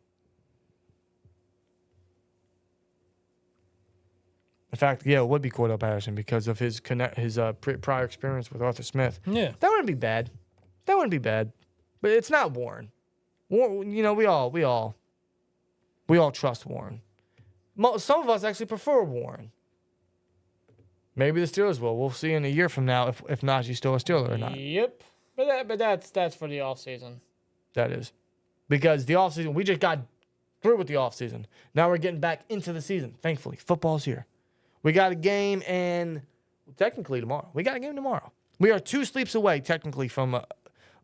In fact, yeah, it would be Cordell Patterson because of his prior experience with Arthur Smith. Yeah. That wouldn't be bad. That wouldn't be bad. But it's not Warren. Warren, you know, we all trust Warren. Some of us actually prefer Warren. Maybe the Steelers will. We'll see in a year from now if Najee's still a Steeler or not. Yep. But that's for the offseason. That is. Because the offseason, we just got through with the offseason. Now we're getting back into the season. Thankfully, football's here. We got a game technically tomorrow. We got a game tomorrow. We are 2 sleeps away technically from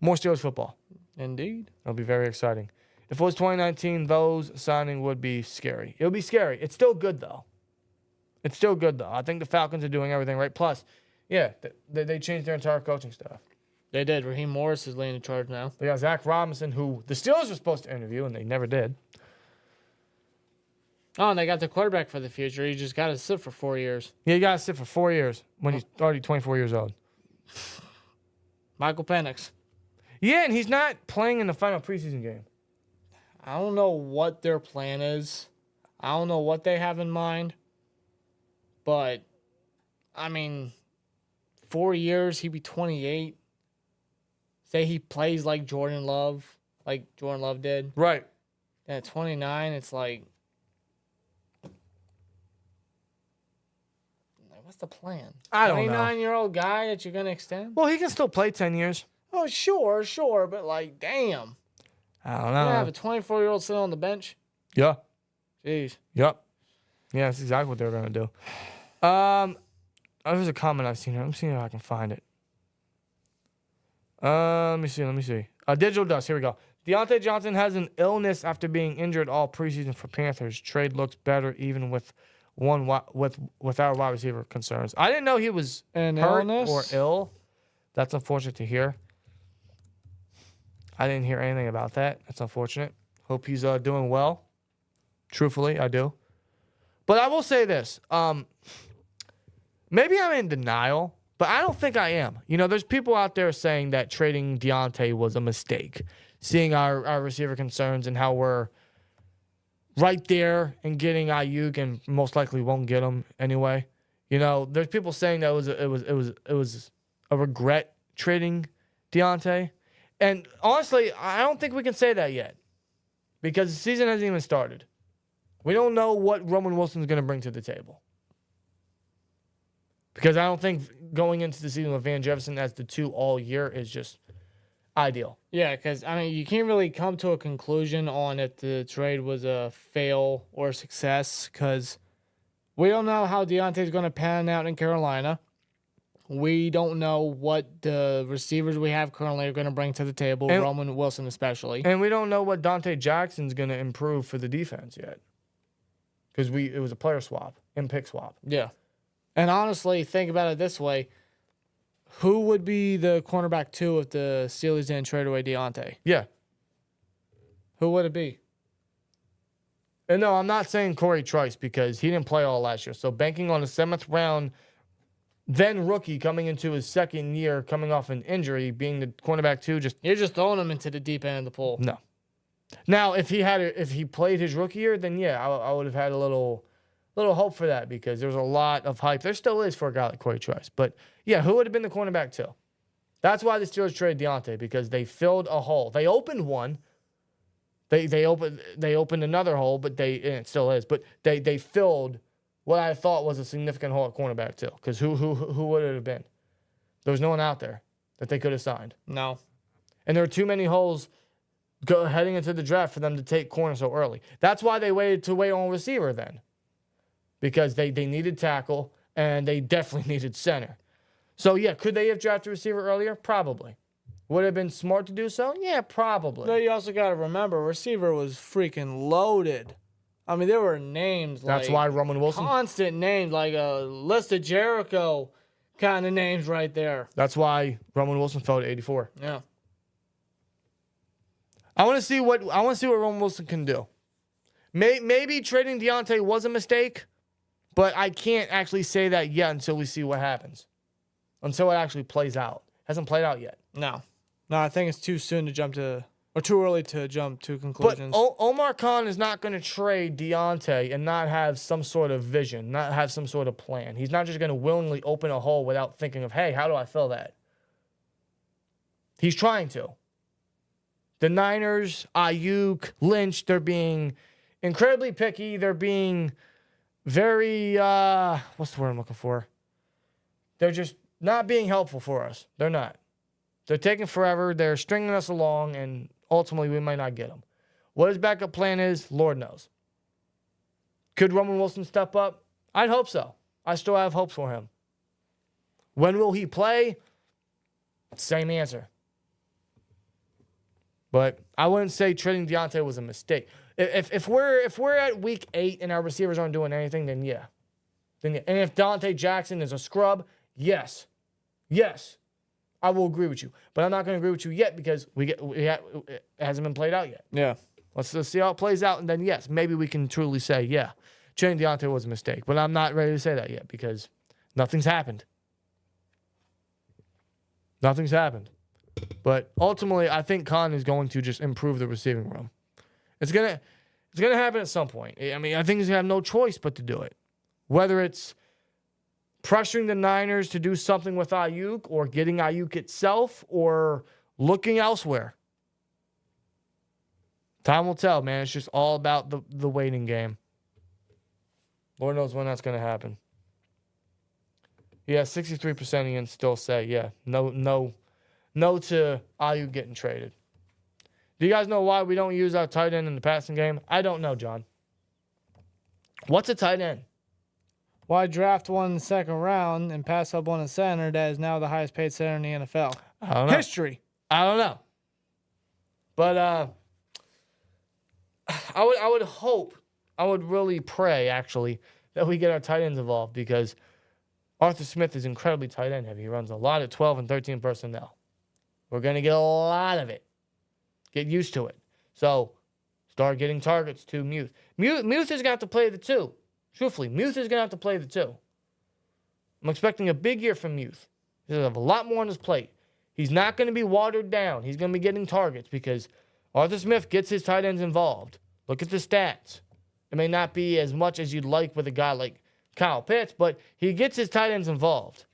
more Steelers football. Indeed. It'll be very exciting. If it was 2019, those signing would be scary. It would be scary. It's still good, though. I think the Falcons are doing everything right. Plus, yeah, they changed their entire coaching staff. They did. Raheem Morris is leading the charge now. They got Zach Robinson, who the Steelers were supposed to interview, and they never did. Oh, and they got the quarterback for the future. He just got to sit for 4 years. Yeah, you got to sit for 4 years when he's already 24 years old. Michael Penix. Yeah, and he's not playing in the final preseason game. I don't know what their plan is. I don't know what they have in mind. But, I mean, 4 years, he'd be 28. Say he plays like Jordan Love did. Right. And at 29, it's like, what's the plan? I don't know. 29-year-old guy that you're going to extend? Well, he can still play 10 years. Oh, sure, but like, damn. I don't You're know. going to have a 24-year-old sitting on the bench? Yeah. Jeez. Yep. Yeah, that's exactly what they're going to do. There's a comment I've seen here. Let me see if I can find it. Let me see. Digital Dust. Here we go. Deontay Johnson has an illness after being injured all preseason for Panthers. Trade looks better even with our wide receiver concerns. I didn't know he was hurt illness? or ill. That's unfortunate to hear. I didn't hear anything about that. That's unfortunate. Hope he's doing well. Truthfully, I do. But I will say this. Maybe I'm in denial, but I don't think I am. You know, there's people out there saying that trading Deontay was a mistake, seeing our receiver concerns and how we're right there and getting Aiyuk and most likely won't get him anyway. You know, there's people saying that it was a regret trading Deontay. And honestly, I don't think we can say that yet because the season hasn't even started. We don't know what Roman Wilson's going to bring to the table. Because I don't think going into the season with Van Jefferson as the 2 all year is just ideal. Yeah, because, I mean, you can't really come to a conclusion on if the trade was a fail or a success because we don't know how Deontay's going to pan out in Carolina. We don't know what the receivers we have currently are going to bring to the table, Roman Wilson especially. And we don't know what Dante Jackson's going to improve for the defense yet. Because it was a player swap and pick swap. Yeah. And honestly, think about it this way. Who would be the cornerback 2 if the Steelers didn't trade away Deontay? Yeah. Who would it be? And no, I'm not saying Corey Trice because he didn't play all last year. So banking on a 7th round, then rookie coming into his 2nd year, coming off an injury, being the cornerback 2, You're just throwing him into the deep end of the pool. No. Now, if he played his rookie year, then yeah, I would have had a little hope for that because there's a lot of hype. There still is for a guy like Corey Trice. But yeah, who would have been the cornerback 2? That's why the Steelers traded Deontay because they filled a hole. They opened one. They opened another hole, but and it still is. But they filled what I thought was a significant hole at cornerback too. Because who would it have been? There was no one out there that they could have signed. No. And there were too many holes heading into the draft for them to take corner so early. That's why they waited on receiver then. Because they needed tackle. and they definitely needed center. So, yeah, could they have drafted a receiver earlier? Probably. Would it have been smart to do so? Yeah, probably. But you also got to remember, receiver was freaking loaded. I mean, there were names That's like why Roman Wilson. constant names, like a list of Jericho kind of names right there. That's why Roman Wilson fell to 84. Yeah. I want to see what Roman Wilson can do. Maybe trading Deontay was a mistake, but I can't actually say that yet until we see what happens. Until it actually plays out. Hasn't played out yet. No, I think it's too soon to jump to, or too early to jump to But conclusions. Omar Khan is not going to trade Deontay and not have some sort of vision, not have some sort of plan. He's not just going to willingly open a hole without thinking of, hey, how do I fill that? He's trying to. The Niners, Aiyuk, Lynch, they're being incredibly picky. They're being very, what's the word I'm looking for? They're just not being helpful for us. They're not. They're taking forever. They're stringing us along, and ultimately we might not get them. What his backup plan is, Lord knows. Could Roman Wilson step up? I'd hope so. I still have hopes for him. When will he play? Same answer. But I wouldn't say trading Deontay was a mistake. If we're at week 8 and our receivers aren't doing anything, then yeah. And if Dante Jackson is a scrub, yes, I will agree with you. But I'm not going to agree with you yet because it hasn't been played out yet. Yeah. Let's see how it plays out, and then yes, maybe we can truly say, yeah, trading Deontay was a mistake. But I'm not ready to say that yet because nothing's happened. Nothing's happened. But ultimately, I think Khan is going to just improve the receiving room. It's gonna happen at some point. I mean, I think he's gonna have no choice but to do it. Whether it's pressuring the Niners to do something with Aiyuk or getting Aiyuk itself or looking elsewhere. Time will tell, man. It's just all about the waiting game. Lord knows when that's going to happen. Yeah, 63% can still say, yeah, no to Aiyuk getting traded. Do you guys know why we don't use our tight end in the passing game? I don't know, John. What's a tight end? Why draft one in the second round and pass up on a center that is now the highest paid center in the NFL? I don't know. History. I don't know. But I would hope, I would really pray, actually, that we get our tight ends involved because Arthur Smith is incredibly tight end heavy. He runs a lot of 12 and 13 personnel. We're going to get a lot of it. Get used to it. So start getting targets to Muth. Muth is going to have to play the 2. Truthfully, Muth is going to have to play the 2. I'm expecting a big year from Muth. He's going to have a lot more on his plate. He's not going to be watered down. He's going to be getting targets because Arthur Smith gets his tight ends involved. Look at the stats. It may not be as much as you'd like with a guy like Kyle Pitts, but he gets his tight ends involved.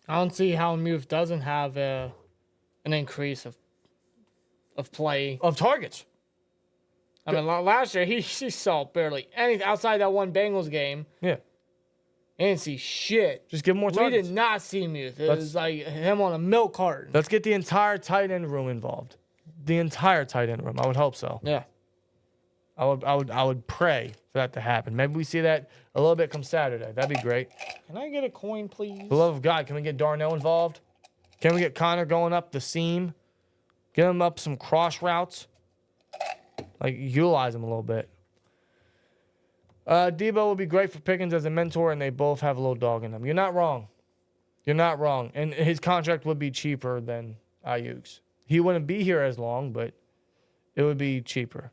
I don't see how Muth doesn't have an increase of play. Of targets. I mean, last year he saw barely anything outside that one Bengals game. Yeah. He didn't see shit. Just give him more We targets. did not see Muth. It was like him on a milk carton. Let's get the entire tight end room involved. The entire tight end room. I would hope so. Yeah. I would pray for that to happen. Maybe we see that a little bit come Saturday. That'd be great. Can I get a coin, please? For the love of God, can we get Darnell involved? Can we get Connor going up the seam? Get him up some cross routes? Like, utilize him a little bit. Debo would be great for Pickens as a mentor, and they both have a little dog in them. You're not wrong. You're not wrong. And his contract would be cheaper than Aiyuk's. He wouldn't be here as long, but it would be cheaper.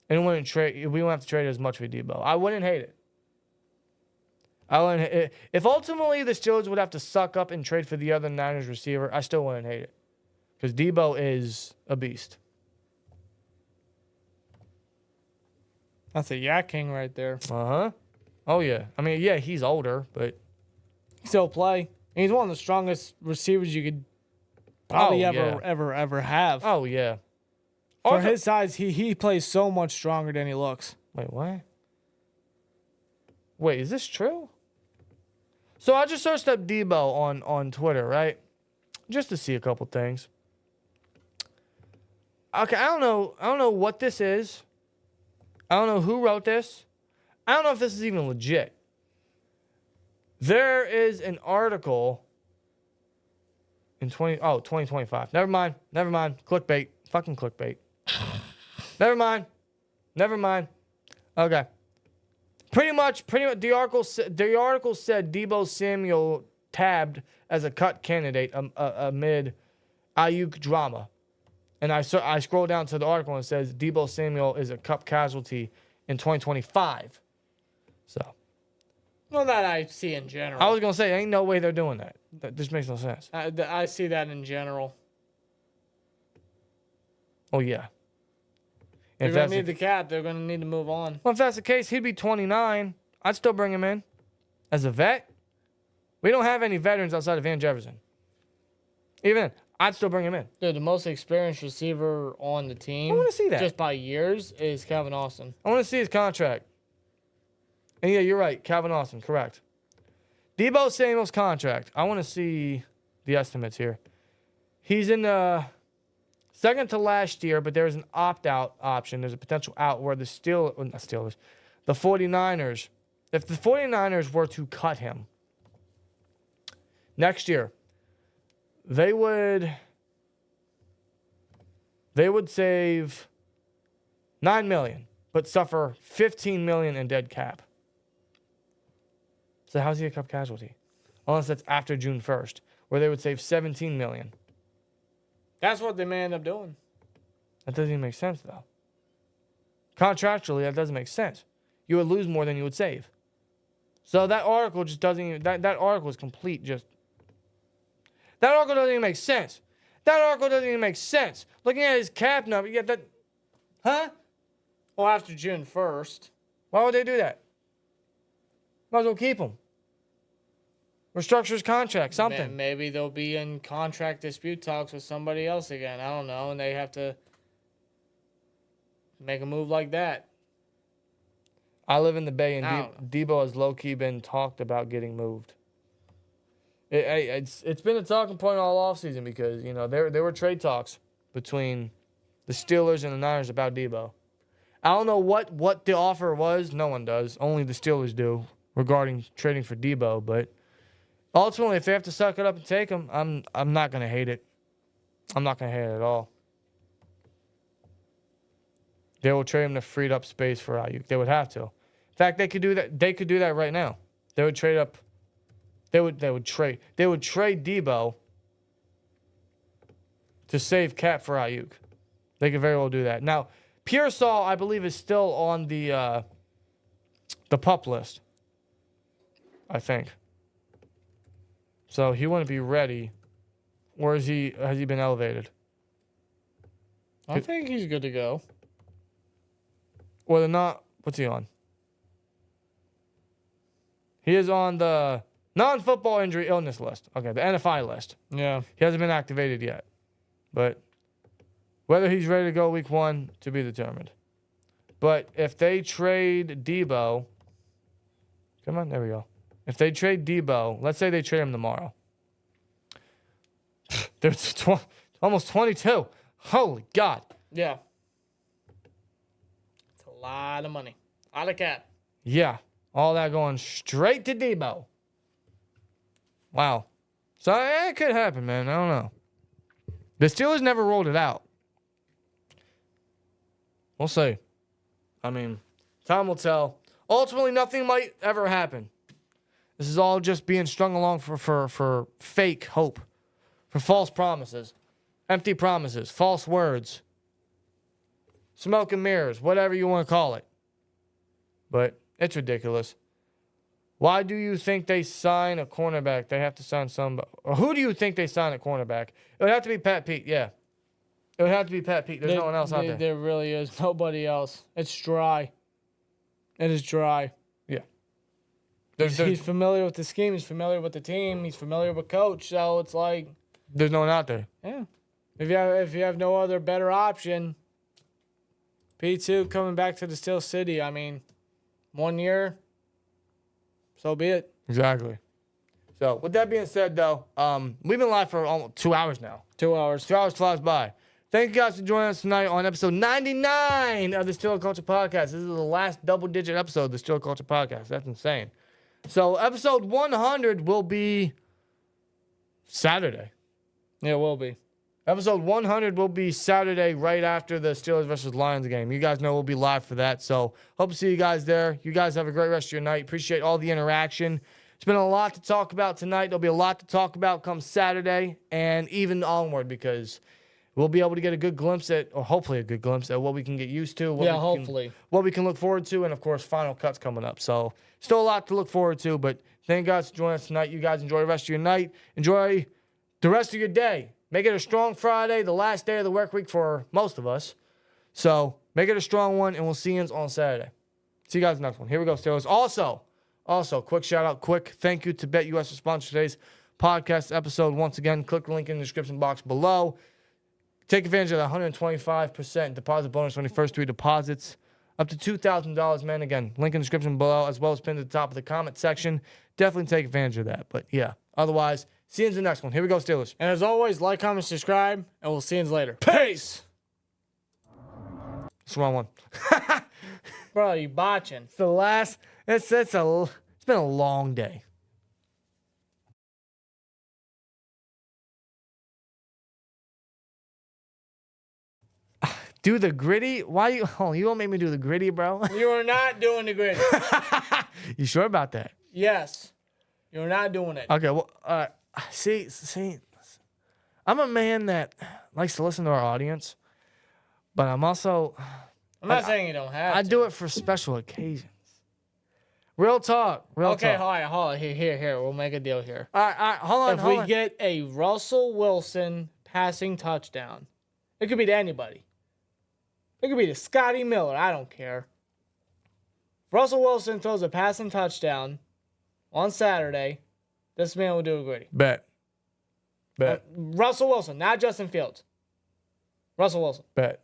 And we wouldn't have to trade as much for Debo. I wouldn't hate it. If ultimately the Steelers would have to suck up and trade for the other Niners receiver, I still wouldn't hate it. Because Debo is a beast. That's a Yak King right there. Uh-huh. Oh, yeah. I mean, yeah, he's older, but... Still play. And he's one of the strongest receivers you could probably ever have. Oh, yeah. For his size, he plays so much stronger than he looks. Wait, what? Wait, is this true? So I just searched up Debo on Twitter, right? Just to see a couple things. Okay, I don't know what this is. I don't know who wrote this. I don't know if this is even legit. There is an article in 2025. Never mind. Clickbait. Fucking clickbait. Never mind. Okay. Pretty much the article said Deebo Samuel tabbed as a cut candidate amid Aiyuk drama. And I scroll down to the article and it says Deebo Samuel is a cup casualty in 2025. So. Well, that I see in general. I was going to say, ain't no way they're doing that. That just makes no sense. I see that in general. Oh, yeah. They're going to need the cap. They're going to need to move on. Well, if that's the case, he'd be 29. I'd still bring him in as a vet. We don't have any veterans outside of Van Jefferson. Even then, I'd still bring him in. Dude, the most experienced receiver on the team, I want to see that. just by years, is Calvin Austin. I want to see his contract. And yeah, you're right. Calvin Austin, correct. Deebo Samuel's contract. I want to see the estimates here. He's in the second to last year, but there's an opt-out option. There's a potential out where the 49ers, if the 49ers were to cut him next year, they would save $9 million, but suffer $15 million in dead cap. So how's he a cup casualty? Unless that's after June 1st, where they would save $17 million. That's what they may end up doing. That doesn't even make sense, though. Contractually, that doesn't make sense. You would lose more than you would save. So that article just doesn't even, that article is complete just. That article doesn't even make sense. Looking at his cap number, you get that. Huh? Well, after June 1st. Why would they do that? Might as well keep him. Restructure his contract, something. Maybe they'll be in contract dispute talks with somebody else again. I don't know. And they have to make a move like that. I live in the Bay, and Deebo has low-key been talked about getting moved. It's been a talking point all offseason because, you know, there were trade talks between the Steelers and the Niners about Deebo. I don't know what the offer was. No one does. Only the Steelers do regarding trading for Deebo. But ultimately, if they have to suck it up and take him, I'm not going to hate it. I'm not going to hate it at all. They will trade him to freed up space for Aiyuk. They would have to. In fact, they could do that. They could do that right now. They would trade up. They would trade Deebo to save cap for Aiyuk. They could very well do that. Now, Pearsall, I believe, is still on the PUP list. I think. So he wouldn't be ready. Or has he been elevated? I think he's good to go. Or they're not. What's he on? He is on the non-football injury illness list. Okay, the NFI list. Yeah. He hasn't been activated yet. But whether he's ready to go week 1 to be determined. But if they trade Deebo, come on, there we go. If they trade Deebo, let's say they trade him tomorrow. There's almost 22. Holy God. Yeah. It's a lot of money. A lot of cap. Yeah. All that going straight to Deebo. Wow. So it could happen, man. I don't know. The Steelers never rolled it out. We'll see. I mean, time will tell. Ultimately, nothing might ever happen. This is all just being strung along for fake hope, for false promises, empty promises, false words, smoke and mirrors, whatever you want to call it. But it's ridiculous. Why do you think they sign a cornerback? They have to sign somebody. Or who do you think they sign a cornerback? It would have to be Pat Pete, yeah. It would have to be Pat Pete. There's no one else out there. There really is nobody else. It's dry. It is dry. Yeah. He's familiar with the scheme. He's familiar with the team. He's familiar with coach. So it's like, there's no one out there. yeah. If you have no other better option, P2 coming back to the Steel City. I mean, 1 year, so be it. Exactly. So with that being said, though, we've been live for almost 2 hours now. 2 hours. 2 hours flies by. Thank you guys for joining us tonight on episode 99 of the Steel Culture Podcast. This is the last double-digit episode of the Steel Culture Podcast. That's insane. So episode 100 will be Saturday. Yeah, it will be. Episode 100 will be Saturday right after the Steelers versus Lions game. You guys know we'll be live for that. So hope to see you guys there. You guys have a great rest of your night. Appreciate all the interaction. It's been a lot to talk about tonight. There'll be a lot to talk about come Saturday and even onward because we'll be able to get a good glimpse at, or hopefully a good glimpse at what we can get used to. What we can look forward to, and of course, final cuts coming up. So still a lot to look forward to, but thank you guys for joining us tonight. You guys enjoy the rest of your night. Enjoy the rest of your day. Make it a strong Friday, the last day of the work week for most of us. So make it a strong one, and we'll see you on Saturday. See you guys next one. Here we go, Steelers. Also, quick shout out, quick thank you to BetUS for sponsoring today's podcast episode. Once again, click the link in the description box below. Take advantage of the 125% deposit bonus on your first 3 deposits. Up to $2,000, man. Again, link in the description below, as well as pinned at the top of the comment section. Definitely take advantage of that. But yeah, otherwise, see you in the next one. Here we go, Steelers. And as always, like, comment, subscribe, and we'll see you later. Peace! That's the wrong one. Bro, you botching. It's the last. It's been a long day. Do the gritty? Why you? Oh, you won't make me do the gritty, bro. You are not doing the gritty. You sure about that? Yes. You're not doing it. Okay. Well, see, I'm a man that likes to listen to our audience, but I'm also. I'm not saying you don't have to. I do it for special occasions. Real talk. Okay, hold on. Here. We'll make a deal here. All right. Hold on. If we get a Russell Wilson passing touchdown, it could be to anybody. It could be to Scotty Miller. I don't care. Russell Wilson throws a passing touchdown on Saturday. This man will do a gritty. Bet. Russell Wilson, not Justin Fields. Russell Wilson. Bet.